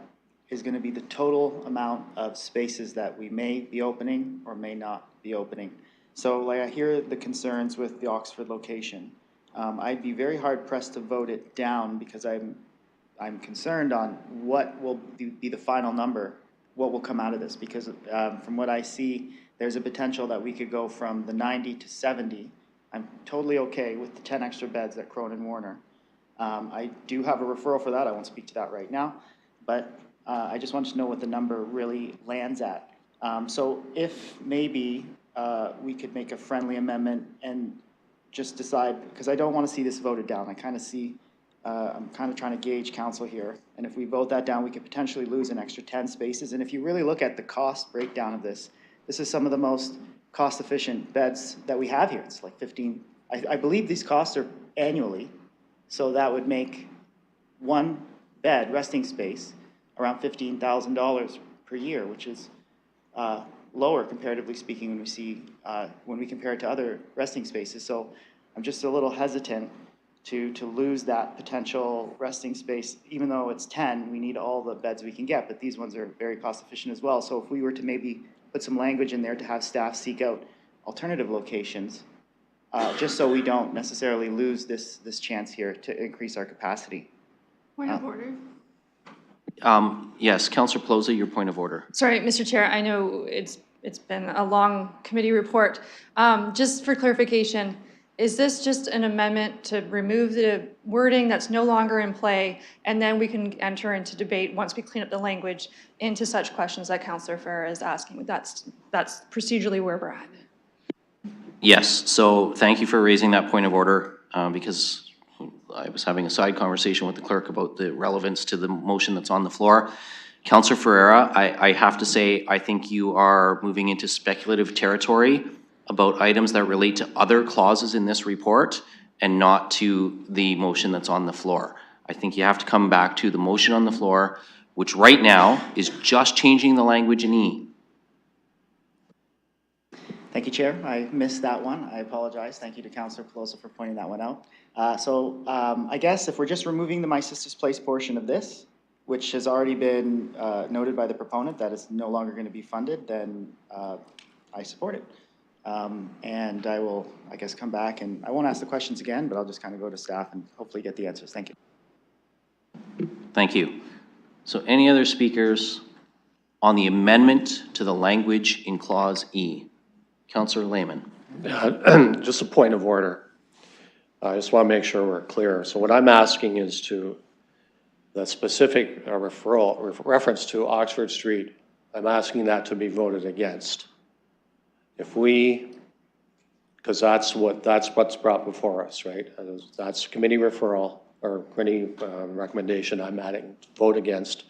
is going to be the total amount of spaces that we may be opening or may not be opening So like I hear the concerns with the Oxford location. I'd be very hard pressed to vote it down because I'm concerned on what will be the final number, what will come out of this, because from what I see, there's a potential that we could go from the 90 to 70. I'm totally okay with the 10 extra beds at Cronin Warner. I do have a referral for that. I won't speak to that right now, but I just wanted to know what the number really lands at. So if maybe we could make a friendly amendment and just decide, because I don't want to see this voted down. I kind of see, I'm kind of trying to gauge council here. And if we vote that down, we could potentially lose an extra 10 spaces. And if you really look at the cost breakdown of this, this is some of the most cost-efficient beds that we have here. It's like 15, I believe these costs are annually. So that would make one bed, resting space, around $15,000 per year, which is lower comparatively speaking when we compare it to other resting spaces. So I'm just a little hesitant to lose that potential resting space. Even though it's 10, we need all the beds we can get, but these ones are very cost efficient as well. So if we were to maybe put some language in there to have staff seek out alternative locations, just so we don't necessarily lose this chance here to increase our capacity. Point of order. Yes, Councillor Pelosi, your point of order. Sorry, Mr. Chair, I know it's been a long committee report. Just for clarification, is this just an amendment to remove the wording that's no longer in play, and then we can enter into debate once we clean up the language into such questions that Councillor Farah is asking? That's procedurally where we're at. Yes, so thank you for raising that point of order, because I was having a side conversation with the clerk about the relevance to the motion that's on the floor. Councillor Ferreira, I have to say, I think you are moving into speculative territory about items that relate to other clauses in this report and not to the motion that's on the floor. I think you have to come back to the motion on the floor, which right now is just changing the language in E. Thank you, Chair. I missed that one. I apologize. Thank you to Councillor Pelosi for pointing that one out. I guess if we're just removing the My Sister's Place portion of this, which has already been noted by the proponent that is no longer going to be funded, then I support it. And I will, I guess, come back and I won't ask the questions again, but I'll just kind of go to staff and hopefully get the answers. Thank you. Thank you. So any other speakers on the amendment to the language in Clause E? Councillor Lehman. Just a point of order. I just want to make sure we're clear. So what I'm asking is to the specific reference to Oxford Street, I'm asking that to be voted against. If we, because that's what's brought before us, right? That's committee referral or committee recommendation I'm adding to vote against.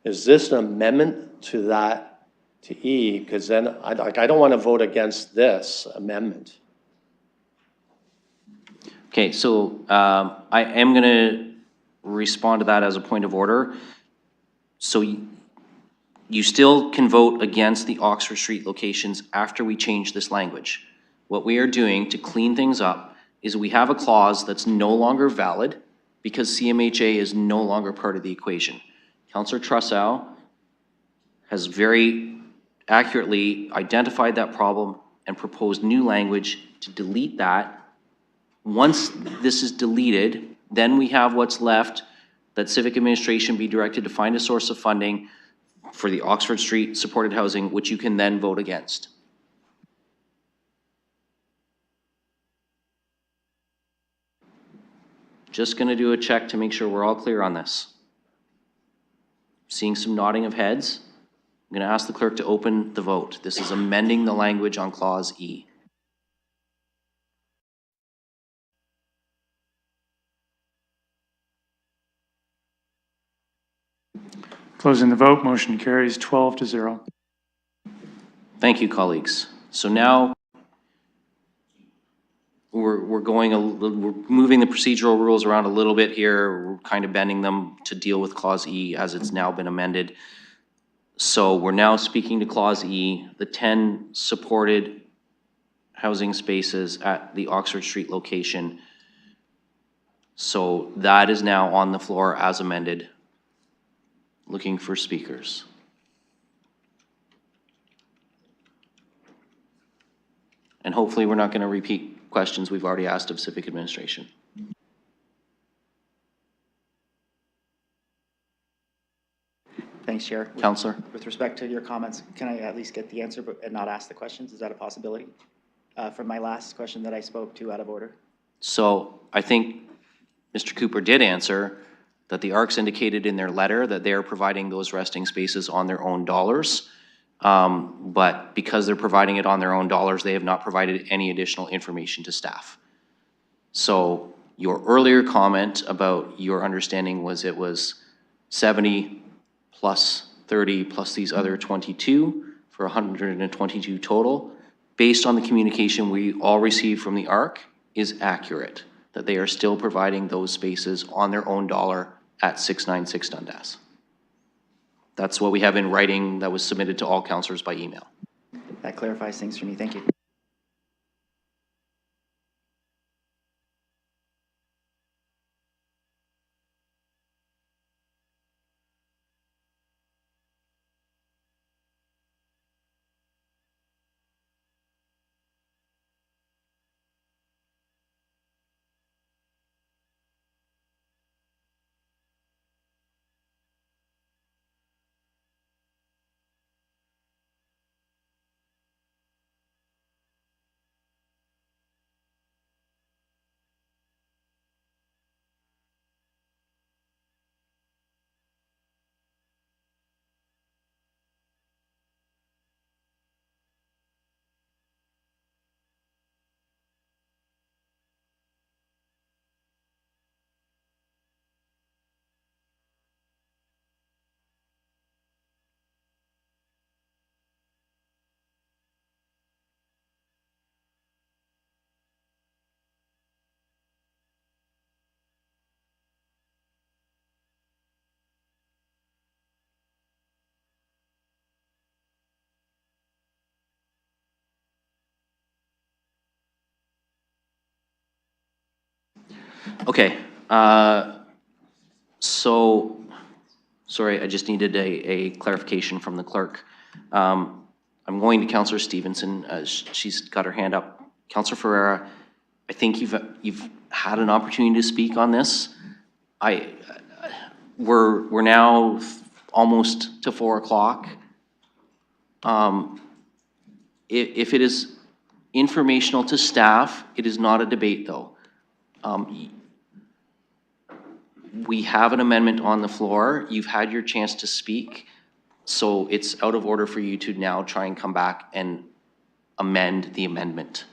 Is this an amendment to that, to E? Because then I don't want to vote against this amendment. Okay, so I am going to respond to that as a point of order. So you still can vote against the Oxford Street locations after we change this language. What we are doing to clean things up is we have a clause that's no longer valid because CMHA is no longer part of the equation. Councillor Trussow has very accurately identified that problem and proposed new language to delete that. Once this is deleted, then we have what's left, that civic administration be directed to find a source of funding for the Oxford Street supported housing, which you can then vote against. Just going to do a check to make sure we're all clear on this. Seeing some nodding of heads. I'm going to ask the clerk to open the vote. This is amending the language on Clause E. Closing the vote, motion carries 12-0. Thank you, colleagues. So now we're moving the procedural rules around a little bit here. We're kind of bending them to deal with Clause E as it's now been amended. So we're now speaking to Clause E, the 10 supported housing spaces at the Oxford Street location. So that is now on the floor as amended. Looking for speakers. And hopefully we're not going to repeat questions we've already asked of civic administration. Thanks, Chair. Councillor? With respect to your comments, can I at least get the answer and not ask the questions? Is that a possibility? From my last question that I spoke to out of order? So I think Mr. Cooper did answer that the ARCs indicated in their letter that they are providing those resting spaces on their own dollars. But because they're providing it on their own dollars, they have not provided any additional information to staff. So your earlier comment about your understanding was it was 70 plus 30 plus these other 22 for 122 total, based on the communication we all received from the ARC, is accurate, that they are still providing those spaces on their own dollar at 696 Dundas. That's what we have in writing that was submitted to all councillors by email. That clarifies things for me. Thank you. Okay, so, sorry, I just needed a clarification from the clerk. I'm going to Councillor Stevenson, she's got her hand up. Councillor Ferreira, I think you've had an opportunity to speak on this. We're now almost to 4 o'clock. If it is informational to staff, it is not a debate though. We have an amendment on the floor. You've had your chance to speak. So it's out of order for you to now try and come back and amend the amendment.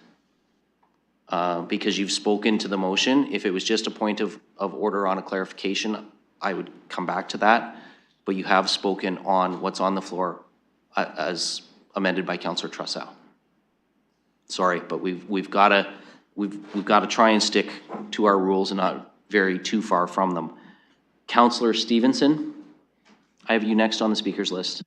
Because you've spoken to the motion. If it was just a point of order on a clarification, I would come back to that. But you have spoken on what's on the floor as amended by Councillor Trussell. Sorry, but we've got to try and stick to our rules and not vary too far from them. Councillor Stevenson, I have you next on the speakers list.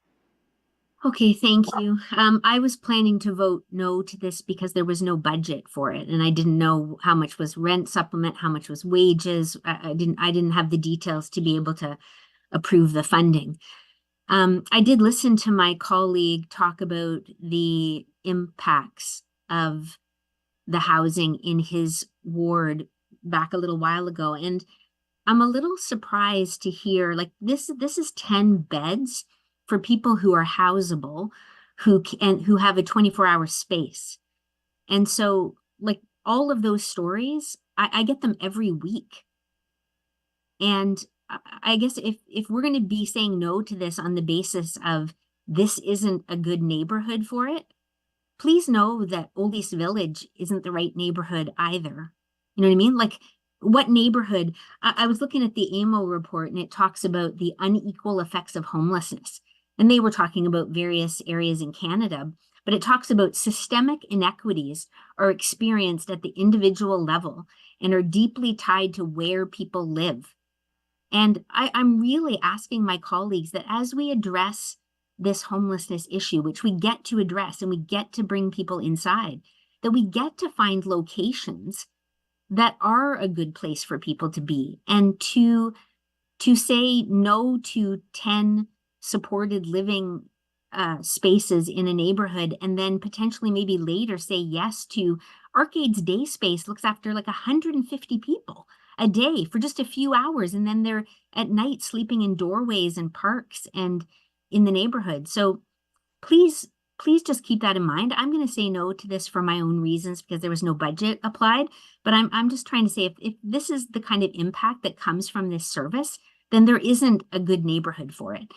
Okay, thank you. I was planning to vote no to this because there was no budget for it, and I didn't know how much was rent supplement, how much was wages. I didn't have the details to be able to approve the funding. I did listen to my colleague talk about the impacts of the housing in his ward back a little while ago, and I'm a little surprised to hear, like, this is 10 beds for people who are housable, who have a 24-hour space. And so, like, all of those stories, I get them every week. And I guess if we're going to be saying no to this on the basis of this isn't a good neighborhood for it, please know that Old East Village isn't the right neighborhood either. You know what I mean? Like, what neighborhood? I was looking at the AMO report, and it talks about the unequal effects of homelessness. And they were talking about various areas in Canada, but it talks about systemic inequities are experienced at the individual level and are deeply tied to where people live. And I'm really asking my colleagues that as we address this homelessness issue, which we get to address and we get to bring people inside, that we get to find locations that are a good place for people to be, and to say no to 10 supported living spaces in a neighborhood and then potentially maybe later say yes to Arcade's day space looks after like 150 people a day for just a few hours, and then they're at night sleeping in doorways and parks and in the neighborhood. So please just keep that in mind. I'm going to say no to this for my own reasons because there was no budget applied, but I'm just trying to say if this is the kind of impact that comes from this service, then there isn't a good neighborhood for it.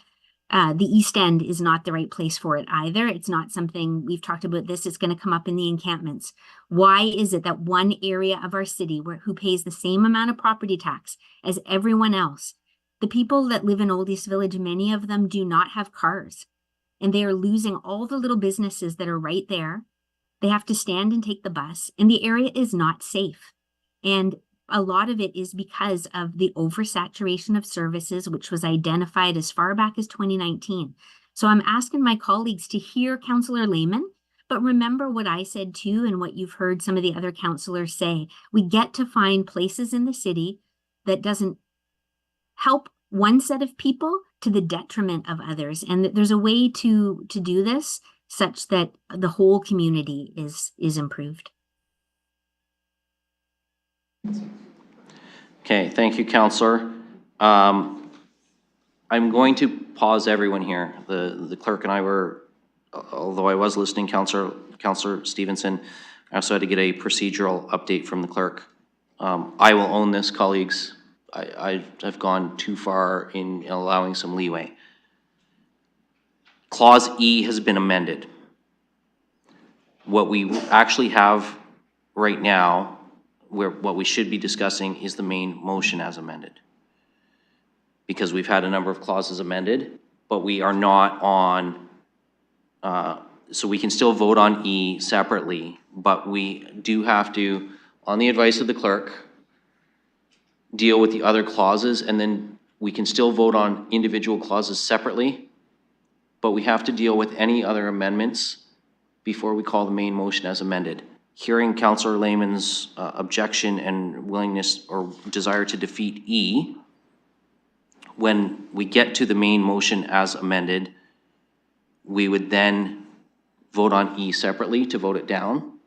The East End is not the right place for it either. It's not something, we've talked about this, it's going to come up in the encampments. Why is it that one area of our city who pays the same amount of property tax as everyone else, the people that live in Old East Village, many of them do not have cars, and they are losing all the little businesses that are right there. They have to stand and take the bus, and the area is not safe. And a lot of it is because of the oversaturation of services, which was identified as far back as 2019. So I'm asking my colleagues to hear Councillor Lehman, but remember what I said too, and what you've heard some of the other councillors say. We get to find places in the city that doesn't help one set of people to the detriment of others. And there's a way to do this such that the whole community is improved. Okay, thank you, Councillor. I'm going to pause everyone here. The clerk and I were, although I was listening, Councillor Stevenson, I also had to get a procedural update from the clerk. I will own this, colleagues. I've gone too far in allowing some leeway. Clause E has been amended. What we actually have right now, what we should be discussing is the main motion as amended. Because we've had a number of clauses amended, but we are not on, so we can still vote on E separately, but we do have to, on the advice of the clerk, deal with the other clauses, and then we can still vote on individual clauses separately, but we have to deal with any other amendments before we call the main motion as amended. Hearing Councillor Lehman's objection and willingness or desire to defeat E, when we get to the main motion as amended, we would then vote on E separately to vote it down.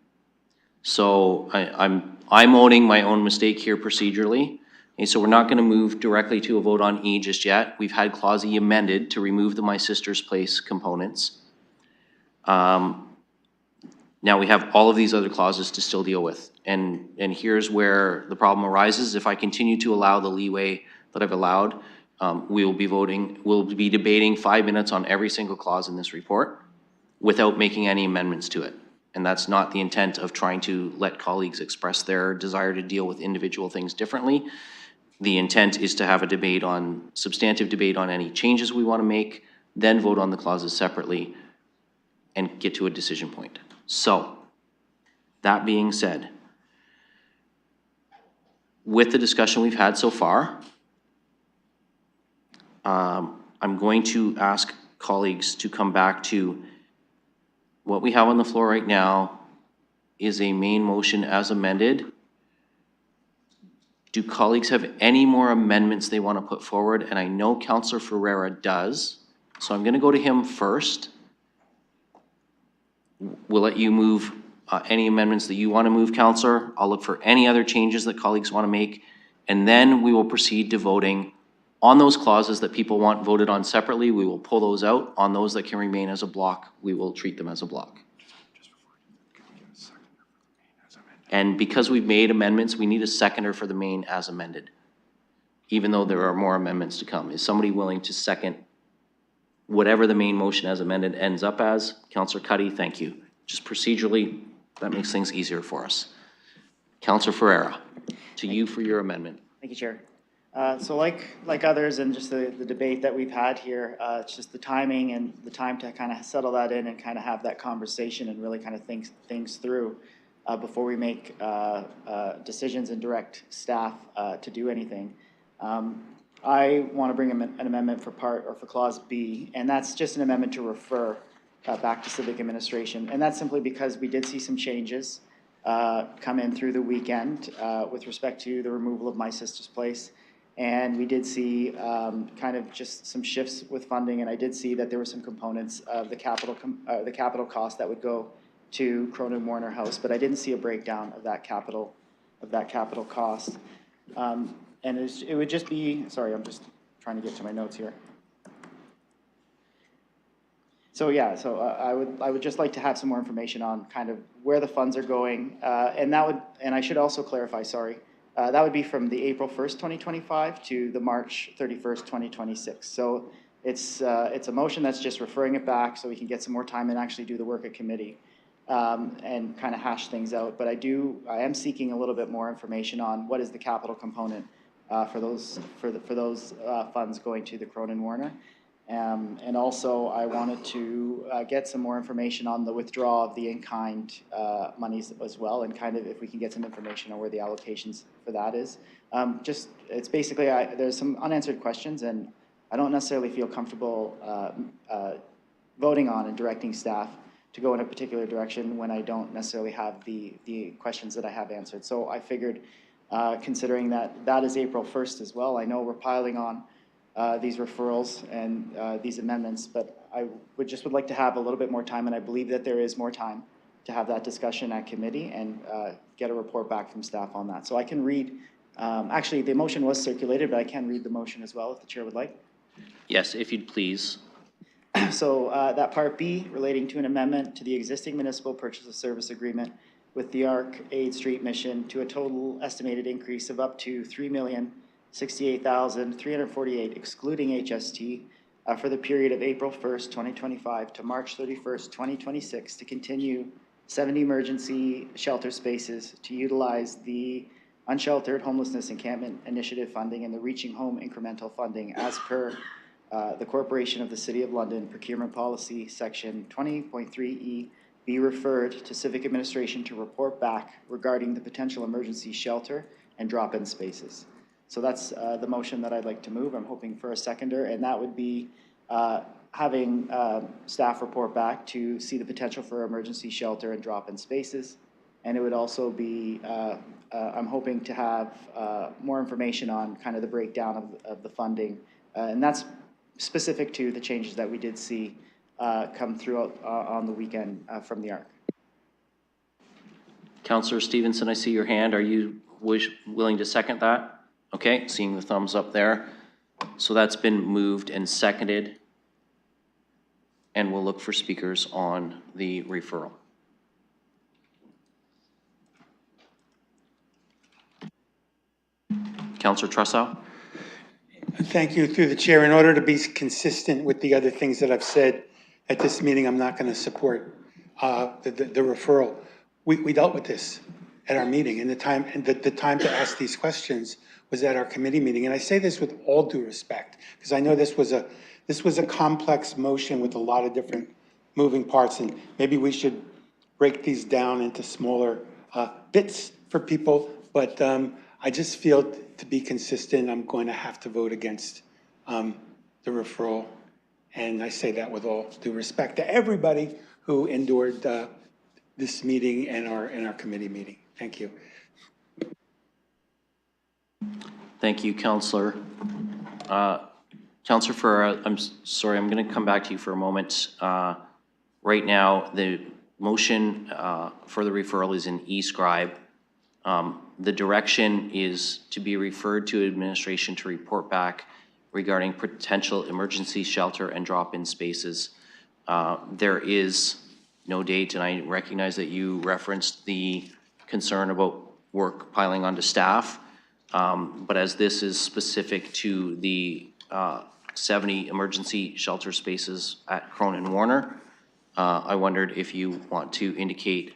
So I'm owning my own mistake here procedurally. Okay, so we're not going to move directly to a vote on E just yet. We've had clause E amended to remove the My Sister's Place components. Now we have all of these other clauses to still deal with. And here's where the problem arises. If I continue to allow the leeway that I've allowed, we'll be debating 5 minutes on every single clause in this report without making any amendments to it. And that's not the intent of trying to let colleagues express their desire to deal with individual things differently. The intent is to have a substantive debate on any changes we want to make, then vote on the clauses separately and get to a decision point. So, that being said, with the discussion we've had so far, I'm going to ask colleagues to come back to what we have on the floor right now is a main motion as amended. Do colleagues have any more amendments they want to put forward? And I know Councillor Ferreira does, so I'm going to go to him first. We'll let you move any amendments that you want to move, Councillor. I'll look for any other changes that colleagues want to make, and then we will proceed to voting on those clauses that people want voted on separately. We will pull those out. On those that can remain as a block, we will treat them as a block. And because we've made amendments, we need a seconder for the main as amended, even though there are more amendments to come. Is somebody willing to second whatever the main motion as amended ends up as? Councillor Cuddy, thank you. Just procedurally, that makes things easier for us. Councillor Ferreira, to you for your amendment. Thank you, Chair. So like others and just the debate that we've had here, it's just the timing and the time to kind of settle that in and kind of have that conversation and really kind of think things through before we make decisions and direct staff to do anything. I want to bring an amendment for clause B, and that's just an amendment to refer back to civic administration. And that's simply because we did see some changes come in through the weekend with respect to the removal of My Sister's Place. And we did see kind of just some shifts with funding, and I did see that there were some components of the capital cost that would go to Cronin Warner House, but I didn't see a breakdown of that capital cost. And it would just be, sorry, I'm just trying to get to my notes here. So yeah, so I would just like to have some more information on kind of where the funds are going, and I should also clarify, sorry, that would be from the April 1st, 2025 to the March 31st, 2026. So it's a motion that's just referring it back so we can get some more time and actually do the work at committee and kind of hash things out. But I am seeking a little bit more information on what is the capital component for those funds going to the Cronin Warner. And also, I wanted to get some more information on the withdrawal of the in-kind monies as well, and kind of if we can get some information on where the allocations for that is. It's basically, there's some unanswered questions, and I don't necessarily feel comfortable voting on and directing staff to go in a particular direction when I don't necessarily have the questions that I have answered. So I figured, considering that is April 1st as well, I know we're piling on these referrals and these amendments, but I would like to have a little bit more time, and I believe that there is more time to have that discussion at committee and get a report back from staff on that. So I can read, actually the motion was circulated, but I can read the motion as well if the chair would like. Yes, if you'd please. So that part B relating to an amendment to the existing municipal purchase of service agreement with the ARC Aid Street Mission to a total estimated increase of up to $3,068,348 excluding HST for the period of April 1st, 2025 to March 31st, 2026 to continue 70 emergency shelter spaces to utilize the Unsheltered Homelessness Encampment Initiative funding and the Reaching Home incremental funding as per the Corporation of the City of London Procurement Policy Section 20.3E be referred to Civic Administration to report back regarding the potential emergency shelter and drop-in spaces. So that's the motion that I'd like to move. I'm hoping for a seconder, and that would be having staff report back to see the potential for emergency shelter and drop-in spaces. And it would also be, I'm hoping to have more information on kind of the breakdown of the funding. And that's specific to the changes that we did see come throughout on the weekend from the ARC. Councillor Stevenson, I see your hand. Are you willing to second that? Okay, seeing the thumbs up there. So that's been moved and seconded. And we'll look for speakers on the referral. Councillor Trussow. Thank you, through the chair. In order to be consistent with the other things that I've said at this meeting, I'm not going to support the referral. We dealt with this at our meeting, and the time to ask these questions was at our committee meeting. And I say this with all due respect, because I know this was a complex motion with a lot of different moving parts, and maybe we should break these down into smaller bits for people. But I just feel, to be consistent, I'm going to have to vote against the referral. And I say that with all due respect to everybody who endured this meeting and our committee meeting. Thank you. Thank you, Councillor. Councillor Ferreira, I'm sorry, I'm going to come back to you for a moment. Right now, the motion for the referral is in e-scribe. The direction is to be referred to administration to report back regarding potential emergency shelter and drop-in spaces. There is no date, and I recognize that you referenced the concern about work piling onto staff. But as this is specific to the 70 emergency shelter spaces at Cronin Warner, I wondered if you want to indicate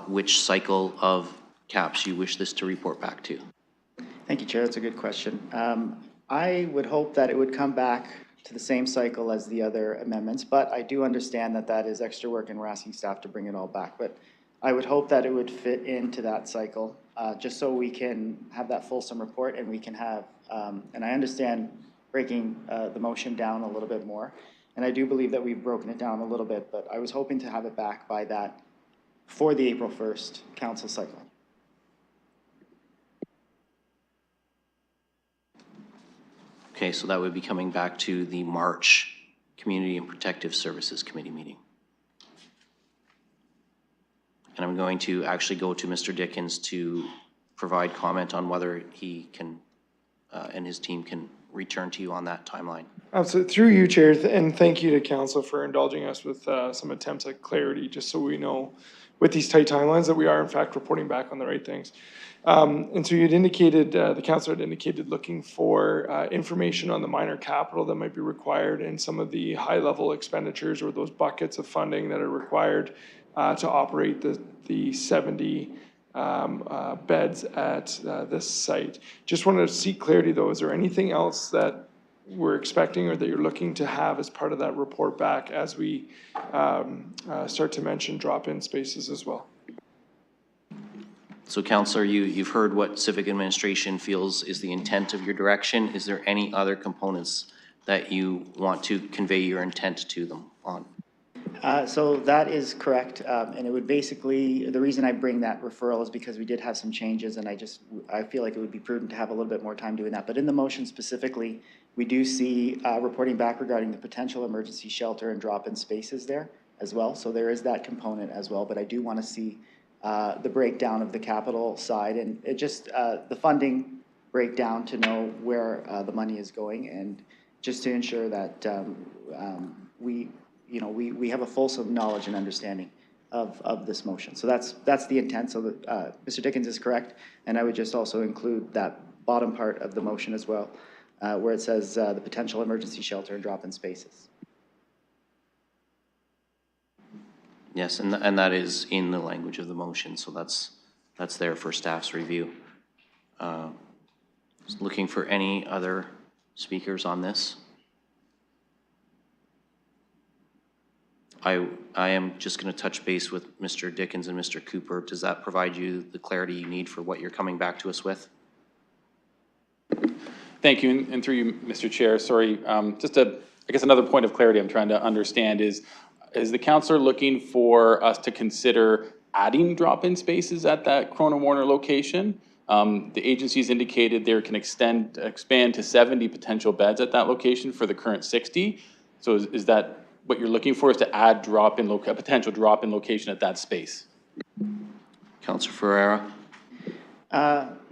which cycle of caps you wish this to report back to. Thank you, Chair. That's a good question. I would hope that it would come back to the same cycle as the other amendments, but I do understand that that is extra work and we're asking staff to bring it all back. But I would hope that it would fit into that cycle, just so we can have that fulsome report and we can have, and I understand breaking the motion down a little bit more. And I do believe that we've broken it down a little bit, but I was hoping to have it back by that, for the April 1st council cycle. Okay, so that would be coming back to the March Community and Protective Services Committee meeting. And I'm going to actually go to Mr. Dickens to provide comment on whether he can, and his team can return to you on that timeline. Absolutely. Through you, Chair, and thank you to council for indulging us with some attempts at clarity, just so we know with these tight timelines that we are in fact reporting back on the right things. And so you'd indicated, the council had indicated looking for information on the minor capital that might be required and some of the high level expenditures or those buckets of funding that are required to operate the 70 beds at this site. Just wanted to seek clarity though, is there anything else that we're expecting or that you're looking to have as part of that report back as we start to mention drop-in spaces as well? So Councillor, you've heard what Civic Administration feels is the intent of your direction. Is there any other components that you want to convey your intent to them on? So that is correct, and it would basically, the reason I bring that referral is because we did have some changes, and I feel like it would be prudent to have a little bit more time doing that. But in the motion specifically, we do see reporting back regarding the potential emergency shelter and drop-in spaces there as well. So there is that component as well, but I do want to see the breakdown of the capital side and it just the funding breakdown to know where the money is going, and just to ensure that we have a fulsome knowledge and understanding of this motion. So that's the intent. So that, Mr. Dickens is correct, and I would just also include that bottom part of the motion as well, where it says the potential emergency shelter and drop-in spaces. Yes, and that is in the language of the motion, so that's there for staff's review. Just looking for any other speakers on this. I am just going to touch base with Mr. Dickens and Mr. Cooper. Does that provide you the clarity you need for what you're coming back to us with? Thank you, and through you, Mr. Chair, sorry, just I guess another point of clarity I'm trying to understand is the councillor looking for us to consider adding drop-in spaces at that Corona Warner location? The agency's indicated there can expand to 70 potential beds at that location for the current 60. So is that what you're looking for, is to add a potential drop-in location at that space? Councillor Ferreira.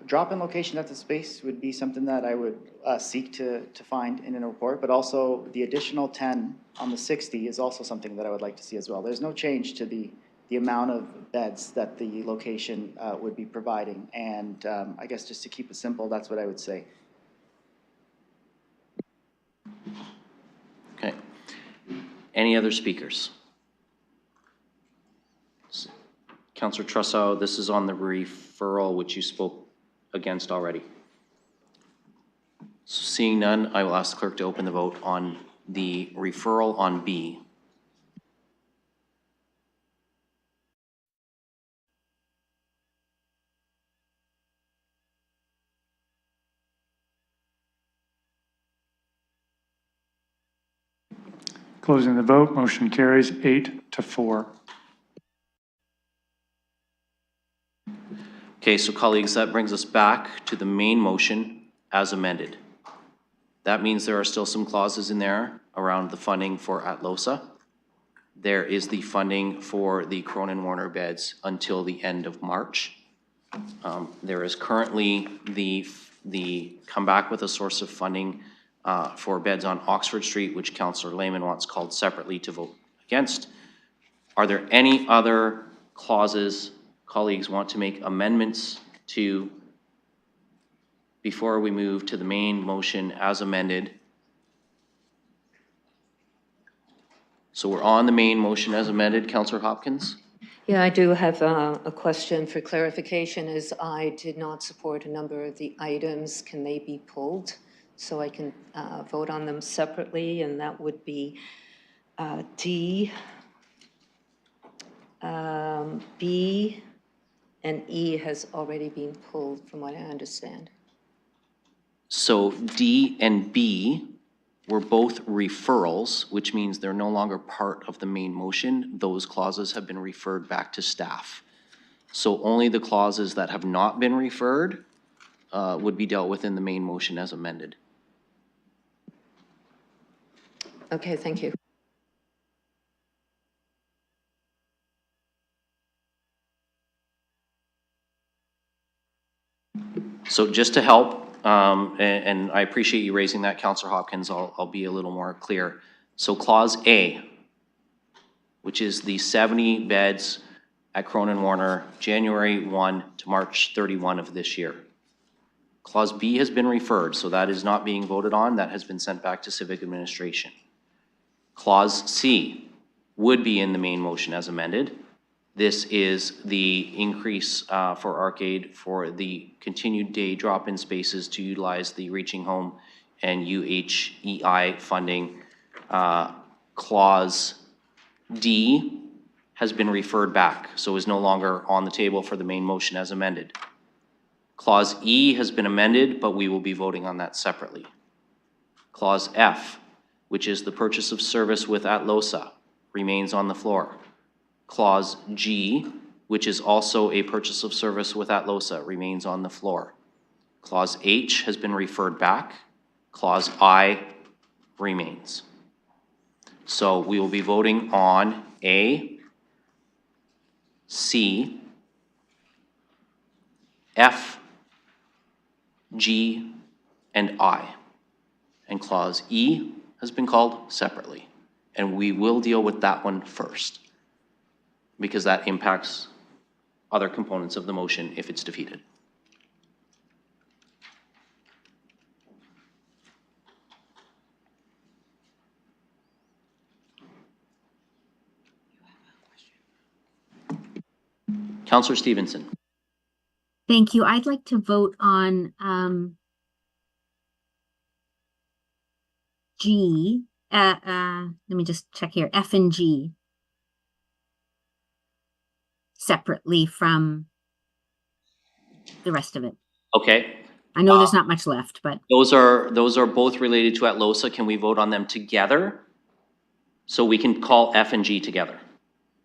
Drop-in location at the space would be something that I would seek to find in a report, but also the additional 10 on the 60 is also something that I would like to see as well. There's no change to the amount of beds that the location would be providing, and I guess just to keep it simple, that's what I would say. Okay. Any other speakers? Councillor Trussow, this is on the referral which you spoke against already. So seeing none, I will ask the clerk to open the vote on the referral on B. Closing the vote, motion carries 8-4. Okay, so colleagues, that brings us back to the main motion as amended. That means there are still some clauses in there around the funding for Atlosa. There is the funding for the Cronin Warner beds until the end of March. There is currently the come back with a source of funding for beds on Oxford Street, which Councillor Lehman wants called separately to vote against. Are there any other clauses colleagues want to make amendments to before we move to the main motion as amended? So we're on the main motion as amended. Councillor Hopkins? Yeah, I do have a question for clarification, as I did not support a number of the items. Can they be pulled so I can vote on them separately? And that would be D, B, and E has already been pulled from what I understand. So D and B were both referrals, which means they're no longer part of the main motion. Those clauses have been referred back to staff. So only the clauses that have not been referred would be dealt with in the main motion as amended. Okay, thank you. So just to help, and I appreciate you raising that, Councillor Hopkins, I'll be a little more clear. So clause A, which is the 70 beds at Cronin Warner, January 1 to March 31 of this year. Clause B has been referred, so that is not being voted on. That has been sent back to Civic Administration. Clause C would be in the main motion as amended. This is the increase for Arcade for the continued day drop-in spaces to utilize the Reaching Home and UHEI funding. Clause D has been referred back, so is no longer on the table for the main motion as amended. Clause E has been amended, but we will be voting on that separately. Clause F, which is the purchase of service with Atlosa, remains on the floor. Clause G, which is also a purchase of service with Atlosa, remains on the floor. Clause H has been referred back. Clause I remains. So we will be voting on A, C, F, G, and I. And clause E has been called separately. And we will deal with that one first, because that impacts other components of the motion if it's defeated. Councillor Stevenson. Thank you. I'd like to vote on G. Let me just check here. F and G separately from the rest of it. Okay. I know there's not much left, but Those are both related to Atlosa. Can we vote on them together? So we can call F and G together.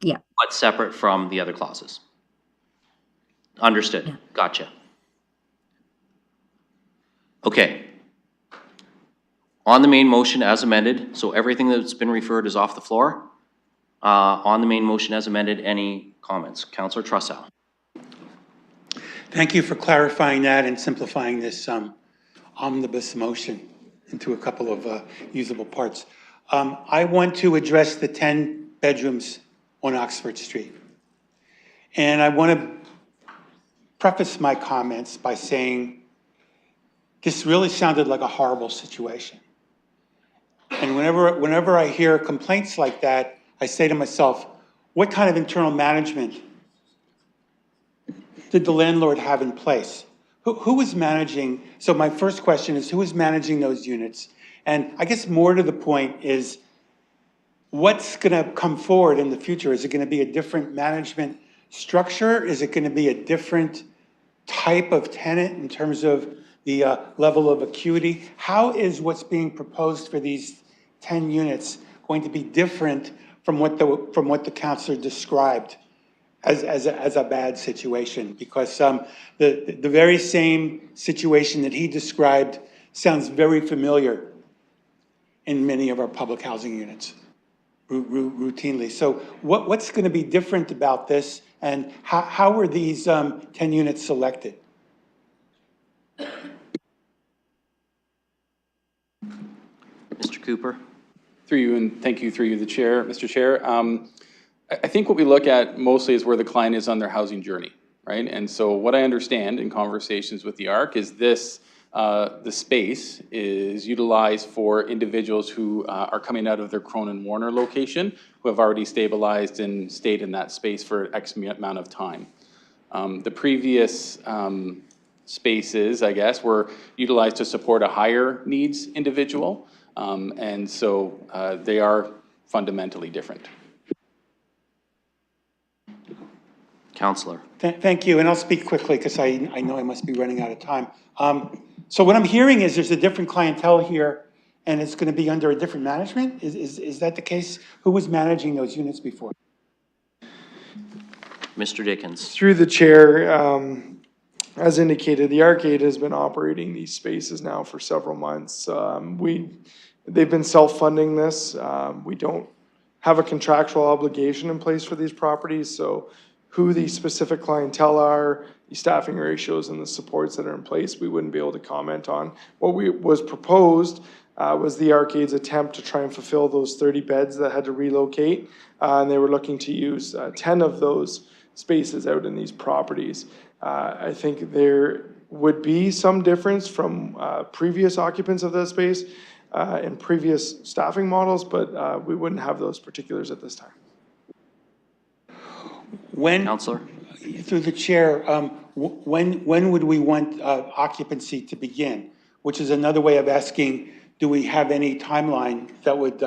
Yeah. But separate from the other clauses. Understood. Yeah. Gotcha. Okay. On the main motion as amended, so everything that's been referred is off the floor. On the main motion as amended, any comments? Councillor Trussell. Thank you for clarifying that and simplifying this omnibus motion into a couple of usable parts. I want to address the 10 bedrooms on Oxford Street. And I want to preface my comments by saying this really sounded like a horrible situation. And whenever I hear complaints like that, I say to myself, what kind of internal management did the landlord have in place? Who was managing? So my first question is, who is managing those units? And I guess more to the point is, what's going to come forward in the future? Is it going to be a different management structure? Is it going to be a different type of tenant in terms of the level of acuity? How is what's being proposed for these 10 units going to be different from what the councillor described as a bad situation? Because the very same situation that he described sounds very familiar in many of our public housing units routinely. So what's going to be different about this, and how were these 10 units selected? Mr. Cooper. Through you, and thank you, through you, the chair, Mr. Chair. I think what we look at mostly is where the client is on their housing journey, right? And so what I understand in conversations with the ARC is this, the space is utilized for individuals who are coming out of their Cronin Warner location, who have already stabilized and stayed in that space for X amount of time. The previous spaces, I guess, were utilized to support a higher needs individual. And so they are fundamentally different. Councillor. Thank you, and I'll speak quickly because I know I must be running out of time. So what I'm hearing is there's a different clientele here, and it's going to be under a different management? Is that the case? Who was managing those units before? Mr. Dickens. Through the chair, as indicated, the Arcade has been operating these spaces now for several months. they've been self-funding this. We don't have a contractual obligation in place for these properties, so who the specific clientele are, the staffing ratios and the supports that are in place, we wouldn't be able to comment on. What was proposed was the Arcade's attempt to try and fulfill those 30 beds that had to relocate, and they were looking to use 10 of those spaces out in these properties. I think there would be some difference from previous occupants of that space in previous staffing models, but we wouldn't have those particulars at this time. Councillor? Through the chair, when would we want occupancy to begin? Which is another way of asking, do we have any timeline that would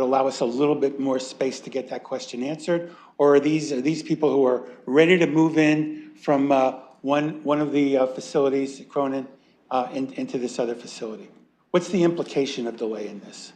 allow us a little bit more space to get that question answered? Or are these people who are ready to move in from one of the facilities, Cronin, into this other facility? What's the implication of delay in this?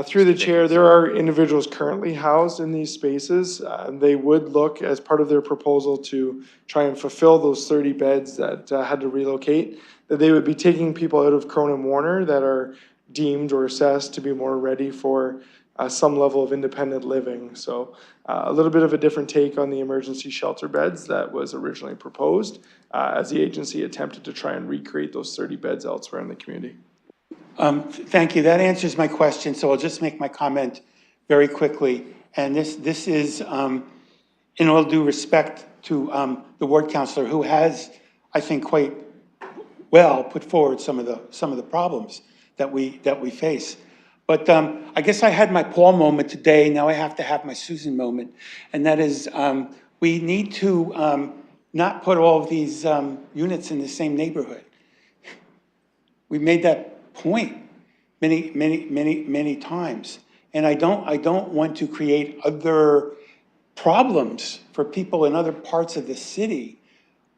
Through the chair, there are individuals currently housed in these spaces. They would look as part of their proposal to try and fulfill those 30 beds that had to relocate, that they would be taking people out of Cronin Warner that are deemed or assessed to be more ready for some level of independent living. So a little bit of a different take on the emergency shelter beds that was originally proposed as the agency attempted to try and recreate those 30 beds elsewhere in the community. Thank you. That answers my question. So I'll just make my comment very quickly. And this is in all due respect to the ward councillor who has, I think, quite well put forward some of the problems that we face. But I guess I had my Paul moment today. Now I have to have my Susan moment, and that is we need to not put all of these units in the same neighborhood. We made that point many times, and I don't want to create other problems for people in other parts of the city,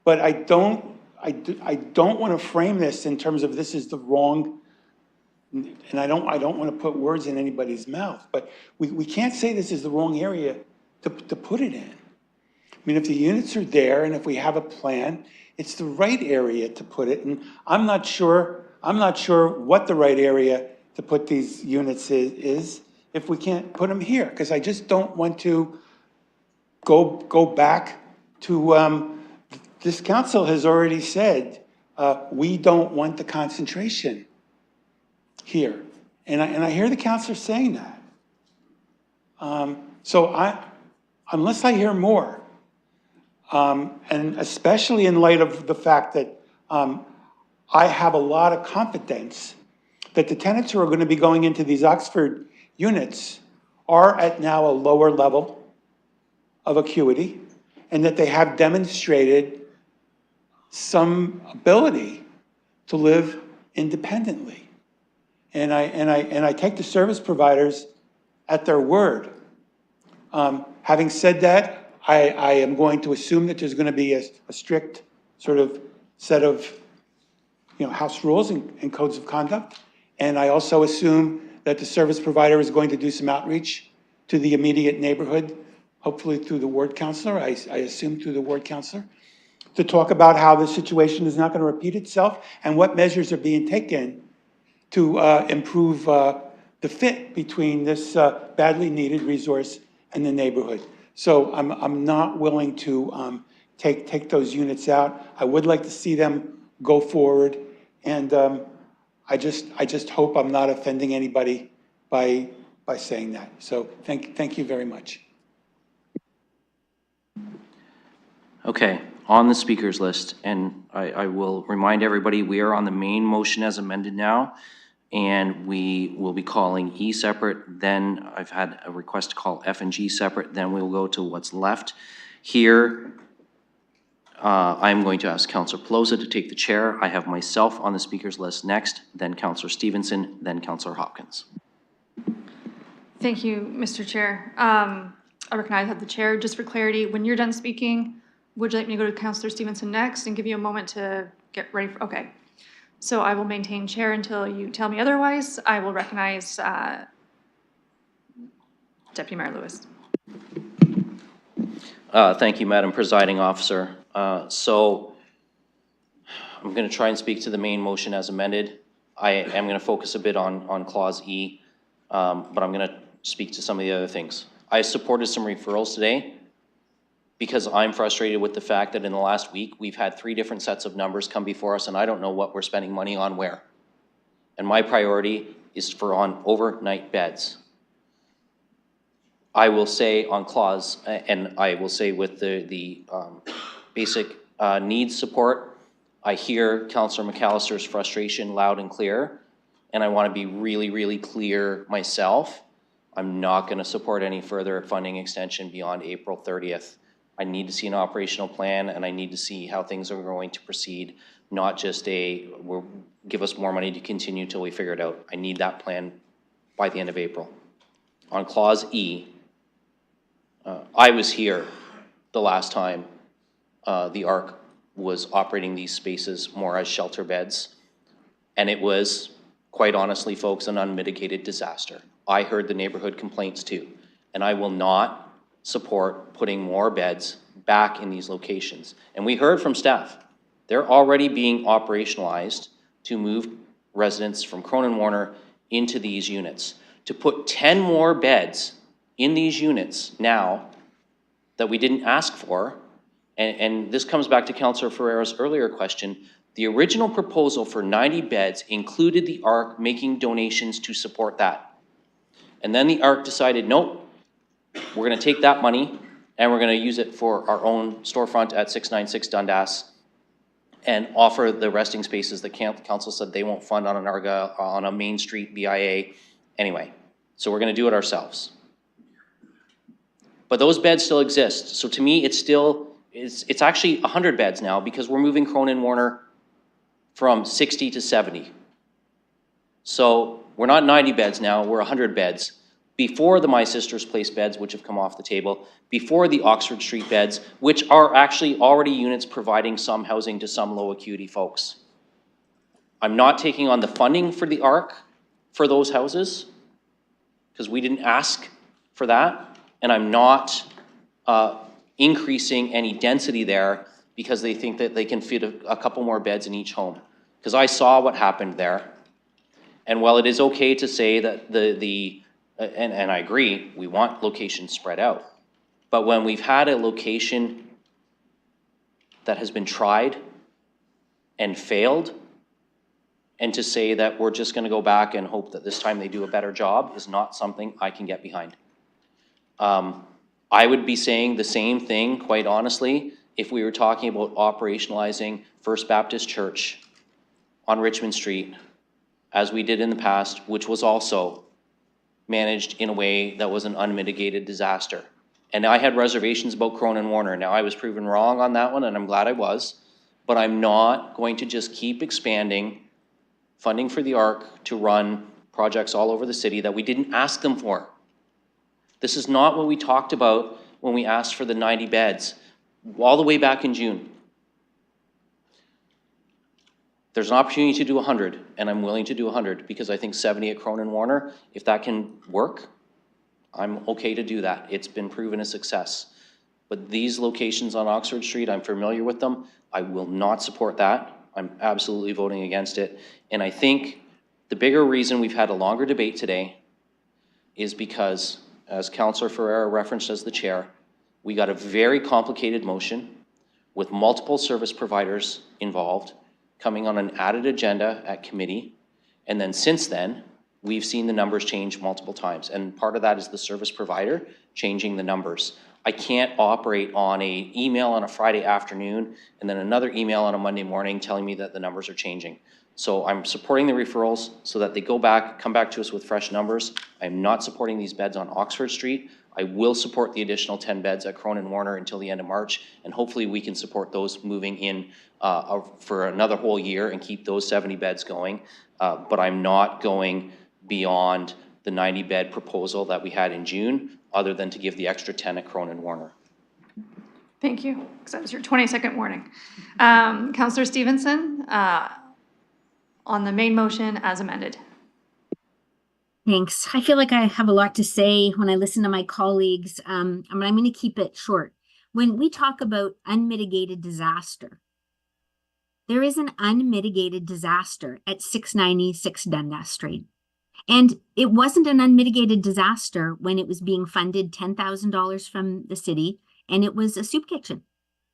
but I don't want to frame this in terms of this is the wrong, and I don't want to put words in anybody's mouth, but we can't say this is the wrong area to put it in. I mean, if the units are there and if we have a plan, it's the right area to put it, and I'm not sure what the right area to put these units is if we can't put them here, because I just don't want to go back to, this council has already said, we don't want the concentration here. And I hear the councillor saying that. So unless I hear more, and especially in light of the fact that I have a lot of confidence that the tenants who are going to be going into these Oxford units are at now a lower level of acuity, and that they have demonstrated some ability to live independently. And I take the service providers at their word. Having said that, I am going to assume that there's going to be a strict sort of set of house rules and codes of conduct. And I also assume that the service provider is going to do some outreach to the immediate neighborhood, hopefully through the ward councillor, I assume through the ward councillor, to talk about how the situation is not going to repeat itself and what measures are being taken to improve the fit between this badly needed resource and the neighborhood. So I'm not willing to take those units out. I would like to see them go forward, and I just hope I'm not offending anybody by saying that. So thank you very much. Okay, on the speakers list, and I will remind everybody, we are on the main motion as amended now, and we will be calling E separate. Then I've had a request to call F and G separate. Then we'll go to what's left. Here, I'm going to ask Councillor Pelosa to take the chair. I have myself on the speakers list next, then Councillor Stevenson, then Councillor Hopkins. Thank you, Mr. Chair. I recognize I have the chair. Just for clarity, when you're done speaking, would you like me to go to Councillor Stevenson next and give you a moment to get ready for, okay. So I will maintain chair until you tell me otherwise. I will recognize Deputy Mayor Lewis. Thank you, Madam Presiding Officer. So I'm going to try and speak to the main motion as amended. I am going to focus a bit on Clause E, but I'm going to speak to some of the other things. I supported some referrals today because I'm frustrated with the fact that in the last week, we've had 3 different sets of numbers come before us, and I don't know what we're spending money on where. And my priority is on overnight beds. I will say on clause, and I will say with the basic needs support, I hear Councillor McAllister's frustration loud and clear, and I want to be really, really clear myself. I'm not going to support any further funding extension beyond April 30th. I need to see an operational plan, and I need to see how things are going to proceed, not just give us more money to continue till we figure it out. I need that plan by the end of April. On Clause E, I was here the last time the ARC was operating these spaces more as shelter beds, and it was, quite honestly, folks, an unmitigated disaster. I heard the neighborhood complaints too, and I will not support putting more beds back in these locations. And we heard from staff, they're already being operationalized to move residents from Cronin Warner into these units. To put 10 more beds in these units now that we didn't ask for, and this comes back to Councillor Ferreira's earlier question, the original proposal for 90 beds included the ARC making donations to support that. And then the ARC decided, nope, we're going to take that money and we're going to use it for our own storefront at 696 Dundas and offer the resting spaces that council said they won't fund on an Argyle, on a Main Street BIA anyway. So we're going to do it ourselves. But those beds still exist. So to me, it's actually 100 beds now because we're moving Cronin Warner from 60 to 70. So we're not 90 beds now, we're 100 beds. Before the My Sister's Place beds, which have come off the table, before the Oxford Street beds, which are actually already units providing some housing to some low acuity folks. I'm not taking on the funding for the ARC for those houses, because we didn't ask for that, and I'm not increasing any density there because they think that they can fit a couple more beds in each home. Because I saw what happened there, and while it is okay to say that and I agree, we want locations spread out. But when we've had a location that has been tried and failed, and to say that we're just gonna go back and hope that this time they do a better job is not something I can get behind. I would be saying the same thing, quite honestly, if we were talking about operationalizing First Baptist Church on Richmond Street, as we did in the past, which was also managed in a way that was an unmitigated disaster. And I had reservations about Cronin Warner. Now I was proven wrong on that one, and I'm glad I was, but I'm not going to just keep expanding funding for the ARC to run projects all over the city that we didn't ask them for. This is not what we talked about when we asked for the 90 beds, all the way back in June. There's an opportunity to do 100, and I'm willing to do 100 because I think 70 at Cronin Warner, if that can work, I'm okay to do that. It's been proven a success. But these locations on Oxford Street, I'm familiar with them. I will not support that. I'm absolutely voting against it. And I think the bigger reason we've had a longer debate today is because, as Councillor Ferreira referenced as the chair, we got a very complicated motion with multiple service providers involved, coming on an added agenda at committee, and then since then, we've seen the numbers change multiple times, and part of that is the service provider changing the numbers. I can't operate on an email on a Friday afternoon and then another email on a Monday morning telling me that the numbers are changing. So I'm supporting the referrals so that they come back to us with fresh numbers. I'm not supporting these beds on Oxford Street. I will support the additional 10 beds at Cronin Warner until the end of March, and hopefully we can support those moving in for another whole year and keep those 70 beds going. But I'm not going beyond the 90 bed proposal that we had in June, other than to give the extra 10 at Cronin Warner. Thank you, because that was your 20-second warning. Councillor Stevenson, on the main motion as amended. Thanks. I feel like I have a lot to say when I listen to my colleagues, but I'm going to keep it short. When we talk about unmitigated disaster, there is an unmitigated disaster at 696 Dundas Street. And it wasn't an unmitigated disaster when it was being funded $10,000 from the city and it was a soup kitchen.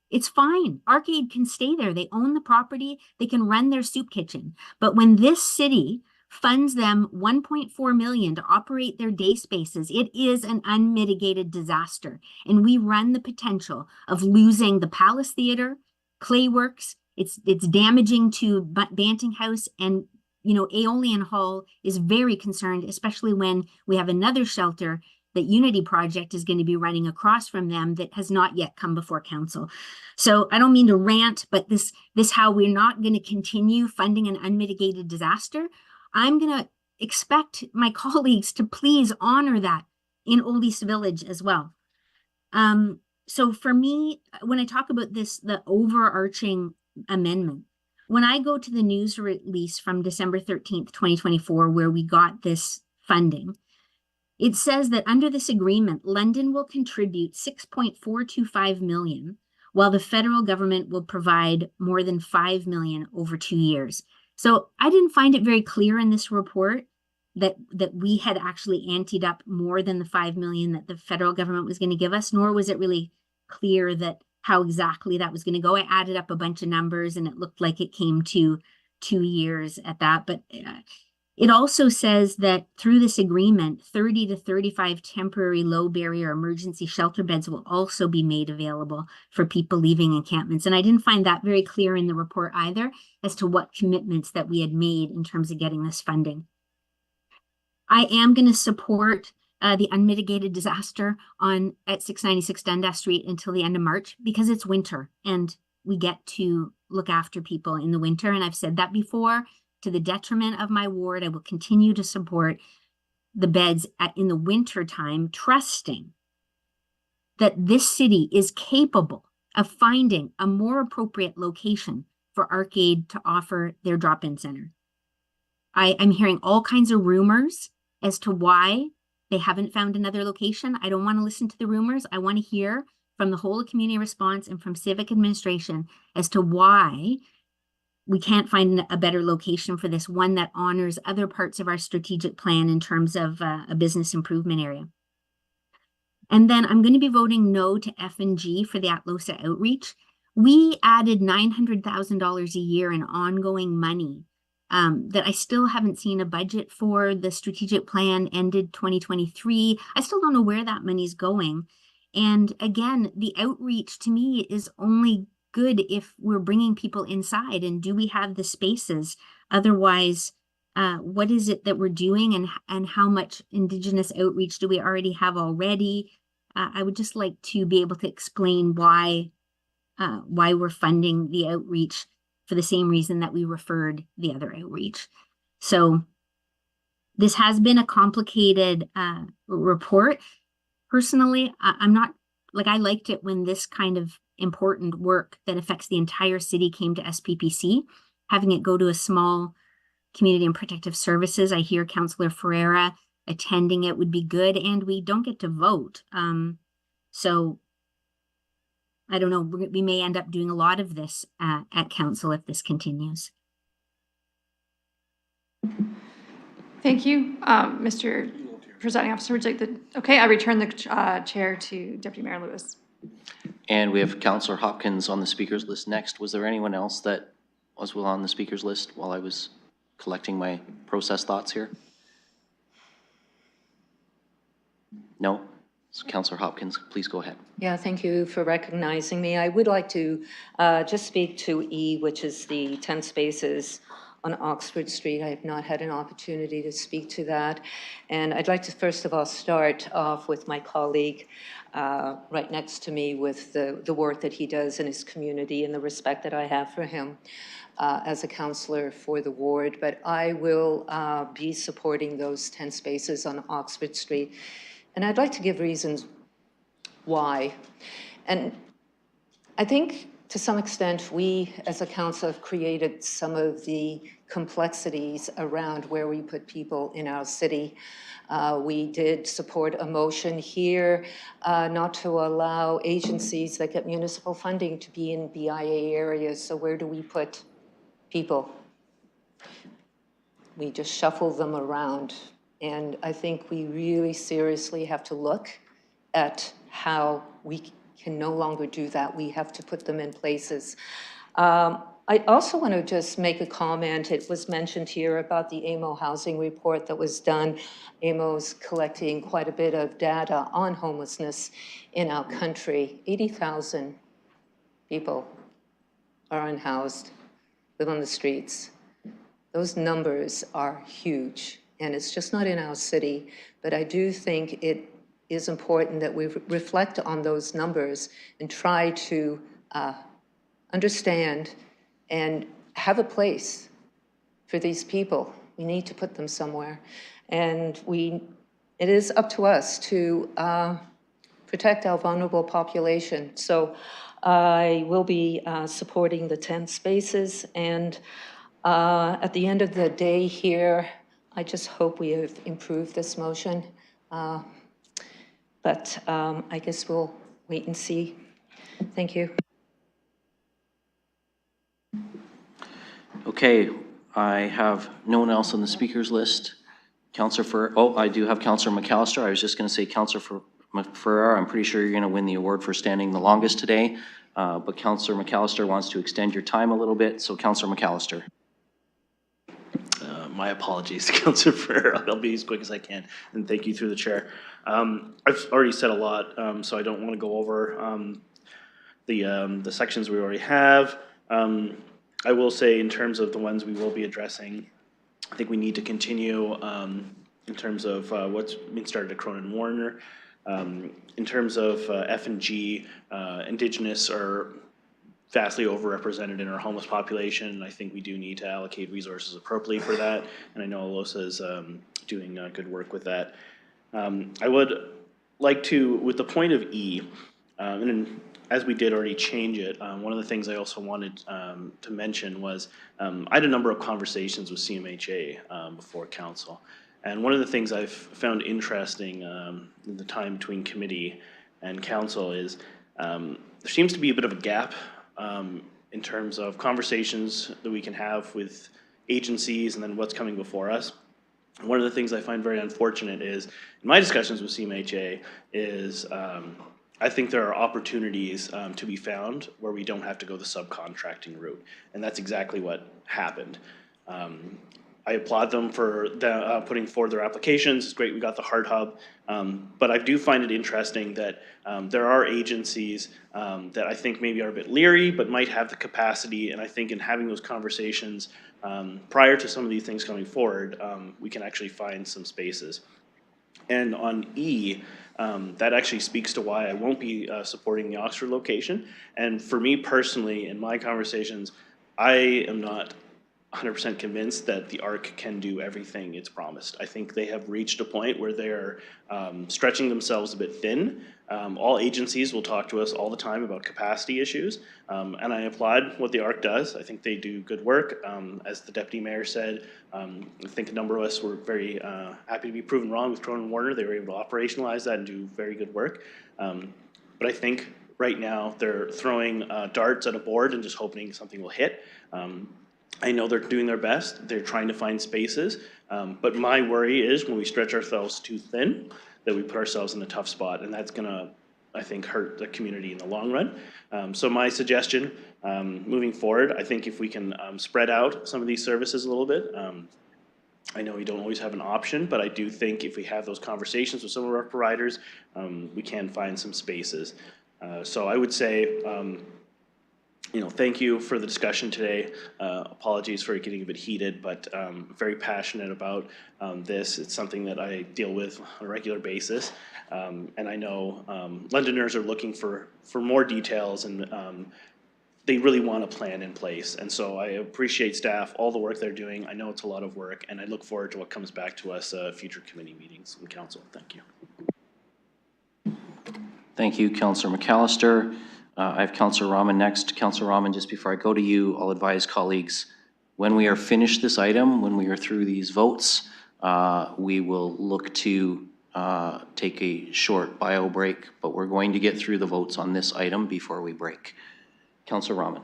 It's fine. Arcade can stay there. They own the property. They can run their soup kitchen. But when this city funds them $1.4 million to operate their day spaces, it is an unmitigated disaster. And we run the potential of losing the Palace Theatre, Clayworks. It's damaging to Banting House, and Aeolian Hall is very concerned, especially when we have another shelter that Unity Project is going to be running across from them that has not yet come before council. So I don't mean to rant, but this how we're not going to continue funding an unmitigated disaster. I'm going to expect my colleagues to please honor that in Old East Village as well. So for me, when I talk about this, the overarching amendment, when I go to the news release from December 13th, 2024, where we got this funding, it says that under this agreement, London will contribute $6.425 million, while the federal government will provide more than $5 million over 2 years. So I didn't find it very clear in this report that we had actually anteed up more than the $5 million that the federal government was going to give us, nor was it really clear that how exactly that was going to go. I added up a bunch of numbers and it looked like it came to 2 years at that. But it also says that through this agreement, 30 to 35 temporary low barrier emergency shelter beds will also be made available for people leaving encampments. And I didn't find that very clear in the report either as to what commitments that we had made in terms of getting this funding. I am going to support the unmitigated disaster at 696 Dundas Street until the end of March because it's winter and we get to look after people in the winter. And I've said that before. To the detriment of my ward, I will continue to support the beds in the winter time, trusting that this city is capable of finding a more appropriate location for Arcade to offer their drop-in center. I'm hearing all kinds of rumors as to why they haven't found another location. I don't want to listen to the rumors. I want to hear from the whole community response and from civic administration as to why we can't find a better location for this, one that honors other parts of our strategic plan in terms of a business improvement area. And then I'm going to be voting no to F and G for the Atlosa outreach. We added $900,000 a year in ongoing money that I still haven't seen a budget for. The strategic plan ended 2023. I still don't know where that money's going. And again, the outreach to me is only good if we're bringing people inside, and do we have the spaces? Otherwise, what is it that we're doing, and how much Indigenous outreach do we already have already? I would just like to be able to explain why we're funding the outreach for the same reason that we referred the other outreach. So this has been a complicated report. Personally, I'm not, like, I liked it when this kind of important work that affects the entire city came to SPPC. Having it go to a small community and protective services, I hear Councillor Ferreira attending it would be good, and we don't get to vote. So I don't know, we may end up doing a lot of this at council if this continues. Thank you. Mr. Presiding Officer, would you like okay, I return the chair to Deputy Mayor Lewis. And we have Councillor Hopkins on the speakers list next. Was there anyone else that was on the speakers list while I was collecting my process thoughts here? No? So Councillor Hopkins, please go ahead. Yeah, thank you for recognizing me. I would like to just speak to E, which is the 10 spaces on Oxford Street. I have not had an opportunity to speak to that. And I'd like to first of all start off with my colleague right next to me with the work that he does in his community and the respect that I have for him as a councillor for the ward. But I will be supporting those 10 spaces on Oxford Street. And I'd like to give reasons why. And I think to some extent, we as a council have created some of the complexities around where we put people in our city. We did support a motion here not to allow agencies that get municipal funding to be in BIA areas. So where do we put people? We just shuffle them around. And I think we really seriously have to look at how we can no longer do that. We have to put them in places. I also want to just make a comment. It was mentioned here about the AMO housing report that was done. AMO's collecting quite a bit of data on homelessness in our country. 80,000 people are unhoused, live on the streets. Those numbers are huge, and it's just not in our city, but I do think it is important that we reflect on those numbers and try to understand and have a place for these people. We need to put them somewhere, and it is up to us to protect our vulnerable population. So I will be supporting the 10 spaces, and at the end of the day here, I just hope we have improved this motion. But I guess we'll wait and see. Thank you. Okay, I have no one else on the speakers list. I do have Councillor McAllister. I was just going to say, Councillor Ferrer, I'm pretty sure you're going to win the award for standing the longest today. But Councillor McAllister wants to extend your time a little bit. So Councillor McAllister. My apologies, Councillor Ferrer. I'll be as quick as I can, and thank you through the chair. I've already said a lot, so I don't want to go over the sections we already have. I will say, in terms of the ones we will be addressing, I think we need to continue in terms of what's been started at Cronin Warner. In terms of F&G, Indigenous are vastly overrepresented in our homeless population. I think we do need to allocate resources appropriately for that, and I know Alosa is doing good work with that. I would like to, with the point of E, and as we did already change it, one of the things I also wanted to mention was I had a number of conversations with CMHA before council, and one of the things I've found interesting in the time between committee and council is there seems to be a bit of a gap in terms of conversations that we can have with agencies and then what's coming before us. One of the things I find very unfortunate is, in my discussions with CMHA, is I think there are opportunities to be found where we don't have to go the subcontracting route, and that's exactly what happened. I applaud them for putting forward their applications. It's great we got the Heart Hub, but I do find it interesting that there are agencies that I think maybe are a bit leery, but might have the capacity, and I think in having those conversations prior to some of these things coming forward, we can actually find some spaces. And on E, that actually speaks to why I won't be supporting the Oxford location. And for me personally, in my conversations, I am not 100% convinced that the ARC can do everything it's promised. I think they have reached a point where they're stretching themselves a bit thin. All agencies will talk to us all the time about capacity issues, and I applaud what the ARC does. I think they do good work. As the Deputy Mayor said, I think a number of us were very happy to be proven wrong with Cronin Warner. They were able to operationalize that and do very good work. But I think right now they're throwing darts at a board and just hoping something will hit. I know they're doing their best. They're trying to find spaces. But my worry is when we stretch ourselves too thin, that we put ourselves in a tough spot. And that's going to, I think, hurt the community in the long run. So my suggestion, moving forward, I think if we can spread out some of these services a little bit, I know we don't always have an option, but I do think if we have those conversations with some of our providers, we can find some spaces. So I would say, thank you for the discussion today. Apologies for getting a bit heated, but very passionate about this. It's something that I deal with on a regular basis. And I know Londoners are looking for more details, and they really want a plan in place. And so I appreciate staff, all the work they're doing. I know it's a lot of work, and I look forward to what comes back to us future committee meetings and council. Thank you. Thank you, Councillor McAllister. I have Councillor Rahman next. Councillor Rahman, just before I go to you, I'll advise colleagues, when we are finished this item, when we are through these votes, we will look to take a short bio break, but we're going to get through the votes on this item before we break. Councillor Rahman.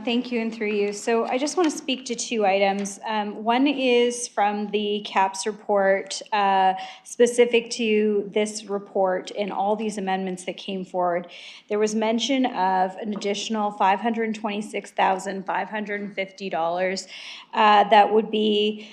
Thank you, and through you. So I just want to speak to two items. One is from the CAPS report, specific to this report and all these amendments that came forward. There was mention of an additional $526,550 that would be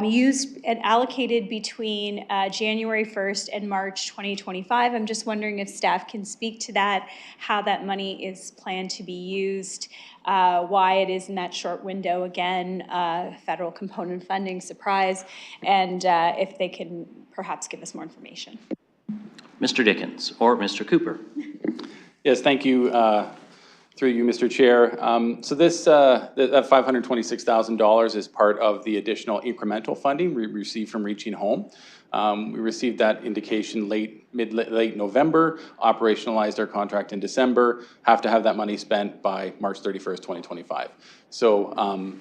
used and allocated between January 1st and March 2025. I'm just wondering if staff can speak to that, how that money is planned to be used, why it is in that short window again, federal component funding, surprise, and if they can perhaps give us more information. Mr. Dickens or Mr. Cooper. Yes, thank you. Through you, Mr. Chair. So this, that $526,000 is part of the additional incremental funding we received from Reaching Home. We received that indication late November, operationalized our contract in December, have to have that money spent by March 31st, 2025. So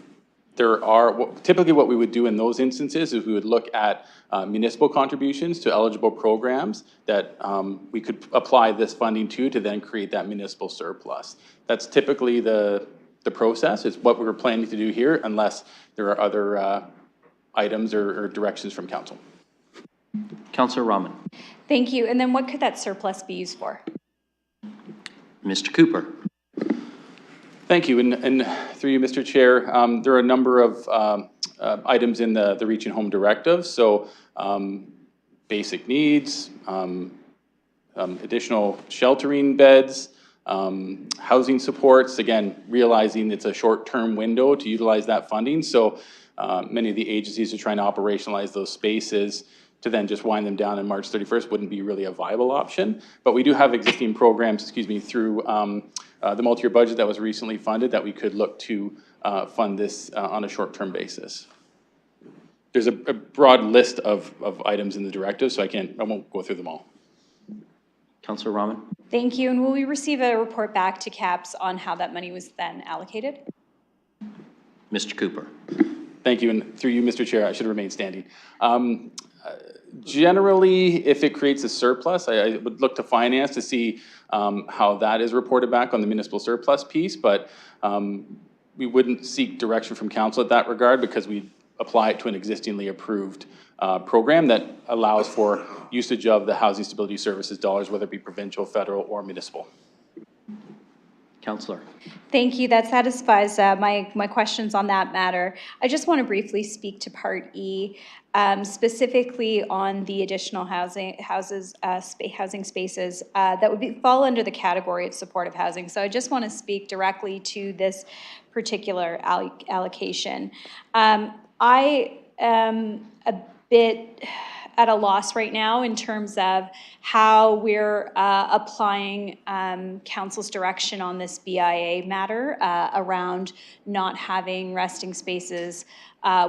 there are, typically what we would do in those instances is we would look at municipal contributions to eligible programs that we could apply this funding to then create that municipal surplus. That's typically the process. It's what we were planning to do here unless there are other items or directions from council. Councillor Rahman. Thank you. And then what could that surplus be used for? Mr. Cooper. Thank you, and through you, Mr. Chair, there are a number of items in the Reaching Home Directive. So basic needs, additional sheltering beds, housing supports, again, realizing it's a short-term window to utilize that funding. So many of the agencies are trying to operationalize those spaces to then just wind them down in March 31st wouldn't be really a viable option. But we do have existing programs, through the multi-year budget that was recently funded that we could look to fund this on a short-term basis. There's a broad list of items in the directive, so I won't go through them all. Councillor Rahman. Thank you. And will we receive a report back to CAPS on how that money was then allocated? Mr. Cooper. Thank you, and through you, Mr. Chair, I should remain standing. Generally, if it creates a surplus, I would look to finance to see how that is reported back on the municipal surplus piece, but we wouldn't seek direction from council at that regard because we apply it to an existingly approved program that allows for usage of the Housing Stability Services dollars, whether it be provincial, federal, or municipal. Councillor. Thank you. That satisfies my questions on that matter. I just want to briefly speak to Part E, specifically on the additional housing spaces that would fall under the category of supportive housing. So I just want to speak directly to this particular allocation. I am a bit at a loss right now in terms of how we're applying council's direction on this BIA matter around not having resting spaces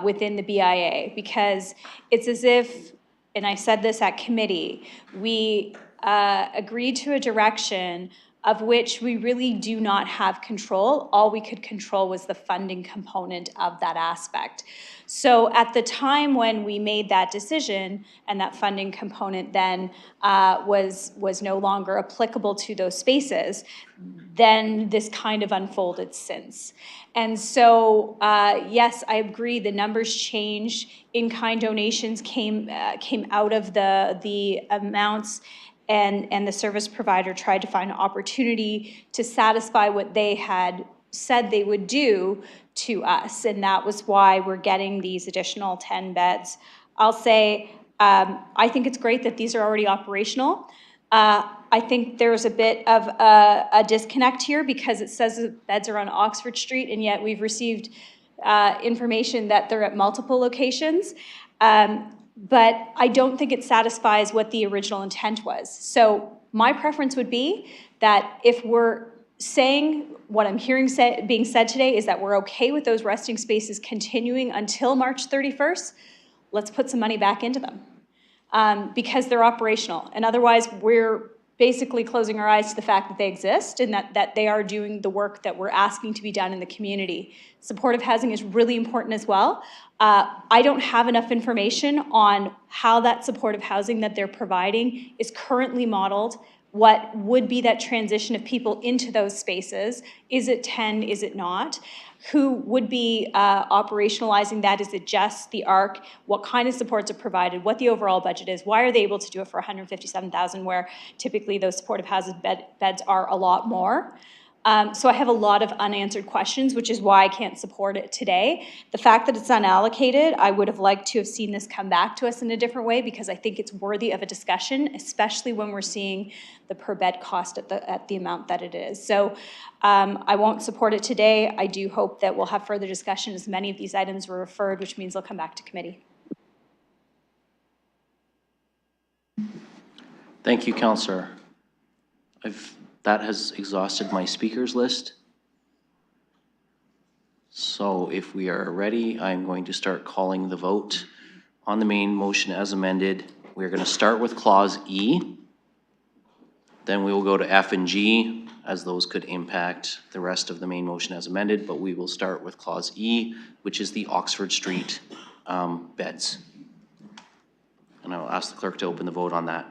within the BIA, because it's as if, and I said this at committee, we agreed to a direction of which we really do not have control. All we could control was the funding component of that aspect. So at the time when we made that decision and that funding component then was no longer applicable to those spaces, then this kind of unfolded since. And so, yes, I agree, the numbers changed. In-kind donations came out of the amounts, and the service provider tried to find an opportunity to satisfy what they had said they would do to us, and that was why we're getting these additional 10 beds. I'll say, I think it's great that these are already operational. I think there's a bit of a disconnect here because it says the beds are on Oxford Street, and yet we've received information that they're at multiple locations. But I don't think it satisfies what the original intent was. So my preference would be that if we're saying, what I'm hearing being said today is that we're okay with those resting spaces continuing until March 31st, let's put some money back into them because they're operational. And otherwise, we're basically closing our eyes to the fact that they exist and that they are doing the work that we're asking to be done in the community. Supportive housing is really important as well. I don't have enough information on how that supportive housing that they're providing is currently modeled, what would be that transition of people into those spaces. Is it 10, is it not? Who would be operationalizing that? Is it just the ARC? What kind of supports are provided? What the overall budget is? Why are they able to do it for $157,000 where typically those supportive housing beds are a lot more? So I have a lot of unanswered questions, which is why I can't support it today. The fact that it's unallocated, I would have liked to have seen this come back to us in a different way because I think it's worthy of a discussion, especially when we're seeing the per bed cost at the amount that it is. So I won't support it today. I do hope that we'll have further discussion as many of these items were referred, which means they'll come back to committee. Thank you, Councillor. That has exhausted my speakers list. So if we are ready, I'm going to start calling the vote on the main motion as amended. We're going to start with clause E. Then we will go to F and G, as those could impact the rest of the main motion as amended, but we will start with clause E, which is the Oxford Street beds. And I will ask the clerk to open the vote on that.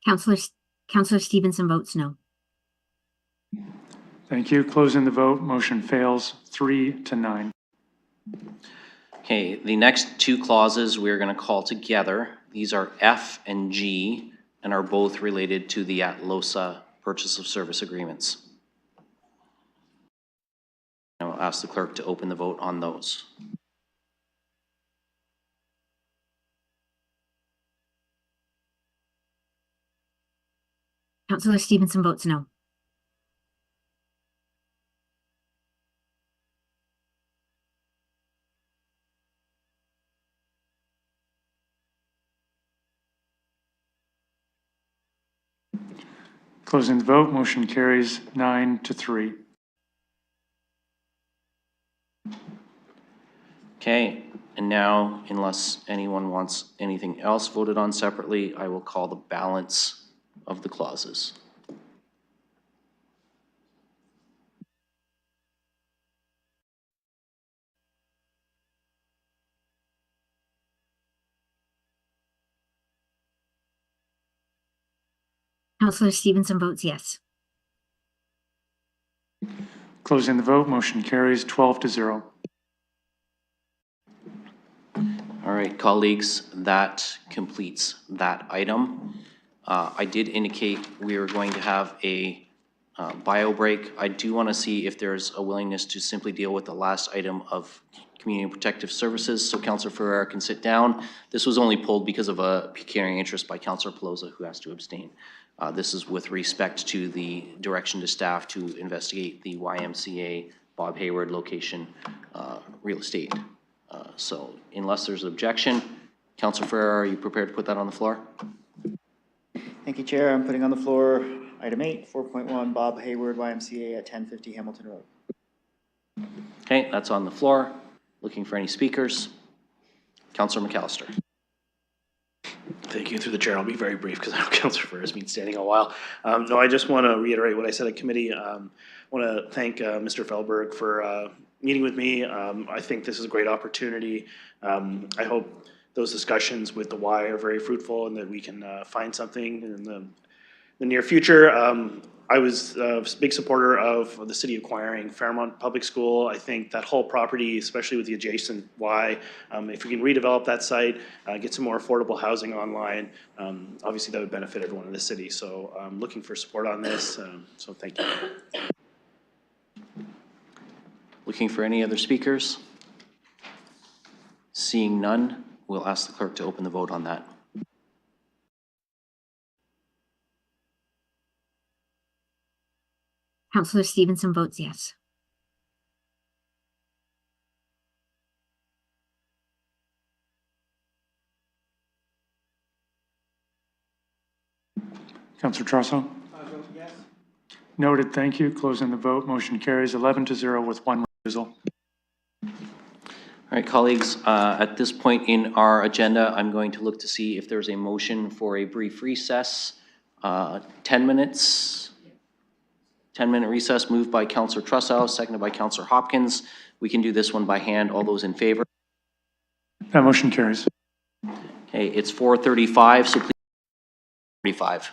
Councillor Stevenson votes no. Thank you. Closing the vote. Motion fails 3-9. Okay, the next two clauses we're going to call together. These are F and G and are both related to the ATLOSA purchase of service agreements. I'll ask the clerk to open the vote on those. Councillor Stevenson votes no. Closing the vote. Motion carries 9-3. Okay, and now, unless anyone wants anything else voted on separately, I will call the balance of the clauses. Councillor Stevenson votes yes. Closing the vote. Motion carries 12-0. All right, colleagues, that completes that item. I did indicate we are going to have a bio break. I do want to see if there's a willingness to simply deal with the last item of community protective services. So Councillor Ferreira can sit down. This was only pulled because of a pecuniary interest by Councillor Pelosa, who has to abstain. This is with respect to the direction to staff to investigate the YMCA Bob Hayward location real estate. So unless there's an objection, Councillor Ferreira, are you prepared to put that on the floor? Thank you, Chair. I'm putting on the floor item 8, 4.1, Bob Hayward, YMCA at 1050 Hamilton Road. Okay, that's on the floor. Looking for any speakers. Councillor McAllister. Thank you. Through the chair, I'll be very brief because I know Councillor Ferrer has been standing a while. No, I just want to reiterate what I said at committee. I want to thank Mr. Fehlberg for meeting with me. I think this is a great opportunity. I hope those discussions with the Y are very fruitful and that we can find something in the near future. I was a big supporter of the city acquiring Fairmont Public School. I think that whole property, especially with the adjacent Y, if we can redevelop that site, get some more affordable housing online, obviously that would benefit everyone in the city. So I'm looking for support on this, so thank you. Looking for any other speakers? Seeing none, we'll ask the clerk to open the vote on that. Councillor Stevenson votes yes. Counselor Trosso? Yes. Noted, thank you. Closing the vote, motion carries 11-0 with one recusal. All right, colleagues, at this point in our agenda, I'm going to look to see if there's a motion for a brief recess. 10 minutes. 10-minute recess moved by Councillor Trussow, seconded by Councillor Hopkins. We can do this one by hand. All those in favor? That motion carries. Okay, it's 4:35, so please 45.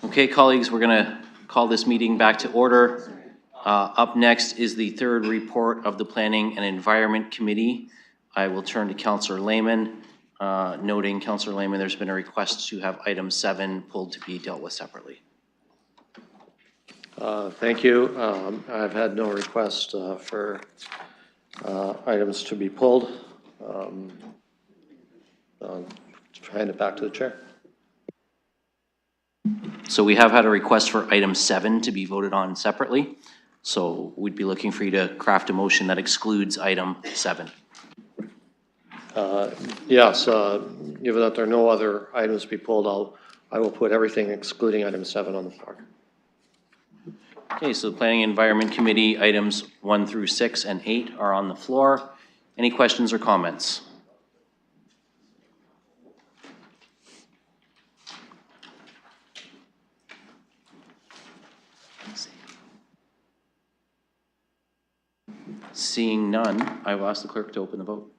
Okay, colleagues, we're going to call this meeting back to order. Up next is the third report of the Planning and Environment Committee. I will turn to Councillor Lehman, noting, Councillor Lehman, there's been a request to have item 7 pulled to be dealt with separately. Thank you. I've had no request for items to be pulled. I'll hand it back to the chair. So we have had a request for item 7 to be voted on separately. So we'd be looking for you to craft a motion that excludes item 7. Yes, given that there are no other items to be pulled, I will put everything excluding item 7 on the floor. Okay, so the Planning and Environment Committee, items 1 through 6 and 8 are on the floor. Any questions or comments? Seeing none, I will ask the clerk to open the vote.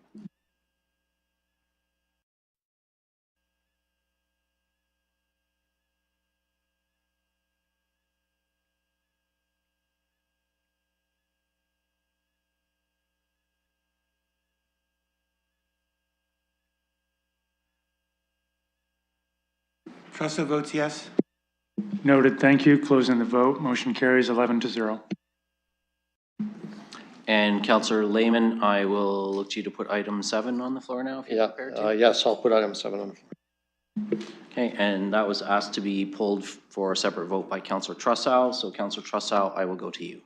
Trussa votes yes. Noted, thank you. Closing the vote. Motion carries 11-0. And Councillor Lehman, I will look to you to put item 7 on the floor now, if you're prepared to. Yes, I'll put item 7 on the floor. Okay, and that was asked to be pulled for a separate vote by Councillor Trussow. So Councillor Trussow, I will go to you.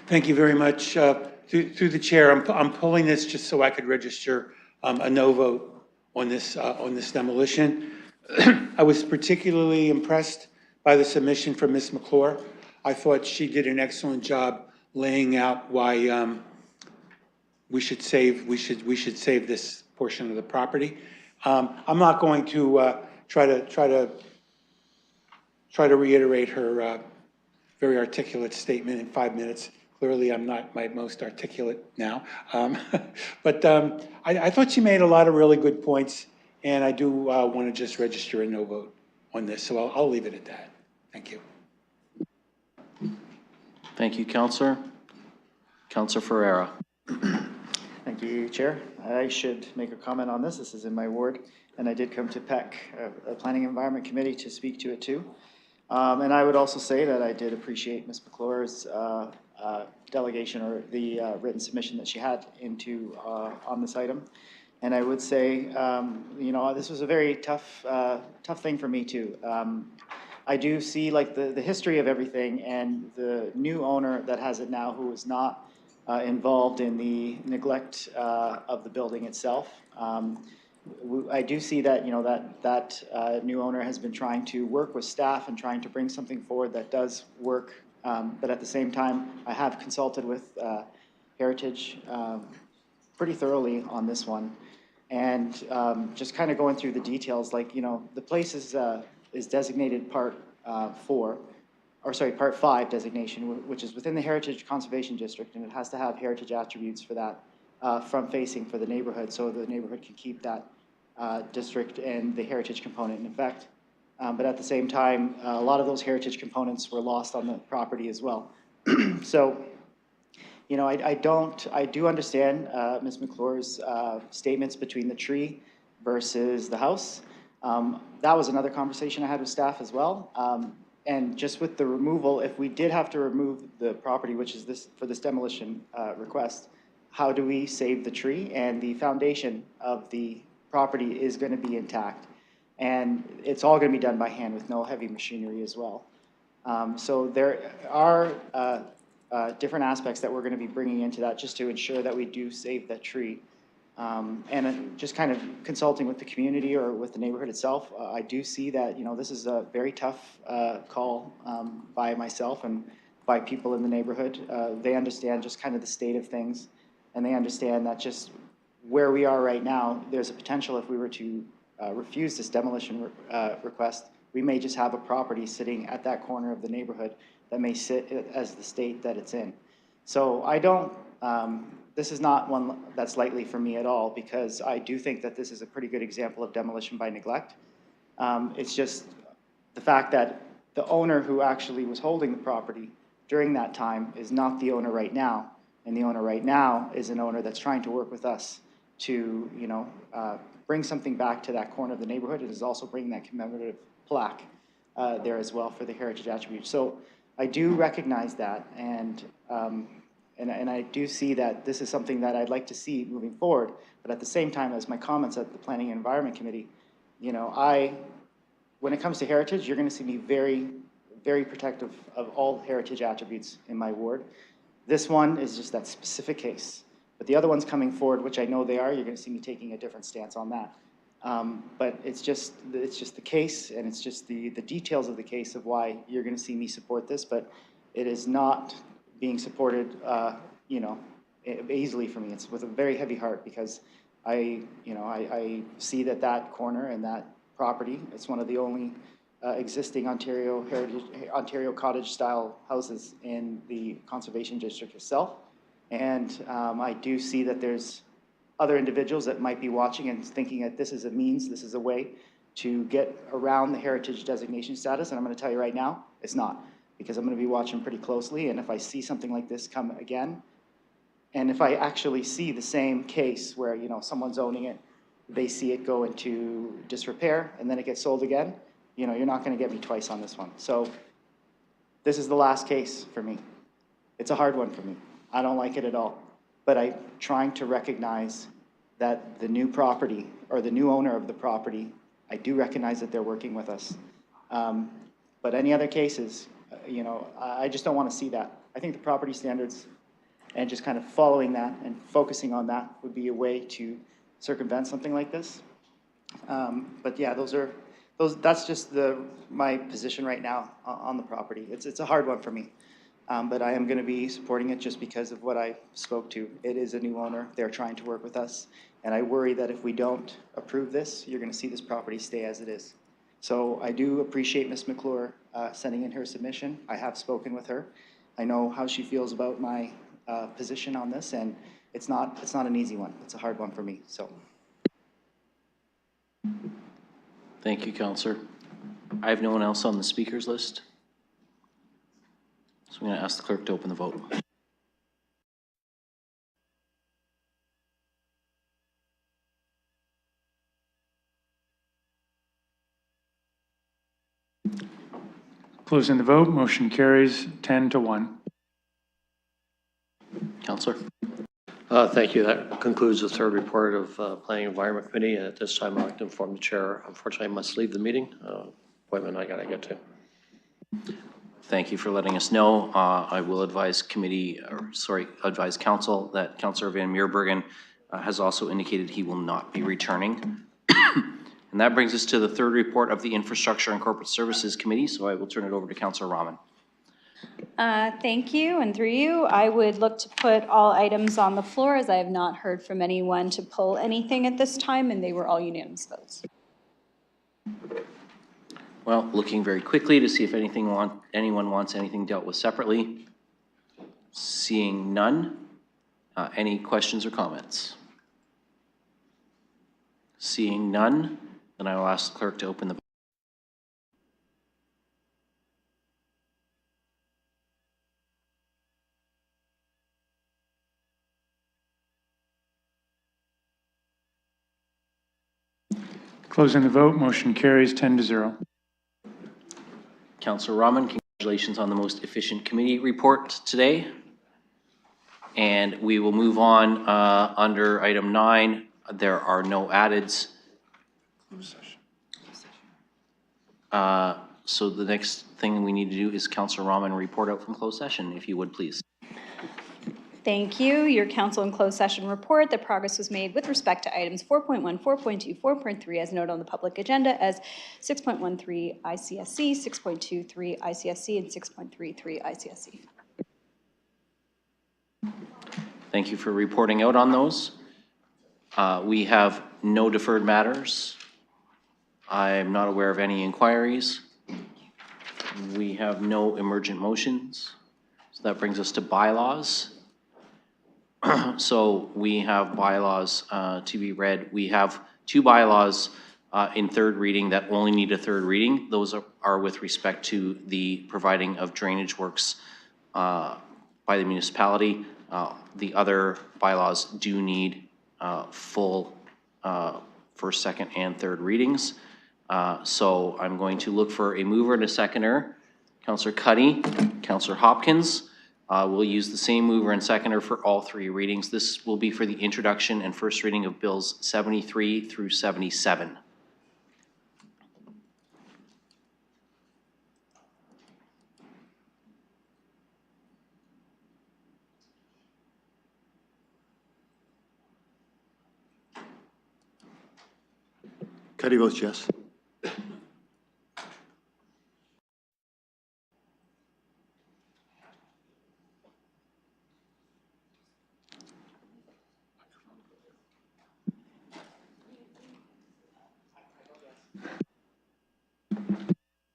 Thank you very much. Through the chair, I'm pulling this just so I could register a no vote on this demolition. I was particularly impressed by the submission from Ms. McClure. I thought she did an excellent job laying out why we should save this portion of the property. I'm not going to try to reiterate her very articulate statement in 5 minutes. Clearly, I'm not my most articulate now. But I thought she made a lot of really good points, and I do want to just register a no vote on this, so I'll leave it at that. Thank you. Thank you, Councillor. Councillor Ferreira. Thank you, Chair. I should make a comment on this. This is in my ward, and I did come to PEC, a Planning Environment Committee, to speak to it too. And I would also say that I did appreciate Ms. McClure's delegation, or the written submission that she had into on this item. And I would say, you know, this was a very tough thing for me too. I do see like the history of everything, and the new owner that has it now, who is not involved in the neglect of the building itself. I do see that, you know, that new owner has been trying to work with staff and trying to bring something forward that does work. But at the same time, I have consulted with Heritage pretty thoroughly on this one. And just kind of going through the details, like, you know, the place is designated Part 5 designation, which is within the Heritage Conservation District, and it has to have heritage attributes for that front facing for the neighborhood, so the neighborhood can keep that district and the heritage component in effect. But at the same time, a lot of those heritage components were lost on the property as well. So, you know, I do understand Ms. McClure's statements between the tree versus the house. That was another conversation I had with staff as well. And just with the removal, if we did have to remove the property, which is this for this demolition request, how do we save the tree? And the foundation of the property is going to be intact. And it's all going to be done by hand with no heavy machinery as well. So there are different aspects that we're going to be bringing into that just to ensure that we do save that tree. And just kind of consulting with the community or with the neighborhood itself, I do see that, you know, this is a very tough call by myself and by people in the neighborhood. They understand just kind of the state of things, and they understand that just where we are right now, there's a potential if we were to refuse this demolition request, we may just have a property sitting at that corner of the neighborhood that may sit as the state that it's in. So I don't, this is not one that's lightly for me at all, because I do think that this is a pretty good example of demolition by neglect. It's just the fact that the owner who actually was holding the property during that time is not the owner right now. And the owner right now is an owner that's trying to work with us to, bring something back to that corner of the neighborhood. It is also bringing that commemorative plaque there as well for the heritage attribute. So I do recognize that, and I do see that this is something that I'd like to see moving forward. But at the same time, as my comments at the Planning and Environment Committee, when it comes to heritage, you're going to see me very, very protective of all heritage attributes in my ward. This one is just that specific case. But the other ones coming forward, which I know they are, you're going to see me taking a different stance on that. But it's just the case, and it's just the details of the case of why you're going to see me support this. But it is not being supported, easily for me. It's with a very heavy heart, because I see that corner and that property, it's one of the only existing Ontario cottage style houses in the conservation district itself. And I do see that there's other individuals that might be watching and thinking that this is a means, this is a way to get around the heritage designation status. And I'm going to tell you right now, it's not, because I'm going to be watching pretty closely. And if I see something like this come again, and if I actually see the same case where, someone's owning it, they see it go into disrepair, and then it gets sold again, you're not going to get me twice on this one. So this is the last case for me. It's a hard one for me. I don't like it at all. But I'm trying to recognize that the new property, or the new owner of the property, I do recognize that they're working with us. But any other cases, I just don't want to see that. I think the property standards and just kind of following that and focusing on that would be a way to circumvent something like this. But yeah, that's just my position right now on the property. It's a hard one for me. But I am going to be supporting it just because of what I spoke to. It is a new owner. They're trying to work with us. And I worry that if we don't approve this, you're going to see this property stay as it is. So I do appreciate Ms. McClure sending in her submission. I have spoken with her. I know how she feels about my position on this, and it's not an easy one. It's a hard one for me. So. Thank you, Councillor. I have no one else on the speakers list. So I'm going to ask the clerk to open the vote. Closing the vote, motion carries 10-1. Councillor. Thank you. That concludes the third report of Planning and Environment Committee. And at this time, I'd like to inform the chair, unfortunately, I must leave the meeting. Appointment I got to get to. Thank you for letting us know. I will advise advise council that Councillor Van Meerbergen has also indicated he will not be returning. And that brings us to the third report of the Infrastructure and Corporate Services Committee. So I will turn it over to Councillor Rahman. Thank you, and through you, I would look to put all items on the floor, as I have not heard from anyone to pull anything at this time, and they were all unanimous votes. Well, looking very quickly to see if anyone wants anything dealt with separately. Seeing none. Any questions or comments? Seeing none, then I will ask the clerk to open the. Closing the vote, motion carries 10-0. Councillor Rahman, congratulations on the most efficient committee report today. And we will move on under item 9. There are no addeds. So the next thing we need to do is Councillor Rahman report out from closed session, if you would please. Thank you. Your council in closed session report. The progress was made with respect to items 4.1, 4.2, 4.3 as noted on the public agenda as 6.13 ICSC, 6.23 ICSC, and 6.33 ICSC. Thank you for reporting out on those. We have no deferred matters. I'm not aware of any inquiries. We have no emergent motions. So that brings us to bylaws. So we have bylaws to be read. We have two bylaws in third reading that only need a third reading. Those are with respect to the providing of drainage works by the municipality. The other bylaws do need full first, second, and third readings. So I'm going to look for a mover and a seconder. Councillor Cuddy, Councillor Hopkins. We'll use the same mover and seconder for all three readings. This will be for the introduction and first reading of bills 73 through 77. Cuddy votes yes.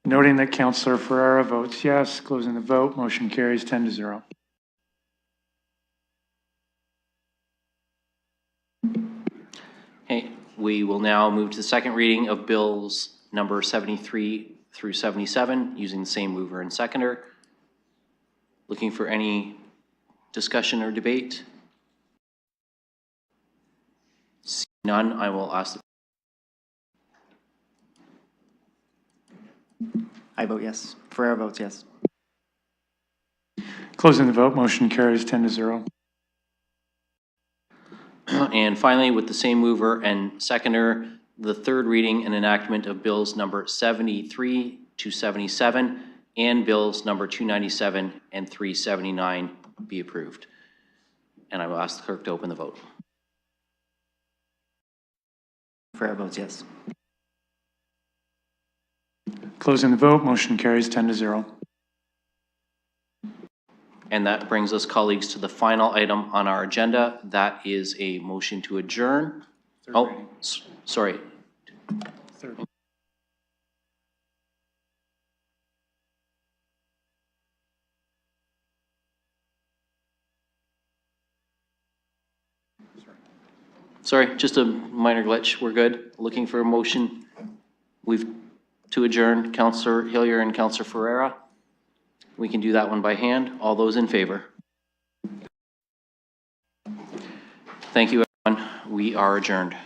Noting that Councillor Ferreira votes yes, closing the vote, motion carries 10-0. Okay, we will now move to the second reading of bills number 73 through 77 using the same mover and seconder. Looking for any discussion or debate? Seeing none, I will ask the I vote yes. Ferrer votes yes. Closing the vote, motion carries 10-0. And finally, with the same mover and seconder, the third reading and enactment of bills number 73 to 77 and bills number 297 and 379 be approved. And I will ask the clerk to open the vote. Ferrer votes yes. Closing the vote, motion carries 10-0. And that brings us, colleagues, to the final item on our agenda. That is a motion to adjourn. Sorry. Third. Sorry, just a minor glitch. We're good. Looking for a motion. To adjourn, Councillor Hillier and Councillor Ferreira. We can do that one by hand. All those in favor? Thank you, everyone. We are adjourned.